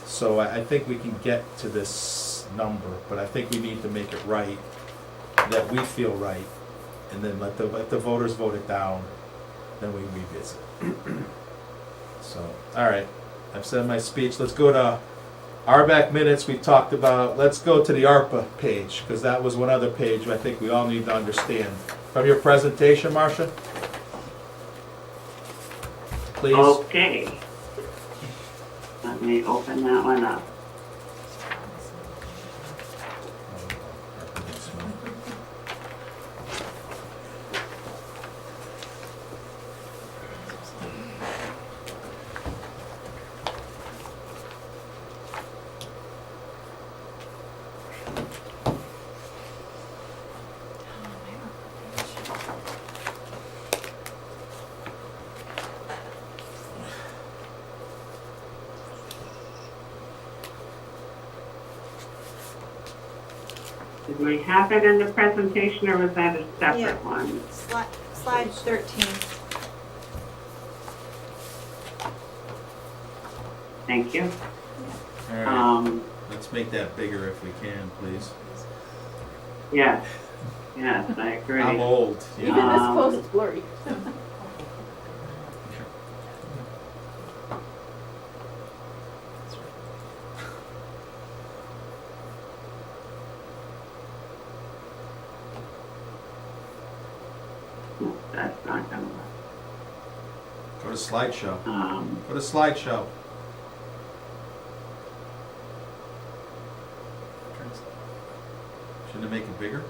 So I think we can get to this number, but I think we need to make it right, that we feel right, and then let the voters vote it down, then we revisit. So, all right. I've said my speech. Let's go to RBAC minutes. We talked about, let's go to the ARPA page, because that was one other page I think we all need to understand. From your presentation, Marcia? Please. Okay. Let me open that one up. Did we have it in the presentation, or was that a separate Yeah. one? Slide 13. Thank you. All right. Let's make that bigger if we can, please. Yes, yes, I agree. I'm old. You Even know. this close, it's blurry. That's not gonna work. Go to slideshow. Um, Go to slideshow. Shouldn't it make it bigger?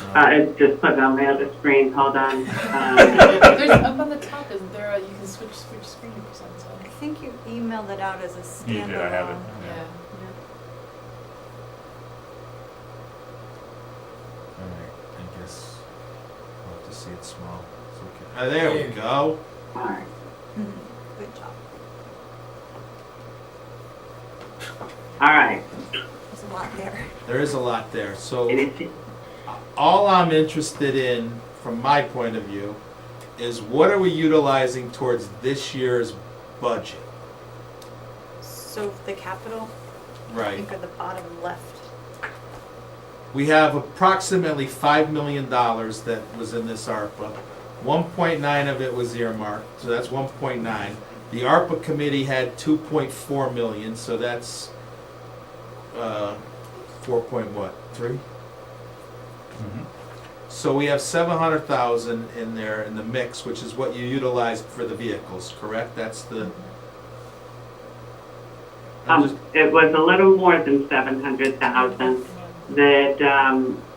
it's just put it on the other screen, hold on. There's, up on the top, isn't there, you can switch screen to present, so. I think you emailed it out as a standalone. You did, I have it. Yeah. Alright, I guess we'll have to see it small. So we can, there we go. Alright, Mhm. Good job. alright, There's a lot there. There is a lot there. So it is, all I'm interested in, from my point of view, is what are we utilizing towards this year's budget? So the capital, I Right. think at the bottom left. We have approximately $5 million that was in this ARPA. 1.9 of it was earmarked, so that's 1.9. The ARPA committee had 2.4 million, so that's 4.3? Mhm. So we have 700,000 in there in the mix, which is what you utilized for the vehicles, correct? That's the. I'm just- it was a little more than 700,000. That,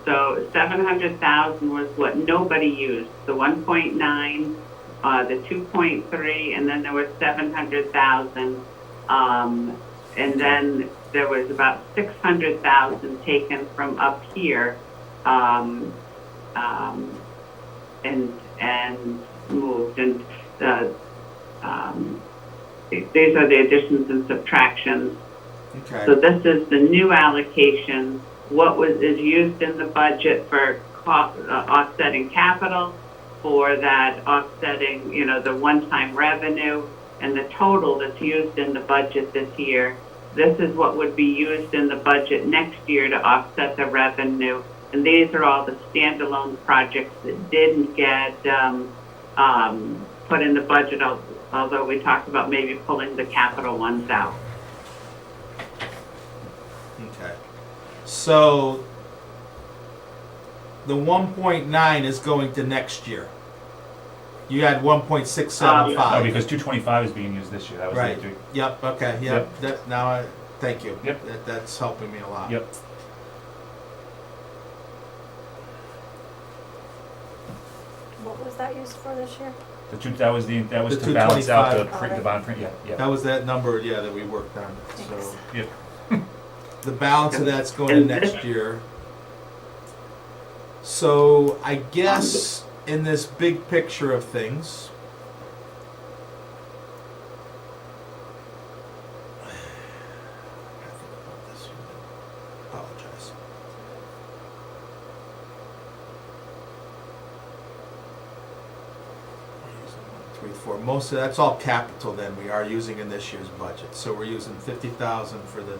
so 700,000 was what nobody used, the 1.9, the 2.3, and then there was 700,000. And then there was about 600,000 taken from up here, and moved. And these are the additions and subtractions. Okay. So this is the new allocation, what is used in the budget for offsetting capital, for that offsetting, the one-time revenue, and the total that's used in the budget this year. This is what would be used in the budget next year to offset the revenue. And these are all the standalone projects that didn't get put in the budget, although we talked about maybe pulling the capital ones out. Okay. So the 1.9 is going to next year. You had 1.675. No, because 225 is being used this year, that was Right. the, Yep. Okay. Yep. Yep. That now. Thank you. Yep. That's helping me a lot. yep. What was that used for this year? That was The to balance out the 225. print, the bond print, yeah, yeah. That was that number. Yeah, that we worked on. Thanks. So Yep. the balance of that's going to next year. So I guess in this big picture of things, apologize. We're using 1, 3, 4. Most of that's all capital. Then we are using in this year's budget. So we're using 50,000 for the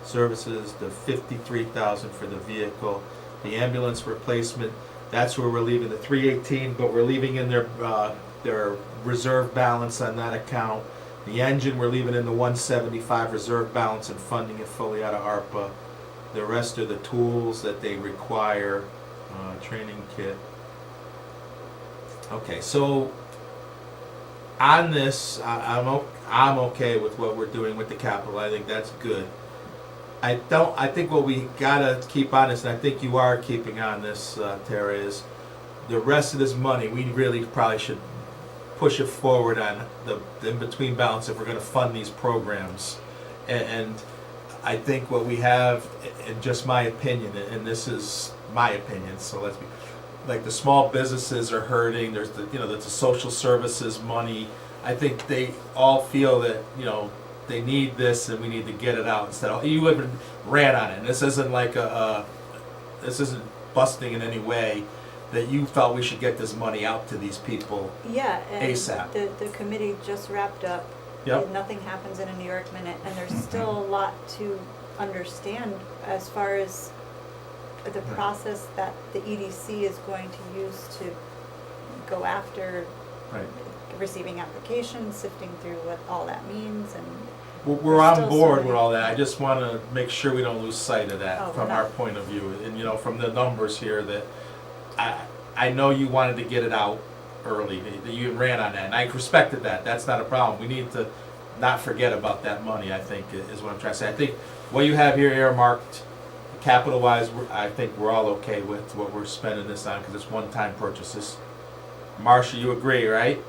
services, the 53,000 for the vehicle, the ambulance replacement. That's where we're leaving the 318, but we're leaving in their reserve balance on that account. The engine, we're leaving in the 175 reserve balance and funding it fully out of ARPA. The rest are the tools that they require, training kit. Okay, so on this, I'm okay with what we're doing with the capital. I think that's good. I think what we gotta keep on this, and I think you are keeping on this, Tara, is the rest of this money, we really probably should push it forward on the in-between balance if we're gonna fund these programs. And I think what we have, in just my opinion, and this is my opinion, so let's be, like the small businesses are hurting, there's the social services money. I think they all feel that, they need this and we need to get it out instead of, you even ran on it. And this isn't like this isn't busting in any way, that you felt we should get this money out to these people. Yeah, and ASAP. the committee just wrapped up. Yep. And nothing happens in a New York minute, and there's still a lot to understand as far as the process that the EDC is going to use to go after Right. receiving applications, sifting through what all that means, and We're There's on still board so with many- all that. I just want to make sure we don't lose sight of that Oh, from we're our not. point of view. And, from the numbers here, that I know you wanted to get it out early, you ran on that, and I respected that, that's not a problem. We need to not forget about that money, I think, is what I'm trying to say. I think what you have here earmarked, capital-wise, I think we're all okay with what we're spending this on, because it's one-time purchases. Marcia, you agree, right?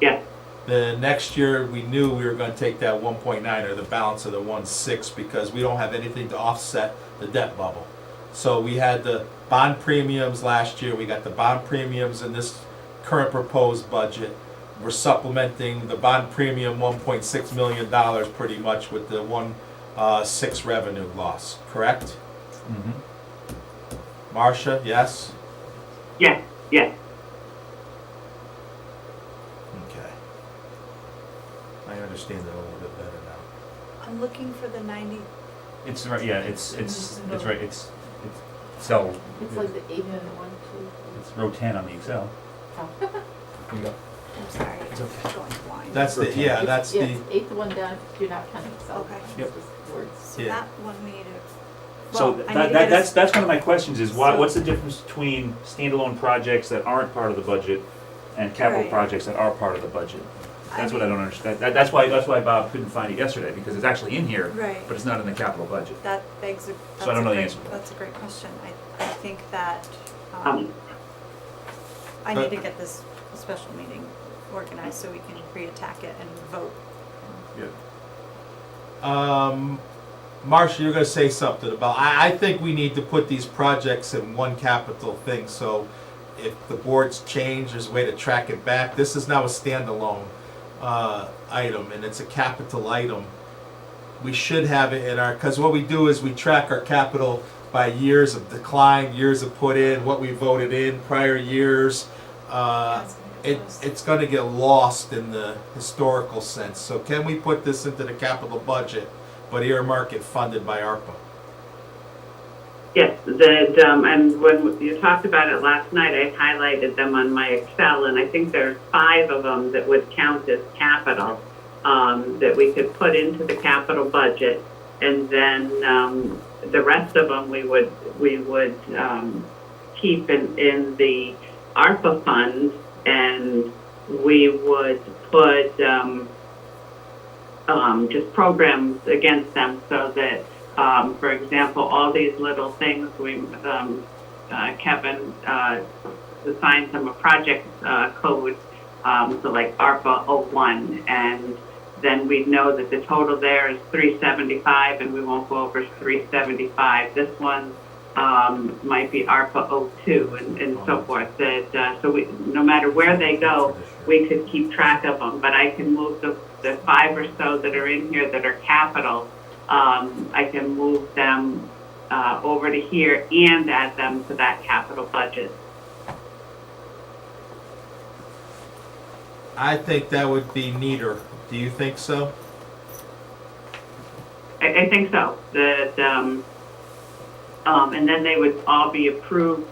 Yes. The next year, we knew we were gonna take that 1.9 or the balance of the 1.6 because we don't have anything to offset the debt bubble. So we had the bond premiums last year, we got the bond premiums in this current proposed budget. We're supplementing the bond premium $1.6 million pretty much with the 1.6 revenue loss, correct? Mhm. Marcia, yes? Yes, yes. Okay. I understand it a little bit better now. I'm looking for the 90, It's right, yeah, it's right, it's Excel. It's like the 8-1, It's row 10 on the Excel. 2. Here you go. I'm sorry, It's okay. going blind. That's the, yeah, that's Yeah, the, it's 8-1 down, you're not counting Excel. Okay. Yep. It's just words. So Yeah. that one we need to, So well, I need to get that's one of my questions is So- what's the difference between standalone projects that aren't part of the budget and capital Right. projects that are part of the budget? That's what I don't understand. That's why Bob couldn't find it yesterday, because it's actually in here, Right. but it's not in the capital budget. That begs a, So I don't know the answer. that's a great question. I think that, Um, I need to get this special meeting organized so we can re-attack it and vote. Marcia, you're gonna say something about, I think we need to put these projects in one capital thing, so if the boards change, there's a way to track it back. This is now a standalone, item, and it's a capital item. We should have it in our, cause what we do is we track our capital by years of decline, years of put in, what we voted in, prior years. It's gonna get lost in the historical sense, so can we put this into the capital budget, but earmark it funded by ARPA? Yes, and when you talked about it last night, I highlighted them on my Excel, and I think there's 5 of them that would count as capital, that we could put into the capital budget, and then, the rest of them we would keep in the ARPA fund, and we would put, just programs against them so that, for example, all these little things, Kevin assigned them a project code, so like ARPA 01, and then we'd know that the total there is 375, and we won't go over 375. This one might be ARPA 02, and so forth. That so we, no matter where they go, we could keep track of them. But I can move the 5 or so that are in here that are capital. I can move them over to here and add them to that capital budget. I think that would be neater. Do you think so? I think so. That and then they would all be approved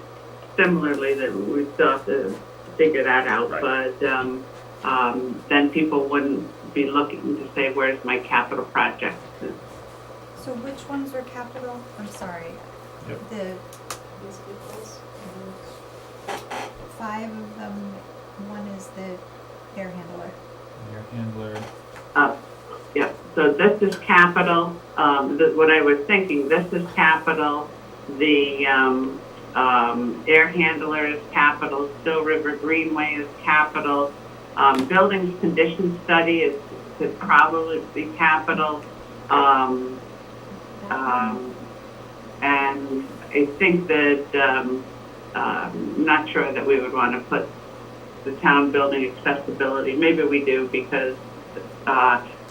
similarly. That we still have to figure that out. Right. But then people wouldn't be looking to say, "Where's my capital project?" So which ones are capital? I'm sorry. Yep. The 5 of them, one is the air handler. Your handler. Yeah, so this is capital, what I was thinking, this is capital, the, air handler is capital, Still River Greenway is capital, buildings condition study could probably be capital, and I think that, I'm not sure that we would want to put the town building accessibility, maybe we do, because,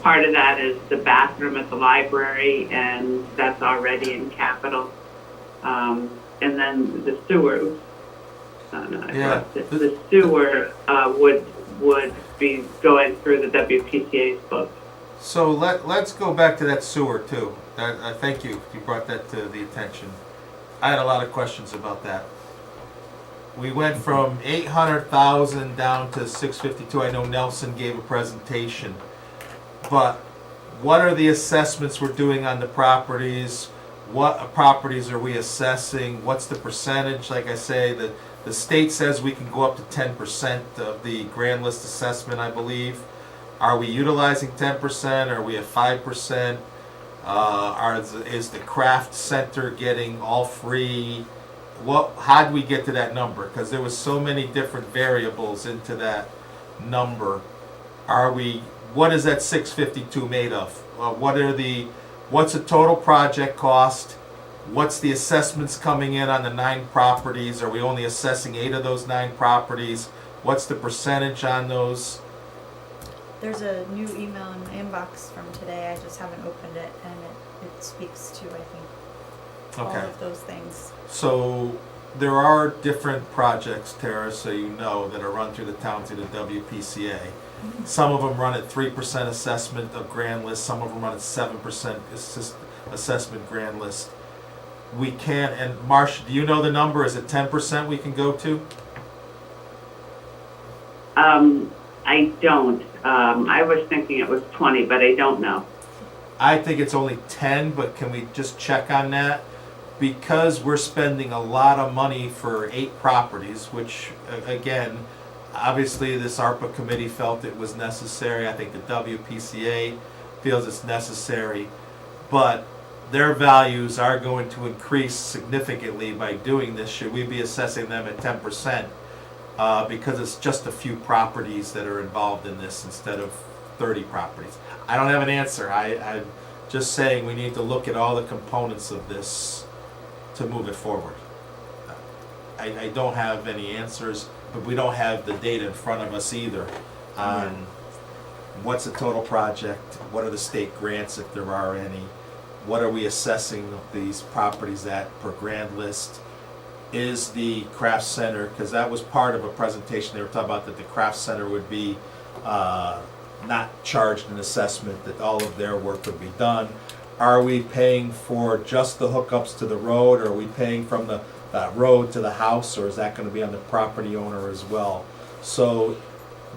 part of that is the bathroom at the library, and that's already in capital. And then the sewer, Yeah. the sewer would be going through the WPCA's book. So let's go back to that sewer too. Thank you, you brought that to the attention. I had a lot of questions about that. We went from 800,000 down to 652. I know Nelson gave a presentation. But what are the assessments we're doing on the properties? what properties are we assessing, what's the percentage, like I say, the state says we can go up to 10% of the grand list assessment, I believe. Are we utilizing 10%, are we at 5%? Is the craft center getting all free? How do we get to that number? Because there was so many different variables into that number. What is that 652 made of? What's the total project cost? What's the assessments coming in on the 9 properties? Are we only assessing 8 of those 9 properties? What's the percentage on those? There's a new email in my inbox from today, I just haven't opened it, and it speaks to, I think, all Okay. of those things. So there are different projects, Tara, so you know, that are run through the town through the WPCA. Some of them run at 3% assessment of grand list, some of them run at 7% assessment grand list. We can, and Marcia, do you know the number? Is it 10% we can go to? I don't. I was thinking it was 20, but I don't know. I think it's only 10, but can we just check on that? Because we're spending a lot of money for 8 properties, which, again, obviously this ARPA committee felt it was necessary. I think the WPCA feels it's necessary. But their values are going to increase significantly by doing this. Should we be assessing them at 10%? Because it's just a few properties that are involved in this instead of 30 properties. I don't have an answer. I'm just saying we need to look at all the components of this to move it forward. I don't have any answers, but we don't have the data in front of us either on what's the total project, what are the state grants if there are any, what are we assessing these properties at per grand list. Is the craft center, because that was part of a presentation they were talking about, that the craft center would be not charged an assessment, that all of their work would be done. Are we paying for just the hookups to the road, or are we paying from the road to the house, or is that going to be on the property owner as well? So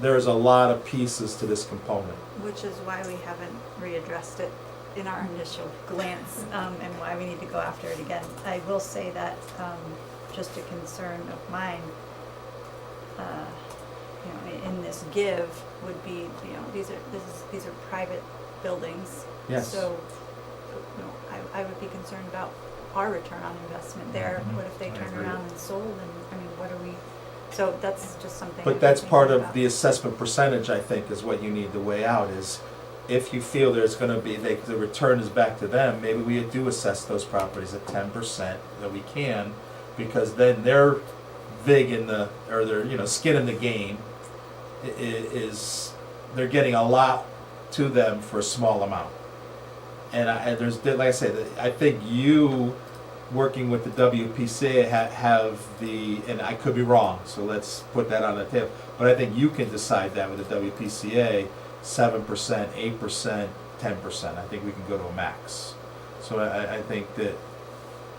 there's a lot of pieces to this component. Which is why we haven't readdressed it in our initial glance, and why we need to go after it again. I will say that, just a concern of mine, in this give would be, these are private buildings. Yes. So, I would be concerned about our return on investment there. Mhm. What if they I turn agree. around and sold, and, what are we, so that's just something. But that's part of the assessment percentage, I think, is what you need to weigh out, is if you feel there's gonna be, the return is back to them, maybe we do assess those properties at 10%, that we can, because then their vig in the, or their, skin in the game is, they're getting a lot to them for a small amount. And there's, like I said, I think you, working with the WPCA, have the, and I could be wrong, so let's put that on the table, but I think you can decide that with the WPCA, 7%, 8%, 10%. I think we can go to a max. So I think that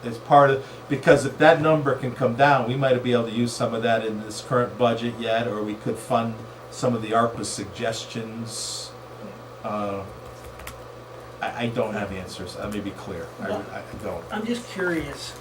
it's part of, because if that number can come down, we might be able to use some of that in this current budget yet, or we could fund some of the ARPA suggestions. I don't have answers. Let me be clear. I don't. I'm just curious,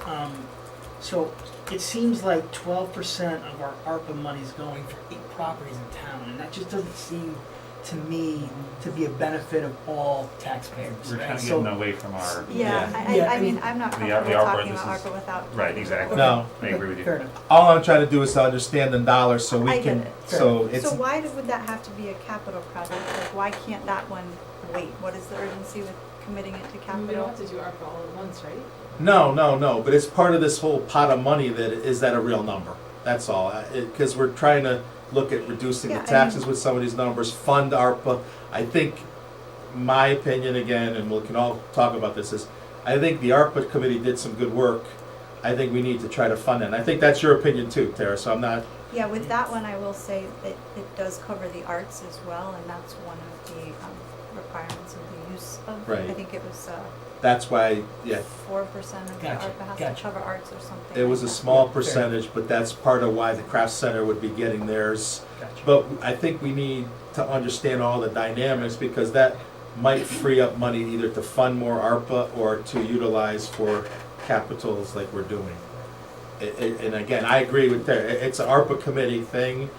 so it seems like 12% of our ARPA money is going for 8 properties in town, and that just doesn't seem to me to be a benefit of all taxpayers. We're right? kind of So- getting away from our. Yeah, Yeah, I mean, I'm not The comfortable ARPA, talking this about is- ARPA without. Right, exactly. No. I agree with you. Fair enough. All I'm trying to do is to understand the dollars so we I get can, it. so it's, So why would that have to be a capital project? Like, why can't that one wait? What is the urgency with committing it to We don't capital? have to do ARPA all at once, right? no, but it's part of this whole pot of money that, is that a real number? That's all, because we're trying to look at reducing the Yeah, I taxes mean- with some of these numbers, fund ARPA. I think, my opinion again, and we can all talk about this, is I think the ARPA committee did some good work. I think we need to try to fund it. And I think that's your opinion too, Tara, so I'm not, Yeah, with that one, I will say that it does cover the arts as well, and that's one of the requirements of the use of, Right. I think it was that's why, yeah, 4% of the Gotcha, ARPA has gotcha. to cover arts or something. it was a like that. small Yeah, fair. percentage, but that's part of why the craft center would be getting theirs. Gotcha. But I think we need to understand all the dynamics, because that might free up money either to fund more ARPA or to utilize for capitals like we're doing. And again, I agree with that. It's an ARPA committee thing,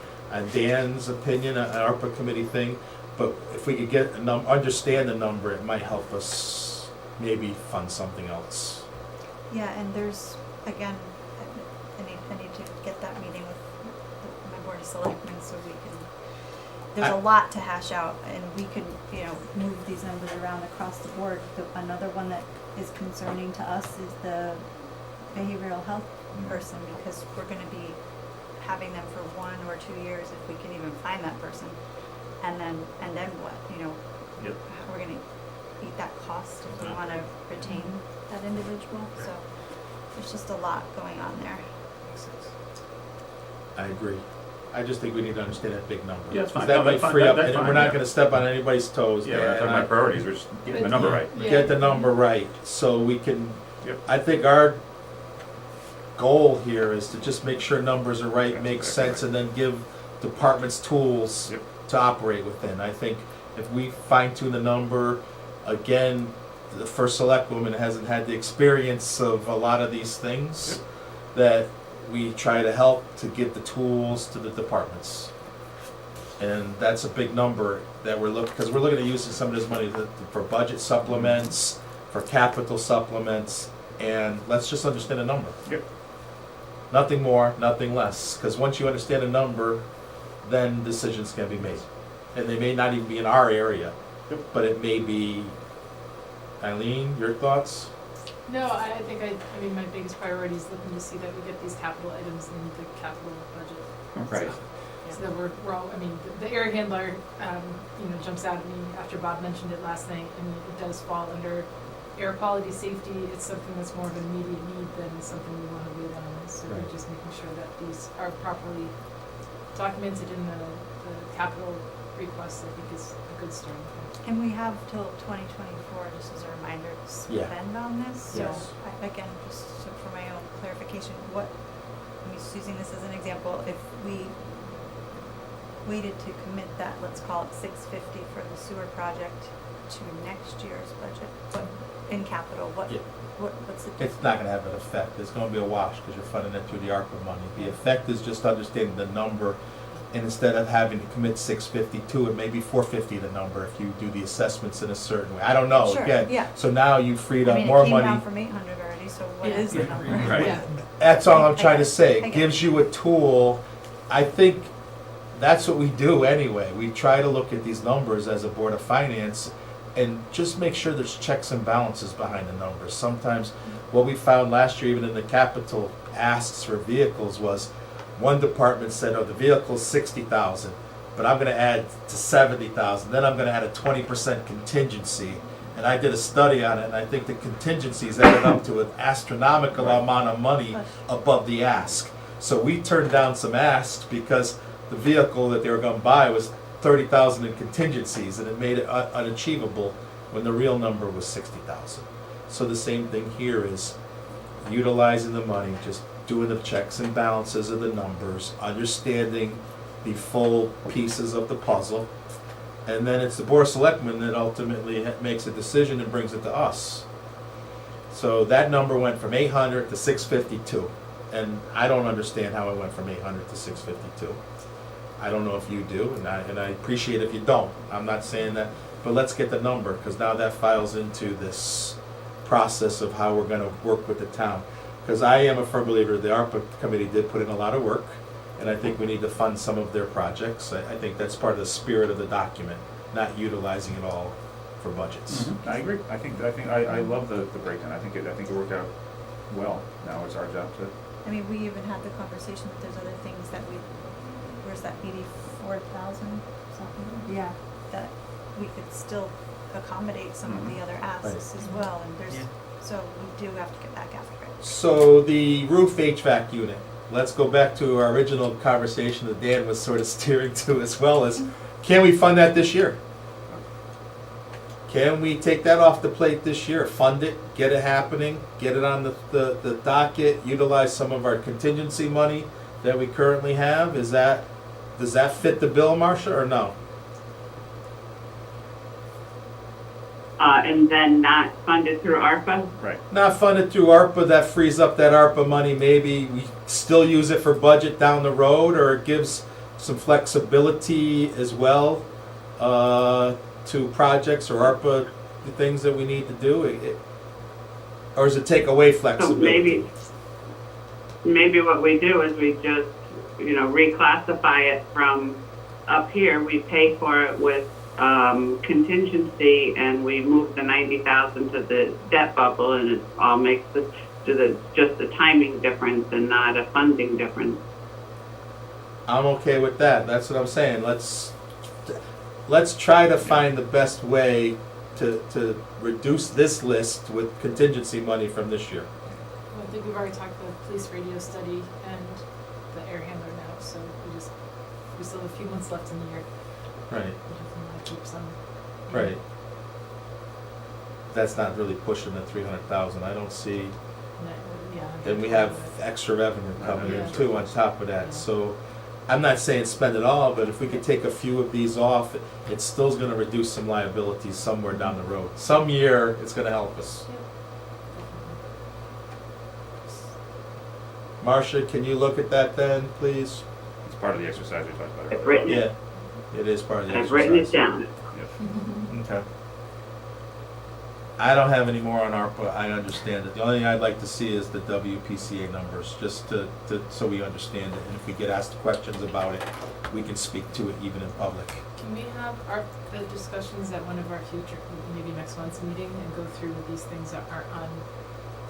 Dan's opinion, an ARPA committee thing. But if we could get understand the number, it might help us maybe fund something else. Yeah, and there's, again, I need to get that meeting with my board of selectmen so we can, there's a lot to hash out, and we could, move these numbers around across the board. Another one that is concerning to us is the behavioral health person, because we're gonna be having them for 1 or 2 years if we can even find that person. And then what, Yep. we're gonna eat that cost if we wanna retain that individual, so there's just a lot going on there. I agree. I just think we need to understand that big number. Yeah, that's fine. That No, might that's fine. free up, That's and fine, we're not yeah. gonna step on anybody's toes. Yeah, Dan, that's and my I- priorities, we're just getting the number right. Yeah. Get the number right, so we can, Yep. I think our goal here is to just make sure numbers are right, That's make exactly sense, and then give departments tools Yep. to operate within. I think if we fine tune the number, again, the first select woman hasn't had the experience of a lot of these things, that we try to help to give the tools to the departments. And that's a big number that we're because we're looking at using some of this money for budget supplements, for capital supplements, and let's just understand the number. Yep. Nothing more, nothing less, because once you understand a number, then decisions can be made. And they may not even be in our area, Yep. but it may be, Eileen, your thoughts? No, I think I mean, my biggest priority is looking to see that we get these capital items in the capital budget. Right. So that we're all, I mean, the air handler, jumps out at me after Bob mentioned it last night. I mean, it does fall under air quality safety. It's something that's more of an immediate need than something we want to wait on. So Right. we're just making sure that these are properly documented in the capital request, I think is a good starting point. And we have till 2024, just as a reminder, to Yeah. spend on this. So, Yes. again, just so for my own clarification, I'm just using this as an example, if we waited to commit that, let's call it $650 for the sewer project to next year's budget, in capital, Yeah. what's the difference? It's not gonna have an effect, it's gonna be a wash, because you're funding it through the ARPA money. The effect is just understanding the number, and instead of having to commit 650 to it, maybe 450 the number if you do the assessments in a certain way. I don't know, Sure, again. yeah. So now you freed I up mean, more it came money. down from 800 already, so what Yeah. is the number? Right. Yeah. That's all I'm I trying to get it. say. I It get gives you a tool. I think that's what we do anyway. We try to look at these numbers as a Board of Finance and just make sure there's checks and balances behind the numbers. Sometimes what we found last year, even in the capital asks for vehicles, was one department said, oh, the vehicle's 60,000, but I'm gonna add to 70,000. Then I'm gonna add a 20% contingency. And I did a study on it, and I think the contingencies added up to an astronomical amount of money above the ask. So we turned down some asks because the vehicle that they were gonna buy was 30,000 in contingencies, and it made it unachievable when the real number was 60,000. So the same thing here is utilizing the money, just doing the checks and balances of the numbers, understanding the full pieces of the puzzle, and then it's the Board of Selectmen that ultimately makes a decision and brings it to us. So that number went from 800 to 652, and I don't understand how it went from 800 to 652. I don't know if you do, and I appreciate if you don't. I'm not saying that, but let's get the number, because now that files into this process of how we're gonna work with the town. Because I am a firm believer, the ARPA committee did put in a lot of work, and I think we need to fund some of their projects. I think that's part of the spirit of the document, not utilizing it all for budgets. I agree. I love the breakdown. I think it worked out well. Now it's our job to. I mean, we even had the conversation that there's other things that where's that 84,000 something? Yeah, that we could still accommodate some of the other asks as well, and Yeah. so we do have to get back after it. So the roof HVAC unit, let's go back to our original conversation that Dan was sort of steering to as well as, can we fund that this year? Can we take that off the plate this year, fund it, get it happening, get it on the docket, utilize some of our contingency money that we currently have? Does that fit the bill, Marcia, or no? and then not funded through ARPA? Right. Not funded through ARPA, that frees up that ARPA money, maybe we still use it for budget down the road, or it gives some flexibility as well, to projects or ARPA, the things that we need to do, or does it take away So flexibility? maybe what we do is we just, reclassify it from up here, we pay for it with contingency, and we move the 90,000 to the debt bubble, and it all makes just a timing difference and not a funding difference. I'm okay with that, that's what I'm saying, let's try to find the best way to reduce this list with contingency money from this year. Well, I think we've already talked about the police radio study and the air handler now, so we still have a few months left in the year. Right. We definitely want to keep some. Right. That's not really pushing the 300,000, I don't see, and we have extra revenue coming in too on top of that, so I'm not saying spend it all, but if we could take a few of these off, it still's gonna reduce some liabilities somewhere down the road. Some year, it's gonna help us. Marcia, can you look at that then, please? It's part of the exercise we talked about I've earlier. written Yeah, it, it is part of the I've exercise. written it down. Okay. I don't have any more on ARPA, I understand it. The only thing I'd like to see is the WPCA numbers, just to so we understand it. And if we get asked questions about it, we can speak to it even in public. Can we have the discussions at one of our future, maybe next month's meeting, and go through these things that aren't on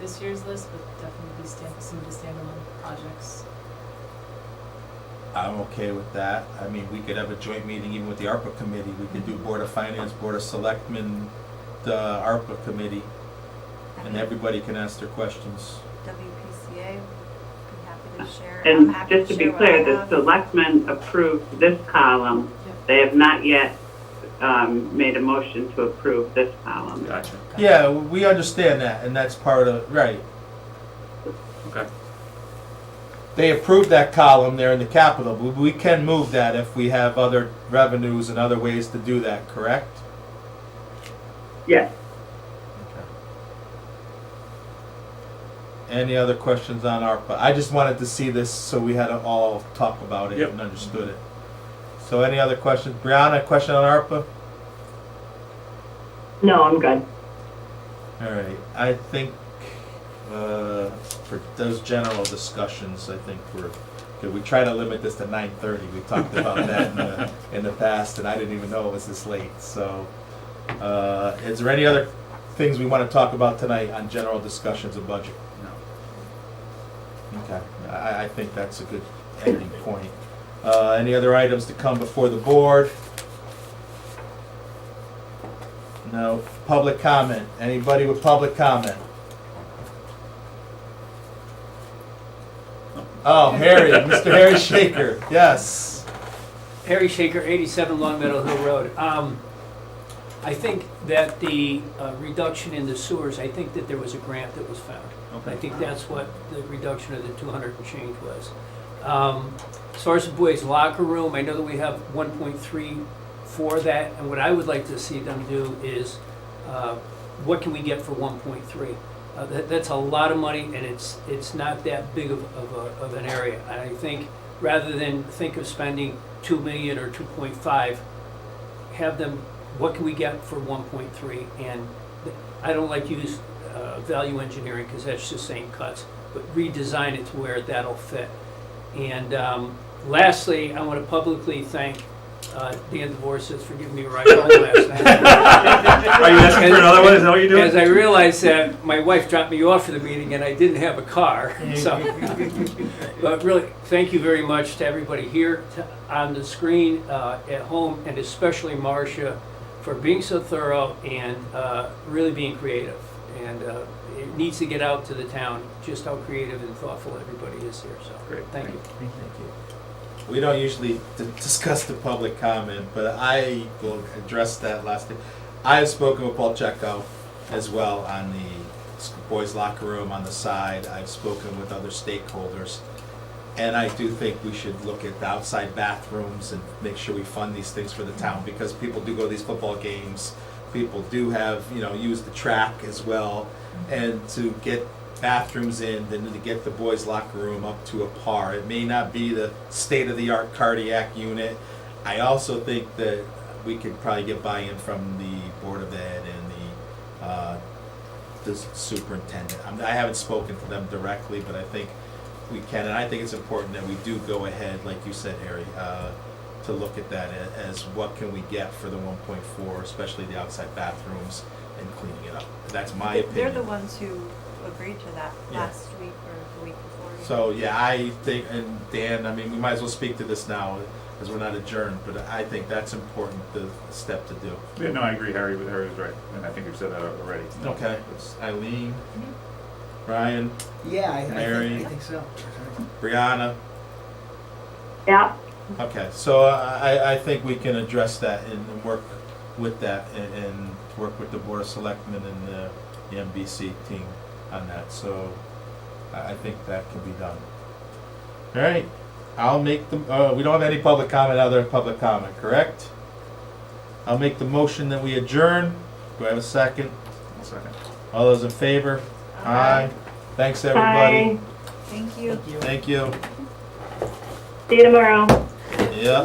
this year's list, but definitely some of the standalone projects? I'm okay with that. I mean, we could have a joint meeting even with the ARPA committee. We could do Board of Finance, Board of Selectmen, the ARPA committee, and everybody can ask their questions. WPCA, be happy to share. And I'm happy just to be share what clear, I the have. selectmen approved this column. Yep. They have not yet made a motion to approve this column. Gotcha. Yeah, we understand that, and that's part of, right. Okay. They approved that column there in the capital, but we can move that if we have other revenues and other ways to do that, correct? Yes. Any other questions on ARPA? I just wanted to see this so we had to all talk about it Yep. and understood it. So any other questions? Brianna, a question on ARPA? No, I'm good. All right, I think for those general discussions, I think we're good. We try to limit this to 9:30. We talked about that in the past, and I didn't even know it was this late. So, is there any other things we want to talk about tonight on general discussions of budget? No. Okay, I think that's a good ending point. Any other items to come before the board? No. Public comment. Anybody with public comment? Oh, Harry, Mr. Harry Shaker, yes. Harry Shaker, 87 Long Meadow Hill Road. I think that the reduction in the sewers, I think that there was a grant that was found. Okay. I think that's what the reduction of the 200 and change was. As far as the boys' locker room, I know that we have 1.3 for that, and what I would like to see them do is, what can we get for 1.3? That's a lot of money, and it's not that big of an area. And I think rather than think of spending 2 million or 2.5, have them, what can we get for 1.3? And I don't like to use value engineering because that's just saying cuts, but redesign it to where that'll fit. And lastly, I want to publicly thank Dan DeVorsis for giving me a ride home last night. Are you asking for another one? Is that what you're doing? As I realized that my wife dropped me off for the meeting and I didn't have a car, so. But really, thank you very much to everybody here, on the screen, at home, and especially Marcia for being so thorough and really being creative. And it needs to get out to the town just how creative and thoughtful everybody is here, so. Great. Thank you. Thank you. We don't usually discuss the public comment, but I will address that last thing. I have spoken with Paul Checo as well on the boys' locker room on the side. I've spoken with other stakeholders. And I do think we should look at the outside bathrooms and make sure we fund these things for the town, because people do go to these football games people do have, use the track as well, and to get bathrooms in, then to get the boys' locker room up to a par. It may not be the state-of-the-art cardiac unit. I also think that we could probably get buy-in from the Board of Ed and the superintendent. I haven't spoken to them directly, but I think we can, and I think it's important that we do go ahead, like you said, Harry, to look at that as what can we get for the 1.4, especially the outside bathrooms and cleaning it up. That's my opinion. They're the ones who agreed to that Yeah. last week or the week before. So, yeah, I think, and Dan, I mean, we might as well speak to this now, as we're not adjourned, but I think that's important, the step to do. Yeah, no, I agree, Harry, but Harry was right, and I think we've said that already. Okay, It's- Eileen, Ryan, Yeah, I Mary. think so. Brianna. Yeah, Okay, so I think we can address that and work with that and work with the Board of Selectmen and the MBC team on that. So I think that can be done. All right, I'll make the, we don't have any public comment, other public comment, correct? I'll make the motion that we adjourn. Do I have a second? I'll second. All those in favor? Aye. Thanks, everybody. bye. Thank you. Thank you. See you tomorrow. Yep.